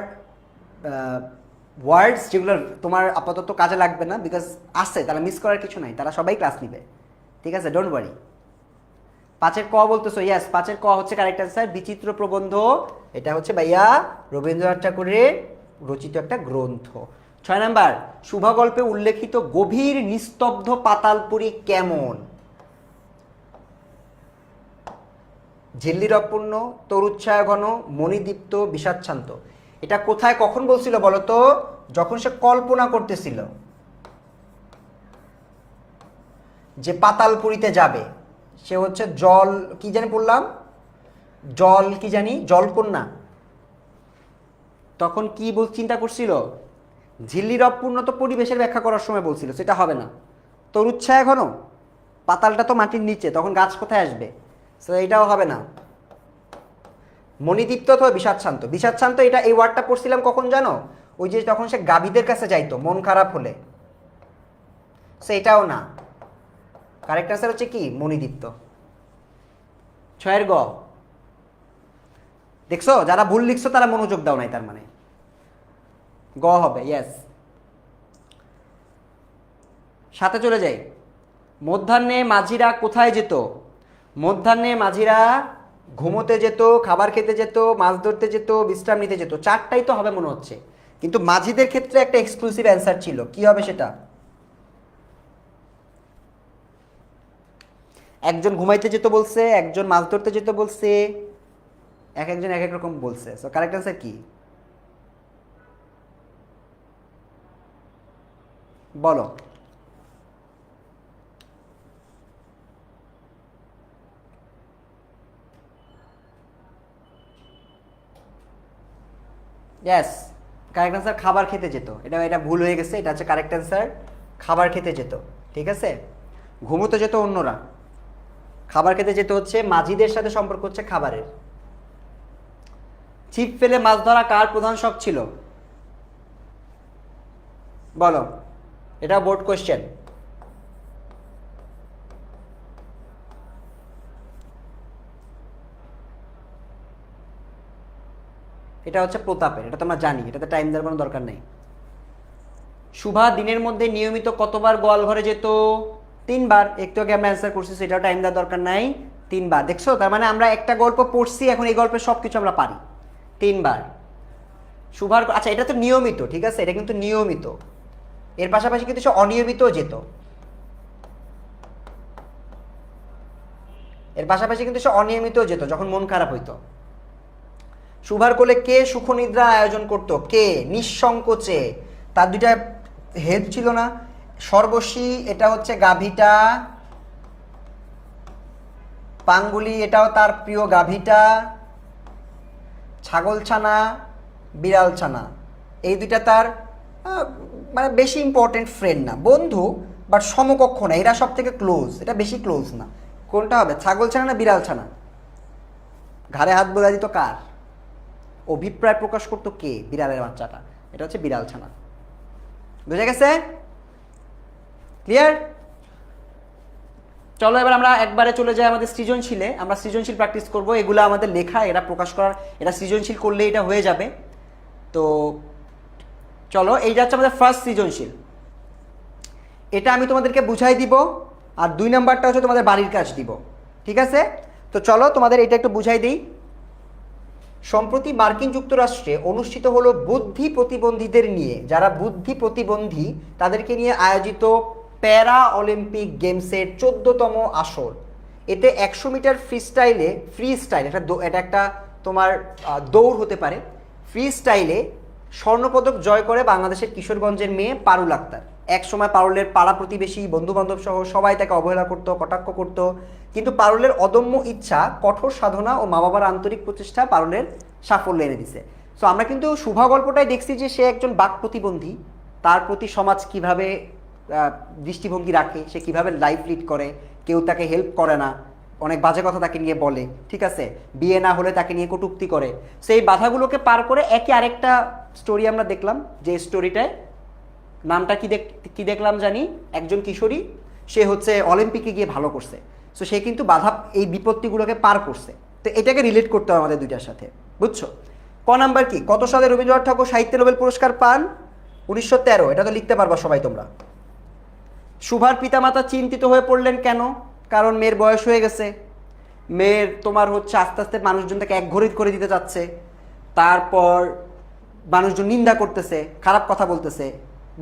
ওয়ার্ডস যেগুলো তোমার আপাতত কাজে লাগবে না, বিকজ আছে, তারা মিস করার কিছু নাই, তারা সবাই ক্লাস নিবে, ঠিক আছে? Don't worry. 5-এর ক বলতেছো, ইয়াস 5-এর ক হচ্ছে কারেক্ট অ্যান্সার, বিচিত্র প্রবন্ধ। এটা হচ্ছে ভাইয়া রবীন্দ্রনাথ ঠাকুরের রচিত একটা গ্রন্থ। 6 নাম্বার, শুভা গল্পে উল্লেখিত গভীর নিস্তব্ধ পাতালপুরী কেমন? ঝিল্লির অপূর্ণ, তরুচ্ছায়া ঘন, মণিদীপ্ত, বিষাদশান্ত? এটা কোথায় কখন বলছিল বলো তো? যখন সে কল্পনা করতেছিল। যে পাতালপুরীতে যাবে সে হচ্ছে জল কি জানি বললাম, জল কি জানি, জলকন্যা। তখন কি চিন্তা করছিল? ঝিল্লির অপূর্ণত পরিবেশের ব্যাখ্যা করার সময় বলছিল, সেটা হবে না। তরুচ্ছায়া ঘন, পাতালটা তো মাটির নিচে, তখন গাছ কোথায় আসবে? সো এটাও হবে না। মণিদীপ্ত অথবা বিষাদশান্ত। বিষাদশান্ত এটা এই ওয়ার্ডটা পড়ছিলাম কখন জানো? ওই যে তখন সে গাভীদের কাছে যাইতো মন খারাপ হলে। সো এটাও না। কারেক্ট আনসার হচ্ছে কি? মণিদীপ্ত। 6 গ। দেখছো যারা ভুল লিখছো তারা মনোযোগ দাও নাই, তার মানে গ হবে। ইয়েস। সাথে চলে যাই। মধ্যাহ্নে মাঝিরা কোথায় যেত? মধ্যাহ্নে মাঝিরা ঘুমোতে যেত, খাবার খেতে যেত, মাছ ধরতে যেত, বিশ্রাম নিতে যেত। 4টাই তো হবে মনে হচ্ছে, কিন্তু মাঝিদের ক্ষেত্রে একটা এক্সক্লুসিভ অ্যান্সার ছিল। কি হবে সেটা? একজন ঘুমাইতে যেত বলছে, একজন মাছ ধরতে যেত বলছে, একজন এক এক রকম বলছে। সো কারেক্ট অ্যান্সার কি বলো? ইয়েস, কারেক্ট অ্যান্সার খাবার খেতে যেত। এটা ভুল হয়ে গেছে, এটা হচ্ছে কারেক্ট অ্যান্সার, খাবার খেতে যেত। ঠিক আছে, ঘুমোতে যেত অন্যরা, খাবার খেতে যেত হচ্ছে মাঝিদের সাথে সম্পর্ক হচ্ছে খাবারের। ছিপ ফেলে মাছ ধরা কার প্রধান শখ ছিল? বলো, এটা বোর্ড কোশ্চেন। এটা হচ্ছে প্রতাপের, এটা তো আমরা জানি, এটাতে টাইম দেওয়ার কোনো দরকার নেই। শুভা দিনের মধ্যে নিয়মিত কতবার গোয়াল ঘরে যেত? 3বার। একটু আগে আমরা অ্যান্সার করছি, সেটাও টাইম দেওয়ার দরকার নাই। 3বার। দেখছো, তার মানে আমরা একটা গল্প পড়ছি, এখন এই গল্পের সব কিছু আমরা পারি। 3বার শুভার। আচ্ছা, এটা তো নিয়মিত, ঠিক আছে, এটা কিন্তু নিয়মিত। এর পাশাপাশি কিন্তু সে অনিয়মিতও যেত। এর পাশাপাশি কিন্তু সে অনিয়মিতও যেত যখন মন খারাপ হইতো। শুভার কোলে কে সুখনিদ্রা আয়োজন করত? কে? নিঃসংকোচে। তার 2টা হেড ছিল না? সর্বশী, এটা হচ্ছে গাভীটা। পাঙ্গুলি, এটাও তার প্রিয় গাভীটা। ছাগলছানা, বিড়ালছানা, এই 2টা তার মানে বেশি ইম্পর্টেন্ট ফ্রেন্ড না, বন্ধু বাট সমকক্ষ না, এরা সব থেকে ক্লোজ, এটা বেশি ক্লোজ না। কোনটা হবে, ছাগলছানা না বিড়ালছানা? ঘাড়ে হাত বোঝা দিত কার? অভিপ্রায় প্রকাশ করতো কে? বিড়ালের বাচ্চাটা। এটা হচ্ছে বিড়ালছানা। বুঝে গেছে? ক্লিয়ার? চলো এবার আমরা একবারে চলে যাই আমাদের সৃজনশীলে। আমরা সৃজনশীল প্র্যাকটিস করব। এগুলো আমাদের লেখা, এরা প্রকাশ করার, এটা সৃজনশীল করলে এটা হয়ে যাবে। তো চলো, এইটা হচ্ছে আমাদের ফার্স্ট সৃজনশীল। এটা আমি তোমাদেরকে বুঝাই দিব, আর 2 নাম্বারটা হচ্ছে তোমাদের বাড়ির কাজ দিব। ঠিক আছে, তো চলো তোমাদের এটা একটু বুঝাই দিই। সম্প্রতি মার্কিন যুক্তরাষ্ট্রে অনুষ্ঠিত হলো বুদ্ধি প্রতিবন্ধীদের নিয়ে, যারা বুদ্ধি প্রতিবন্ধী তাদেরকে নিয়ে আয়োজিত প্যারা অলিম্পিক গেমসের 14তম আসর। এতে 100 মিটার ফ্রি স্টাইল, এটা একটা তোমার দৌড় হতে পারে। ফ্রি স্টাইলে স্বর্ণপদক জয় করে বাংলাদেশের কিশোরগঞ্জের মেয়ে পারুল আক্তার। এক সময় পারুলের পাড়া প্রতিবেশী, বন্ধুবান্ধব সহ সবাই তাকে অবহেলা করতো, কটাক্ষ করতো, কিন্তু পারুলের অদম্য ইচ্ছা, কঠোর সাধনা ও মা বাবার আন্তরিক প্রচেষ্টা পারুলের সাফল্য এনে দিছে। সো আমরা কিন্তু শুভা গল্পটাই দেখছি যে সে একজন বাক প্রতিবন্ধী, তার প্রতি সমাজ কিভাবে দৃষ্টিভঙ্গি রাখে, সে কিভাবে লাইফ লিড করে, কেউ তাকে হেল্প করে না, অনেক বাজে কথা তাকে নিয়ে বলে, ঠিক আছে, বিয়ে না হলে তাকে নিয়ে কটূক্তি করে। সেই বাধাগুলোকে পার করে একে আরেকটা স্টোরি আমরা দেখলাম, যে স্টোরিটায় নামটা কি দেখলাম জানি, একজন কিশোরী, সে হচ্ছে অলিম্পিকে গিয়ে ভালো করছে। সো সে কিন্তু বাধা, এই বিপত্তিগুলোকে পার করছে। তো এটাকে রিলেট করতে হবে আমাদের 2টার সাথে, বুঝছো? ক নাম্বার কি, কত সালে রবীন্দ্রনাথ ঠাকুর সাহিত্য নোবেল পুরস্কার পান? 1913। এটা তো লিখতে পারবা সবাই তোমরা। শুভার পিতামাতা চিন্তিত হয়ে পড়লেন কেন? কারণ মেয়ের বয়স হয়ে গেছে, মেয়ের তোমার হচ্ছে আস্তে আস্তে মানুষজন তাকে একঘরে করে দিতে চাচ্ছে, তারপর মানুষজন নিন্দা করতেছে, খারাপ কথা বলতেছে,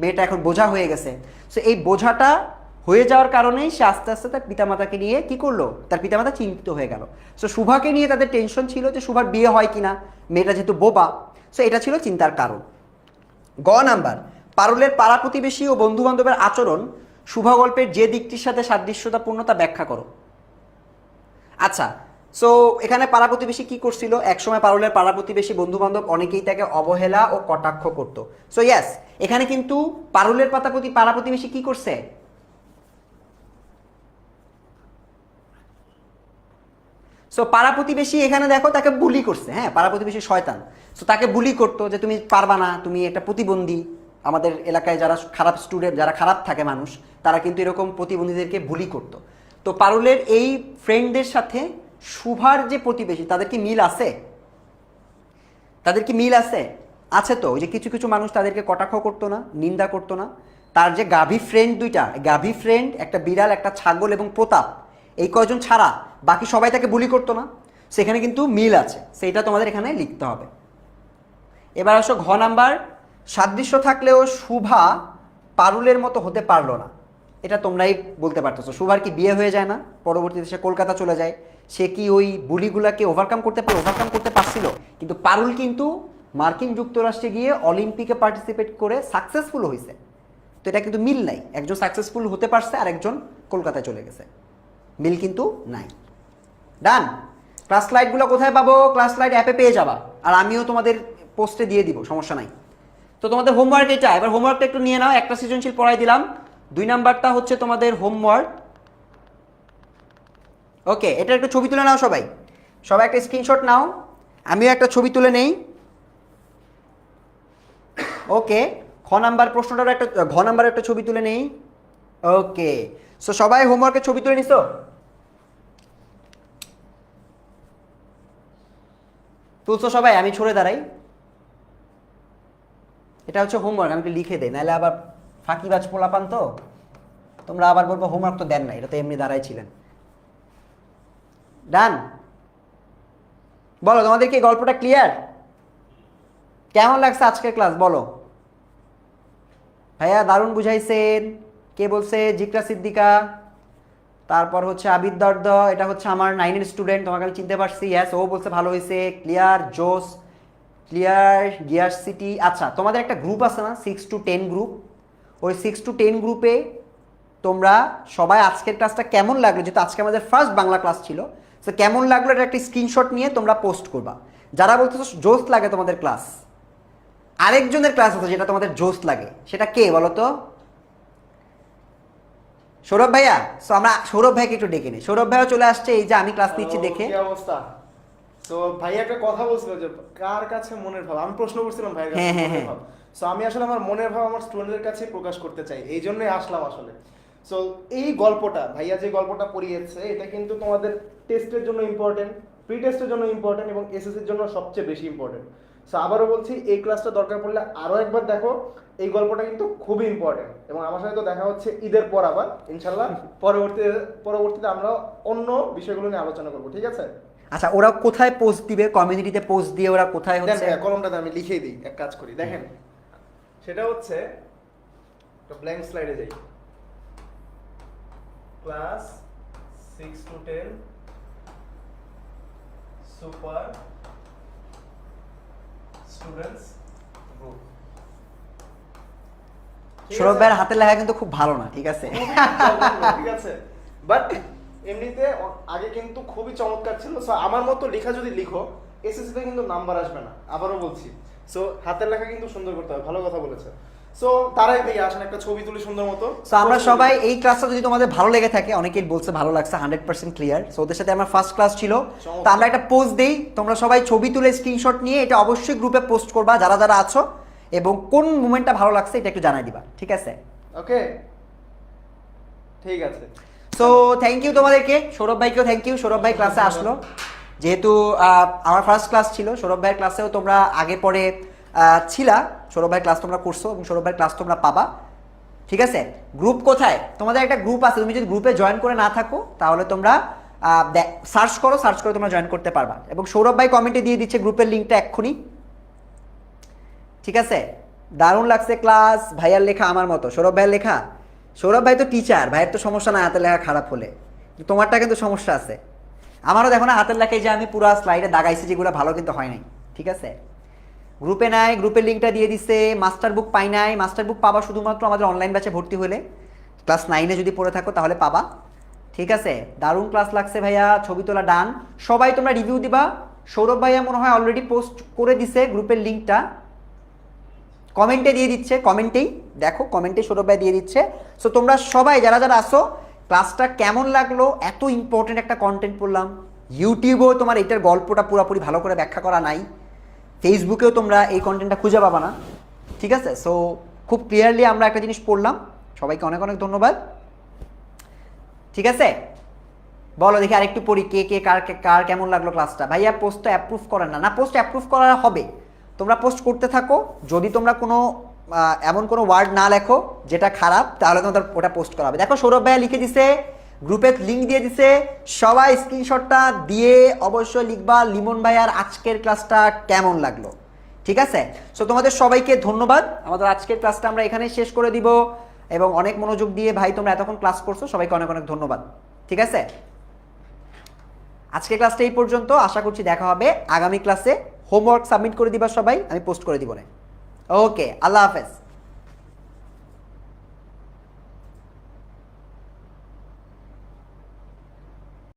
মেয়েটা এখন বোঝা হয়ে গেছে। সো এই বোঝাটা হয়ে যাওয়ার কারণেই সে আস্তে আস্তে তার পিতামাতাকে নিয়ে কি করলো, তার পিতামাতা চিন্তিত হয়ে গেল। সো শুভাকে নিয়ে তাদের টেনশন ছিল যে শুভার বিয়ে হয় কিনা, মেয়েটা যেহেতু বোবা। সো এটা ছিল চিন্তার কারণ। গ নাম্বার, পারুলের পাড়া প্রতিবেশী ও বন্ধু বান্ধবের আচরণ শুভা গল্পের যে দিকটির সাথে সাদৃশ্যতাপূর্ণ তা ব্যাখ্যা করো। আচ্ছা, সো এখানে পাড়া প্রতিবেশী কি করছিল? একসময় পারুলের পাড়া প্রতিবেশী বন্ধু বান্ধব অনেকেই তাকে অবহেলা ও কটাক্ষ করত। সো ইয়েস, এখানে কিন্তু পারুলের পাড়া প্রতিবেশী কি করছে? সো পাড়া প্রতিবেশী এখানে দেখো তাকে বুলি করছে। হ্যাঁ, পাড়া প্রতিবেশী শয়তান। সো তাকে বুলি করতো যে তুমি পারবা না, তুমি একটা প্রতিবন্ধী। আমাদের এলাকায় যারা খারাপ স্টুডেন্ট, যারা খারাপ থাকে মানুষ, তারা কিন্তু এরকম প্রতিবন্ধীদেরকে বুলি করতো। তো পারুলের এই ফ্রেন্ডদের সাথে শুভার যে প্রতিবেশী, তাদের কি মিল আছে? তাদের কি মিল আছে? আছে তো। ওই যে কিছু কিছু মানুষ তাদেরকে কটাক্ষ করতো না, নিন্দা করতো না। তার যে গাভী ফ্রেন্ড দুইটা, গাভী ফ্রেন্ড, একটা বিড়াল, একটা ছাগল এবং প্রতাপ, এই কয়জন ছাড়া বাকি সবাই তাকে বুলি করতো না। সেখানে কিন্তু মিল আছে, সেইটা তোমাদের এখানে লিখতে হবে। এবার আসো ঘ নাম্বার। সাদৃশ্য থাকলেও শুভা পারুলের মতো হতে পারলো না, এটা তোমরাই বলতে পারতেছো। শুভার কি বিয়ে হয়ে যায় না? পরবর্তীতে সে কলকাতা চলে যায়। সে কি ওই বুলিগুলাকে ওভারকাম করতে পারছিল? কিন্তু পারুল কিন্তু মার্কিন যুক্তরাষ্ট্রে গিয়ে অলিম্পিকে পার্টিসিপেট করে সাকসেসফুল হয়েছে। তো এটা কিন্তু মিল নাই। একজন সাকসেসফুল হতে পারছে আর একজন কলকাতায় চলে গেছে, মিল কিন্তু নাই। ডান। ক্লাস স্লাইডগুলো কোথায় পাবো? ক্লাস স্লাইড অ্যাপে পেয়ে যাবা, আর আমিও তোমাদের পোস্টে দিয়ে দিব, সমস্যা নাই। তো তোমাদের হোমওয়ার্ক এটা। এবার হোমওয়ার্কটা একটু নিয়ে নাও। একটা সৃজনশীল পড়াই দিলাম, 2 নাম্বারটা হচ্ছে তোমাদের হোমওয়ার্ক। ওকে, এটা একটু ছবি তুলে নাও সবাই। সবাই একটা স্ক্রিনশট নাও, আমিও একটা ছবি তুলে নেই। ওকে, ঘ নাম্বার একটা ছবি তুলে নেই। ওকে, সো সবাই হোমওয়ার্কের ছবি তুলে নিছো? তুলছো সবাই? আমি ছড়ে দাঁড়াই। এটা হচ্ছে হোমওয়ার্ক, আমি একটু লিখে দেই, নাহলে আবার ফাঁকিবাজ পোলাপান তো তোমরা আবার বলবো হোমওয়ার্ক তো দেন না, এটা তো এমনি দাঁড়াই ছিলেন। ডান। বলো, তোমাদের কি গল্পটা ক্লিয়ার? কেমন লাগছে আজকের ক্লাস বলো? ভাইয়া দারুণ বুঝাইছেন। কে বলছে? জিকরা সিদ্দিকা। তারপর হচ্ছে আবিদ দর্দ, এটা হচ্ছে আমার 9-এর স্টুডেন্ট, তোমাকে আমি চিনতে পারছি। ইয়েস, ও বলছে ভালো হয়েছে। ক্লিয়ার, জোস, ক্লিয়ার, গিয়ার সিটি। আচ্ছা, তোমাদের একটা গ্রুপ আছে না, 6 to 10 গ্রুপ? ওই 6 to 10 গ্রুপে তোমরা সবাই আজকের ক্লাসটা কেমন লাগলো, যেহেতু আজকে আমাদের ফার্স্ট বাংলা ক্লাস ছিল, তো কেমন লাগলো এটা একটা স্ক্রিনশট নিয়ে তোমরা পোস্ট করবা। যারা বলতেছো জোস লাগে তোমাদের ক্লাস, আরেকজনের ক্লাস আছে যেটা তোমাদের জোস লাগে, সেটা কে বলো তো? সৌরভ ভাইয়া। সো আমরা সৌরভ ভাইকে একটু ডেকে নিই। সৌরভ ভাইও চলে আসছে, এই যে আমি ক্লাস নিচ্ছি দেখে। কি অবস্থা? সো ভাই একটা কথা বলছিল যে কার কাছে মনের ভাব, আমি প্রশ্ন করছিলাম ভাইয়ের কাছে মনের ভাব। সো আমি আসলে আমার মনের ভাব আমার স্টুডেন্টদের কাছে প্রকাশ করতে চাই, এই জন্যই আসলাম আসলে। সো এই গল্পটা ভাইয়া যে গল্পটা পড়িয়েছে, এটা কিন্তু তোমাদের টেস্টের জন্য ইম্পর্টেন্ট, প্রি টেস্টের জন্য ইম্পর্টেন্ট এবং এসএসসির জন্য সবচেয়ে বেশি ইম্পর্টেন্ট। সো আবারও বলছি, এই ক্লাসটা দরকার পড়লে আরও একবার দেখো। এই গল্পটা কিন্তু খুবই ইম্পর্টেন্ট এবং আমার সাথে তো দেখা হচ্ছে ঈদের পর আবার ইনশাল্লাহ। পরবর্তীতে আমরা অন্য বিষয়গুলো নিয়ে আলোচনা করবো, ঠিক আছে? আচ্ছা, ওরা কোথায় পোস্ট দিবে? কমিউনিটিতে পোস্ট দিয়ে ওরা কোথায় হচ্ছে? কলমটাতে আমি লিখেই দিই, এক কাজ করি দেখেন। সেটা হচ্ছে একটা ব্ল্যাঙ্ক স্লাইডে যাই। Class 6 to 10 super students group. Sourav ভাইয়ের হাতের লেখা কিন্তু খুব ভালো না, ঠিক আছে? ঠিক আছে, বাট এমনিতে আগে কিন্তু খুবই চমৎকার ছিল। সো আমার মতো লেখা যদি লিখো, এসএসসিতে কিন্তু নাম্বার আসবে না, আবারও বলছি। সো হাতের লেখা কিন্তু সুন্দর করতে হবে, ভালো কথা বলেছে। সো তারাই ভাই আসেন একটা ছবি তুলি সুন্দর মতো। সো আমরা সবাই এই ক্লাসটা যদি তোমাদের ভালো লেগে থাকে, অনেকেই বলছে ভালো লাগছে, 100% ক্লিয়ার। সো ওদের সাথে আমার ফার্স্ট ক্লাস ছিল, তো আমরা একটা পোস্ট দেই, তোমরা সবাই ছবি তুলে স্ক্রিনশট নিয়ে এটা অবশ্যই গ্রুপে পোস্ট করবা যারা যারা আছো, এবং কোন মুমেন্টটা ভালো লাগছে এটা একটু জানাই দিবা, ঠিক আছে? ওকে, ঠিক আছে। সো থ্যাংক ইউ তোমাদেরকে, সৌরভ ভাইকেও থ্যাংক ইউ। সৌরভ ভাই ক্লাসে আসলো, যেহেতু আমার ফার্স্ট ক্লাস ছিল। সৌরভ ভাইয়ের ক্লাসেও তোমরা আগে পরে ছিলা, সৌরভ ভাইয়ের ক্লাস তোমরা করছো এবং সৌরভ ভাইয়ের ক্লাস তোমরা পাবা, ঠিক আছে? গ্রুপ কোথায়? তোমাদের একটা গ্রুপ আছে, তুমি যদি গ্রুপে জয়েন করে না থাকো তাহলে তোমরা সার্চ করে তোমরা জয়েন করতে পারবা। এবং সৌরভ ভাই কমেন্টে দিয়ে দিচ্ছে গ্রুপের লিঙ্কটা এক্ষুনি, ঠিক আছে? দারুণ লাগছে ক্লাস, ভাইয়ার লেখা আমার মতো। সৌরভ ভাইয়ের লেখা, সৌরভ ভাই তো টিচার, ভাইয়ের তো সমস্যা না হাতের লেখা খারাপ হলে, তোমারটা কিন্তু সমস্যা আছে। আমারও দেখো না হাতের লেখায় যে আমি পুরো স্লাইডে দাগাইছি যেগুলো ভালো কিন্তু হয় নাই, ঠিক আছে? গ্রুপে নাই, গ্রুপের লিঙ্কটা দিয়ে দিচ্ছে। মাস্টার বুক পাই নাই, মাস্টার বুক পাবা শুধুমাত্র আমাদের অনলাইন ব্যাচে ভর্তি হলে। ক্লাস 9-এ যদি পড়ে থাকো তাহলে পাবা। ঠিক আছে, দারুণ ক্লাস লাগছে ভাইয়া, ছবি তোলা ডান। সবাই তোমরা রিভিউ দিবা। সৌরভ ভাইয়া মনে হয় অলরেডি পোস্ট করে দিছে গ্রুপের লিঙ্কটা, কমেন্টে দিয়ে দিচ্ছে, কমেন্টেই দেখো, কমেন্টে সৌরভ ভাই দিয়ে দিচ্ছে। সো তোমরা সবাই যারা যারা আসো, ক্লাসটা কেমন লাগলো, এত ইম্পর্টেন্ট একটা কন্টেন্ট পড়লাম। ইউটিউবেও তোমার এটার গল্পটা পুরোপুরি ভালো করে ব্যাখ্যা করা নাই, ফেসবুকেও তোমরা এই কন্টেন্টটা খুঁজে পাবা না। ঠিক আছে, সো খুব ক্লিয়ারলি আমরা একটা জিনিস পড়লাম। সবাইকে অনেক অনেক ধন্যবাদ। ঠিক আছে, বলো দেখি আরেকটু পড়ি, কে কে কার কার কেমন লাগলো ক্লাসটা। ভাইয়া পোস্ট তো অ্যাপ্রুভ করেন না, না পোস্ট অ্যাপ্রুভ করা হবে, তোমরা পোস্ট করতে থাকো। যদি তোমরা কোনো এমন কোনো ওয়ার্ড না লেখো যেটা খারাপ, তাহলে তোমাদের ওটা পোস্ট করা হবে। দেখো সৌরভ ভাইয়া লিখে দিছে, গ্রুপে লিঙ্ক দিয়ে দিছে, সবাই স্ক্রিনশটটা দিয়ে অবশ্যই লিখবা লিমন ভাইয়ার আজকের ক্লাসটা কেমন লাগলো। ঠিক আছে, সো তোমাদের সবাইকে ধন্যবাদ। আমাদের আজকের ক্লাসটা আমরা এখানেই শেষ করে দিব, এবং অনেক মনোযোগ দিয়ে ভাই তোমরা এতক্ষণ ক্লাস করছো, সবাইকে অনেক অনেক ধন্যবাদ। ঠিক আছে, আজকের ক্লাসটা এই পর্যন্ত। আশা করছি দেখা হবে আগামী ক্লাসে। হোমওয়ার্ক সাবমিট করে দিবা সবাই, আমি পোস্ট করে দিব না। ওকে, আল্লাহ হাফেজ।